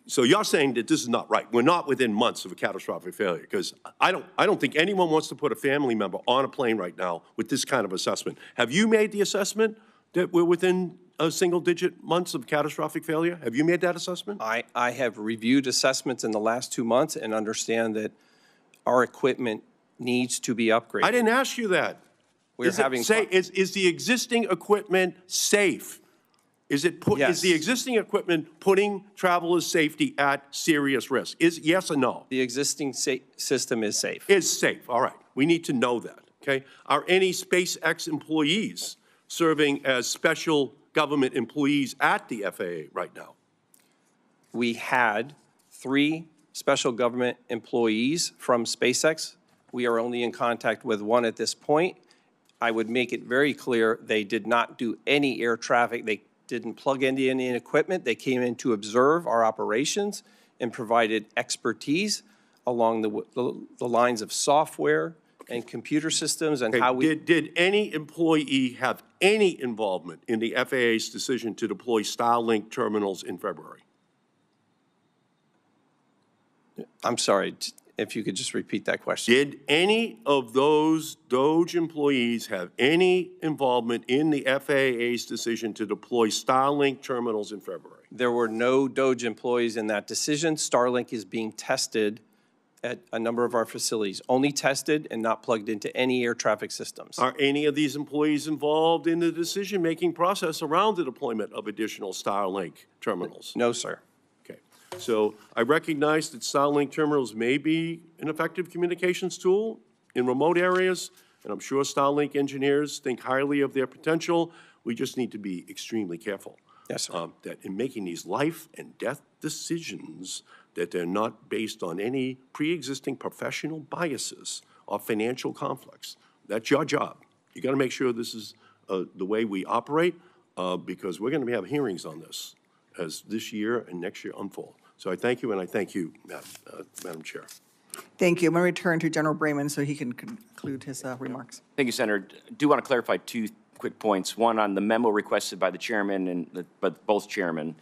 so you're saying that this is not right. We're not within months of a catastrophic failure, because I don't think anyone wants to put a family member on a plane right now with this kind of assessment. Have you made the assessment that we're within single-digit months of catastrophic failure? Have you made that assessment? I have reviewed assessments in the last 2 months and understand that our equipment needs to be upgraded. I didn't ask you that. We're Is it having sa- is the existing equipment safe? Is the Yes. existing equipment putting travelers' safety at serious risk? Is yes or no? The existing system is safe. Is safe, all right. We need to know that, okay? Are any SpaceX employees serving as special government employees at the FAA right now? We had 3 special government employees from SpaceX. We are only in contact with 1 at this point. I would make it very clear, they did not do any air traffic. They didn't plug into any equipment. They came in to observe our operations and provided expertise along the lines of software and computer systems and Okay, how we... Did any employee have any involvement in the FAA's decision to deploy Starlink terminals in February? I'm sorry, if you could just repeat that question. Did any of those DOGE employees have any involvement in the FAA's decision to deploy Starlink terminals in February? There were no DOGE employees in that decision. Starlink is being tested at a number of our facilities, only tested and not plugged into any air traffic systems. Are any of these employees involved in the decision-making process around the deployment of additional Starlink terminals? No, sir. Okay, so I recognize that Starlink terminals may be an effective communications tool in remote areas, and I'm sure Starlink engineers think highly of their potential. We just need to be extremely careful. Yes, sir. That in making these life and death decisions, that they're not based on any pre-existing professional biases or financial conflicts. That's your job. You got to make sure this is the way we operate, because we're going to have hearings on this as this year and next year unfold. So I thank you, and I thank you, Madam Chair. Thank you. I'm going to return to General Brayman so he can conclude his remarks. Thank you, Senator. I do want to clarify 2 quick points. One on the memo requested by the chairman and both chairmen.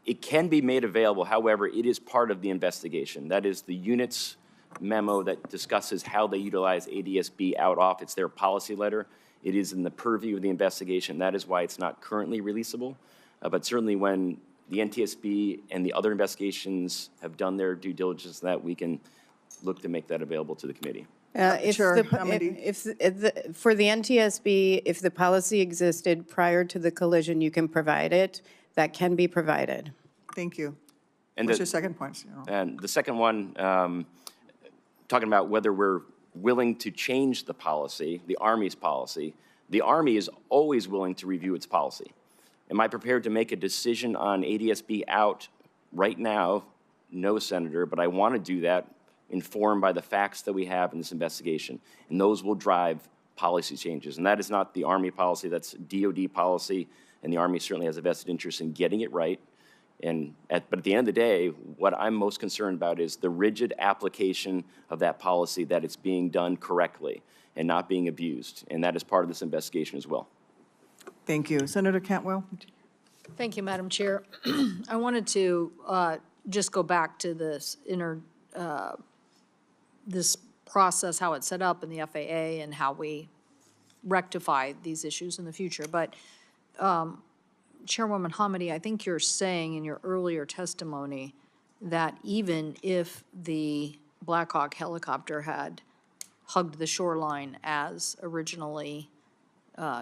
It can be made available, however, it is part of the investigation. That is the unit's memo that discusses how they utilize ADSB out off. It's their policy letter. It is in the purview of the investigation. That is why it's not currently releasable. But certainly when the NTSB and the other investigations have done their due diligence, that we can look to make that available to the committee. Sure, For the NTSB, if the policy existed prior to the collision, you can provide it. That can be provided. Thank you. And What's your second point? And the second one, talking about whether we're willing to change the policy, the Army's policy. The Army is always willing to review its policy. Am I prepared to make a decision on ADSB out right now? No, Senator, but I want to do that informed by the facts that we have in this investigation. And those will drive policy changes. And that is not the Army policy, that's DOD policy. And the Army certainly has a vested interest in getting it right. But at the end of the day, what I'm most concerned about is the rigid application of that policy, that it's being done correctly and not being abused. And that is part of this investigation as well. Thank you. Senator Cantwell? Thank you, Madam Chair. I wanted to just go back to this this process, how it's set up in the FAA and how we rectify these issues in the future. But Chairwoman Hamady, I think you're saying in your earlier testimony that even if the Black Hawk helicopter had hugged the shoreline as originally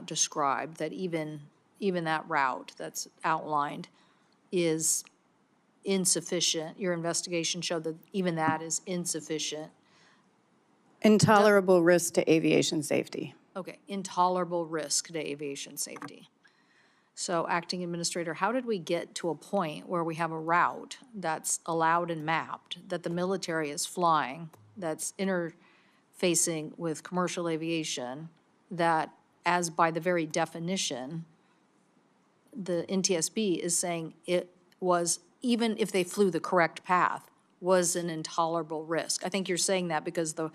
described, that even that route that's outlined is insufficient. Your investigation showed that even that is insufficient. Intolerable risk to aviation safety. Okay, intolerable risk to aviation safety. So, Acting Administrator, how did we get to a point where we have a route that's allowed and mapped, that the military is flying, that's interfacing with commercial aviation, that as by the very definition, the NTSB is saying it was, even if they flew the correct path, was an intolerable risk? I think you're saying that because the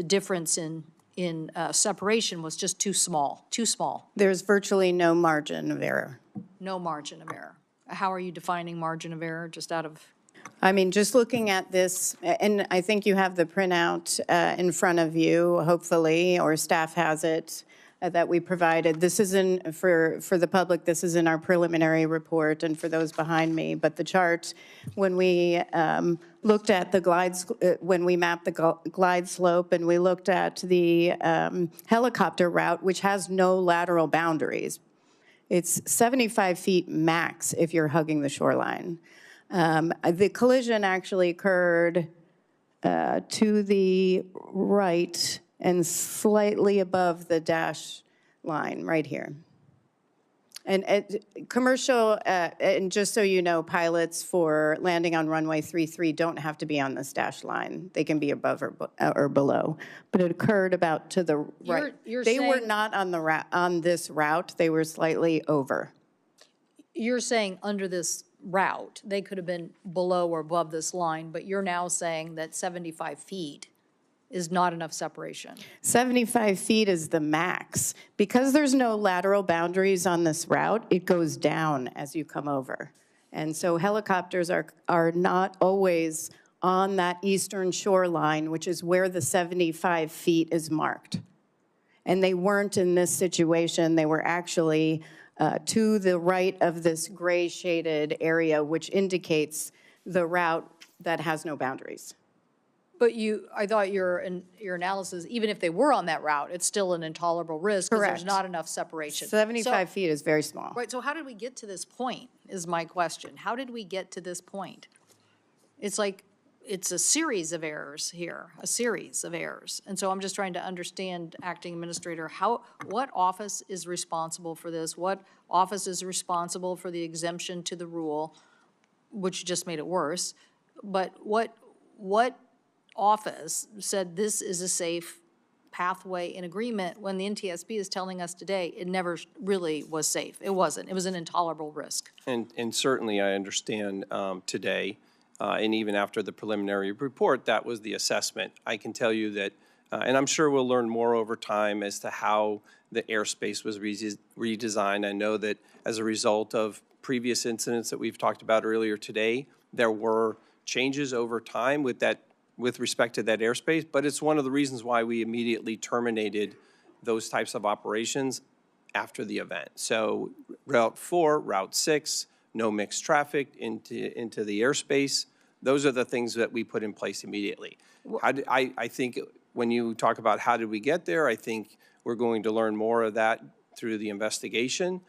difference in separation was just too small. There's virtually no margin of error. No margin of error. How are you defining margin of error, just out of? I mean, just looking at this, and I think you have the printout in front of you, hopefully, or staff has it. that we provided. This is in, for the public, this is in our preliminary report and for those behind me. But the chart, when we looked at the when we mapped the glide slope and we looked at the helicopter route, which has no lateral boundaries, it's 75 feet max if you're hugging the shoreline. The collision actually occurred to the right and slightly above the dash line, right here. And commercial, and just so you know, pilots for landing on runway 33 don't have to be on this dash line. They can be above or below. But it occurred about to the right. They were not on the on this route. They were slightly over. You're saying under this route, they could have been below or above this line, but you're now saying that 75 feet is not enough separation. 75 feet is the max. Because there's no lateral boundaries on this route, it goes down as you come over. And so helicopters are not always on that eastern shoreline, which is where the 75 feet is marked. And they weren't in this situation. They were actually to the right of this gray shaded area, which indicates the route that has no boundaries. But I thought your analysis, even if they were on that route, it's still an intolerable risk because there's Correct. not enough separation. 75 feet is very small. Right, so how did we get to this point is my question. How did we get to this point? It's like, it's a series of errors here, a series of errors. And so I'm just trying to understand, Acting Administrator, what office is responsible for this? What office is responsible for the exemption to the rule, which just made it worse? But what office said this is a safe pathway in agreement when the NTSB is telling us today it never really was safe? It wasn't. It was an intolerable risk. And certainly I understand today, and even after the preliminary report, that was the assessment. I can tell you that, and I'm sure we'll learn more over time as to how the airspace was redesigned. I know that as a result of previous incidents that we've talked about earlier today, there were changes over time with respect to that airspace, but it's one of the reasons why we immediately terminated those types of operations after the event. So Route 4, Route 6, no mixed traffic into the airspace. Those are the things that we put in place immediately. I think when you talk about how did we get there, I think we're going to learn more of that through the investigation.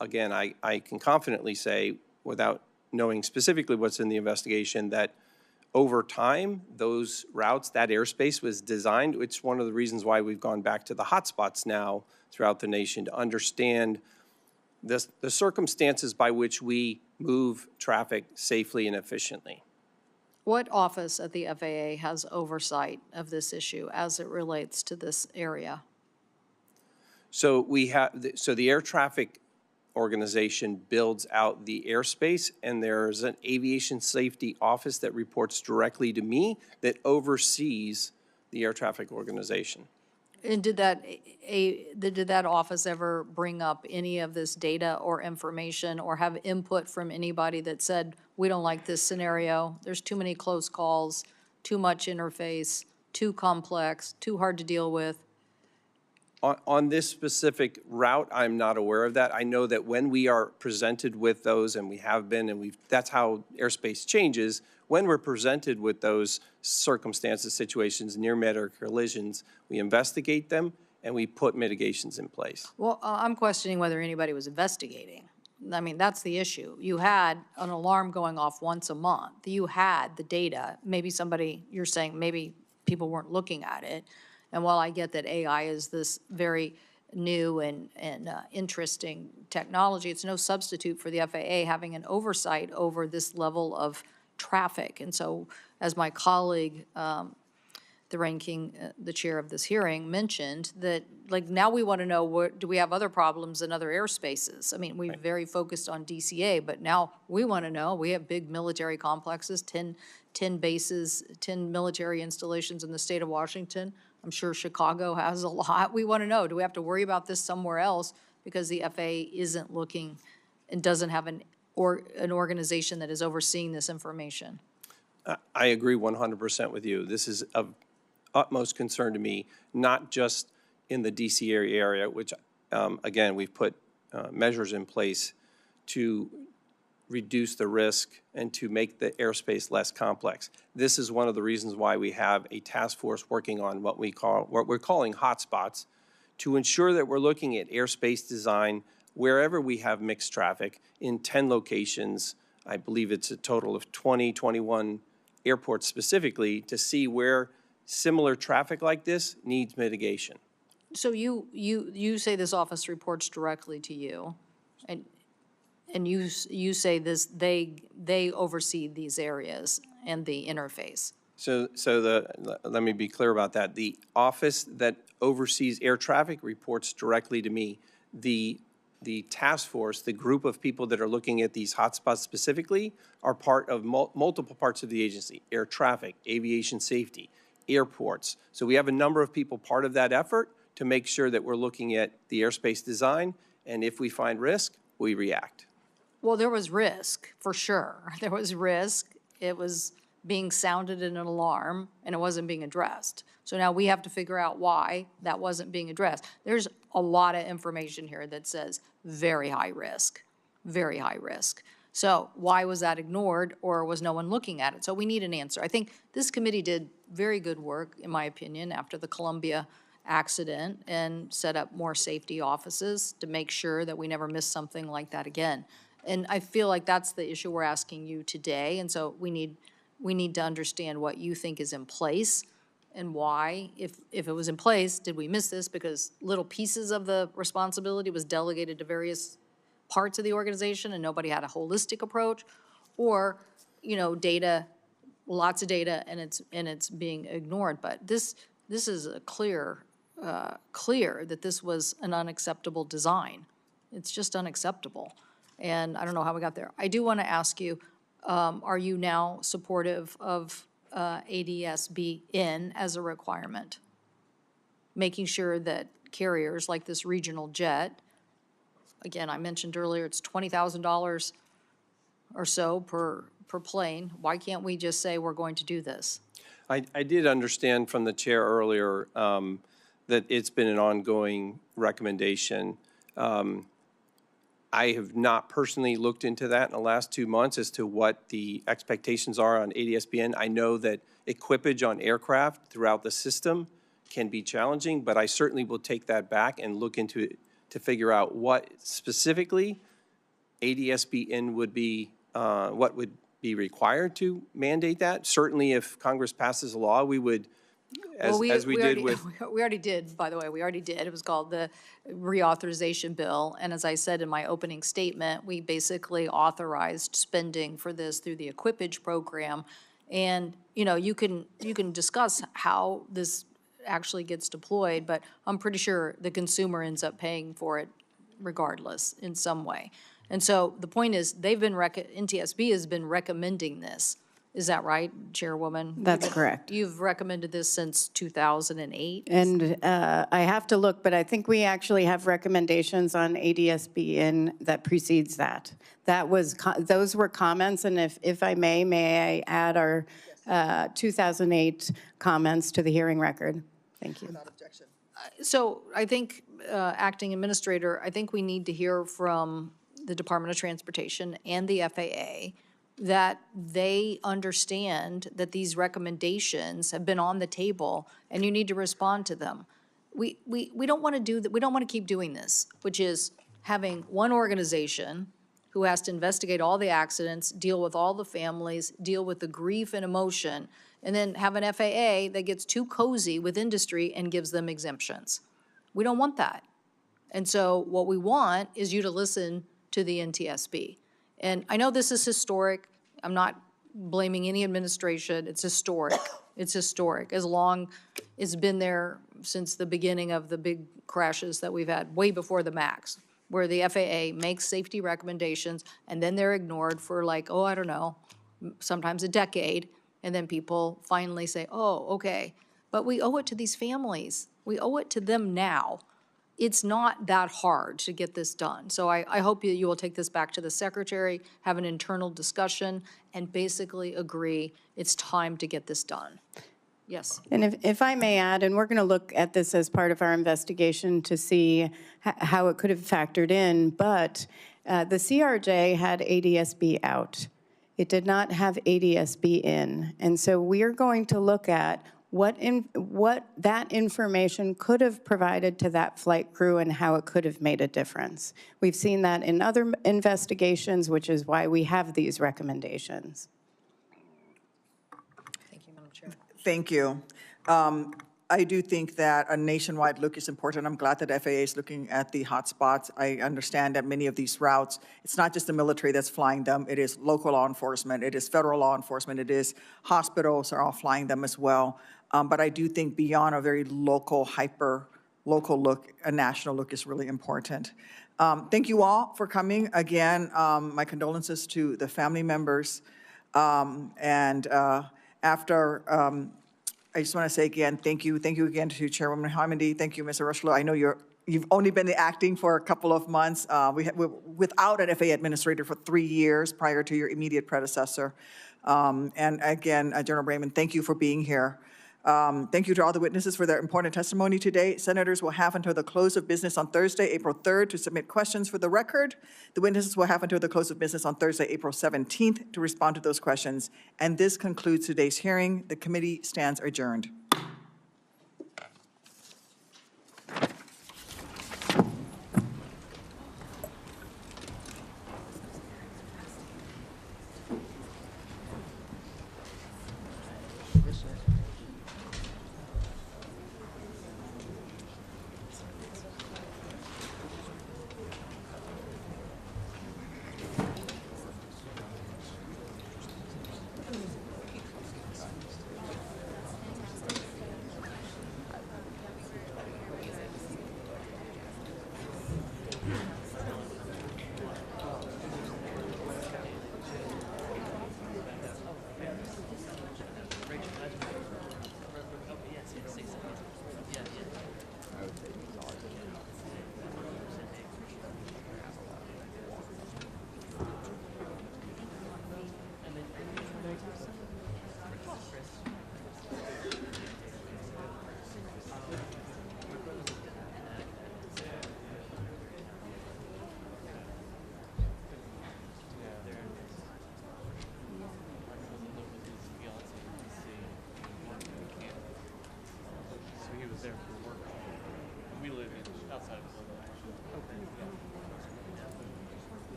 Again, I can confidently say, without knowing specifically what's in the investigation, that over time, those routes, that airspace was designed. It's one of the reasons why we've gone back to the hotspots now throughout the nation to understand the circumstances by which we move traffic safely and efficiently. What office at the FAA has oversight of this issue as it relates to this area? So the air traffic organization builds out the airspace, and there's an aviation safety office that reports directly to me that oversees the air traffic organization. And did that office ever bring up any of this data or information or have input from anybody that said, we don't like this scenario, there's too many close calls, too much interface, too complex, too hard to deal with? On this specific route, I'm not aware of that. I know that when we are presented with those, and we have been, and that's how airspace changes, when we're presented with those circumstances, situations, near midair collisions, we investigate them and we put mitigations in place. Well, I'm questioning whether anybody was investigating. I mean, that's the issue. You had an alarm going off once a month. You had the data. Maybe you're saying maybe people weren't looking at it. And while I get that AI is this very new and interesting technology, it's no substitute for the FAA having an oversight over this level of traffic. And so, as my colleague, the chair of this hearing mentioned, that like now we want to know, do we have other problems in other airspaces? I mean, we're very focused on DCA, but now we want to know, we have big military complexes, 10 bases, 10 military installations in the state of Washington. I'm sure Chicago has a lot. We want to know, do we have to worry about this somewhere else because the FAA isn't looking and doesn't have an organization that is overseeing this information? I agree 100% with you. This is of utmost concern to me, not just in the DCA area, which, again, we've put measures in place to reduce the risk and to make the airspace less complex. This is one of the reasons why we have a task force working on what we're calling hotspots, to ensure that we're looking at airspace design wherever we have mixed traffic in 10 locations. I believe it's a total of 21 airports specifically, to see where similar traffic like this needs mitigation. So you say this office reports directly to you, and you say this, they oversee these areas and the interface. Let me be clear about that. The office that oversees air traffic reports directly to me. The task force, the group of people that are looking at these hotspots specifically, are part of multiple parts of the agency: air traffic, aviation safety, airports. So we have a number of people part of that effort to make sure that we're looking at the airspace design, and if we find risk, we react. Well, there was risk, for sure. There was risk. It was being sounded in an alarm, and it wasn't being addressed. So now we have to figure out why that wasn't being addressed. There's a lot of information here that says very high risk, very high risk. So why was that ignored, or was no one looking at it? So we need an answer. I think this committee did very good work, in my opinion, after the Columbia accident, and set up more safety offices to make sure that we never miss something like that again. And I feel like that's the issue we're asking you today, and so we need to understand what you think is in place and why. If it was in place, did we miss this because little pieces of the responsibility was delegated to various parts of the organization and nobody had a holistic approach? Or, data, lots of data, and it's being ignored. But this is a clear that this was an unacceptable design. It's just unacceptable. And I don't know how we got there. I do want to ask you, are you now supportive of ADSB in as a requirement? Making sure that carriers like this regional jet, again, I mentioned earlier, it's $20,000 or so per plane. Why can't we just say we're going to do this? I did understand from the chair earlier that it's been an ongoing recommendation. I have not personally looked into that in the last 2 months as to what the expectations are on ADSBN. I know that equipage on aircraft throughout the system can be challenging, but I certainly will take that back and look into it to figure out what specifically ADSBN would be, what would be required to mandate that. Certainly, if Congress passes a law, we would, as we did with... We already did, by the way, we already did. It was called the reauthorization bill. And as I said in my opening statement, we basically authorized spending for this through the equipage program. And, you can discuss how this actually gets deployed, but I'm pretty sure the consumer ends up paying for it regardless in some way. And so the point is, NTSB has been recommending this. Is that right, Chairwoman? That's correct. You've recommended this since 2008? And I have to look, but I think we actually have recommendations on ADSB that precedes that. Those were comments, and if I may I add our 2008 comments to the hearing record? Thank you. Without objection. So I think, Acting Administrator, I think we need to hear from the Department of Transportation and the FAA that they understand that these recommendations have been on the table and you need to respond to them. We don't want to do that. We don't want to keep doing this, which is having one organization who has to investigate all the accidents, deal with all the families, deal with the grief and emotion, and then have an FAA that gets too cozy with industry and gives them exemptions. We don't want that. And so what we want is you to listen to the NTSB. And I know this is historic. I'm not blaming any administration. It's historic. It's historic. It's been there since the beginning of the big crashes that we've had, way before the MAX, where the FAA makes safety recommendations and then they're ignored for I don't know, sometimes a decade. And then people finally say, oh, okay. But we owe it to these families. We owe it to them now. It's not that hard to get this done. So I hope you will take this back to the Secretary, have an internal discussion, and basically agree it's time to get this done. Yes. And if I may add, and we're going to look at this as part of our investigation to see how it could have factored in, but the CRJ had ADSB out. It did not have ADSB in. And so we are going to look at what that information could have provided to that flight crew and how it could have made a difference. We've seen that in other investigations, which is why we have these recommendations. Thank you, Madam Chair. Thank you. I do think that a nationwide look is important. I'm glad that FAA is looking at the hotspots. I understand that many of these routes, it's not just the military that's flying them. It is local law enforcement. It is federal law enforcement. It is hospitals are all flying them as well. But I do think beyond a very local, hyper-local look, a national look is really important. Thank you all for coming. Again, my condolences to the family members. I just want to say again, thank you. Thank you again to Chairwoman Hamidi. Thank you, Mr. Rushlow. I know you've only been the acting for a couple of months. We're without an FAA administrator for 3 years prior to your immediate predecessor. And again, General Raymond, thank you for being here. Thank you to all the witnesses for their important testimony today. Senators will have until the close of business on Thursday, April 3rd, to submit questions for the record. The witnesses will have until the close of business on Thursday, April 17th, to respond to those questions. And this concludes today's hearing. The committee stands adjourned.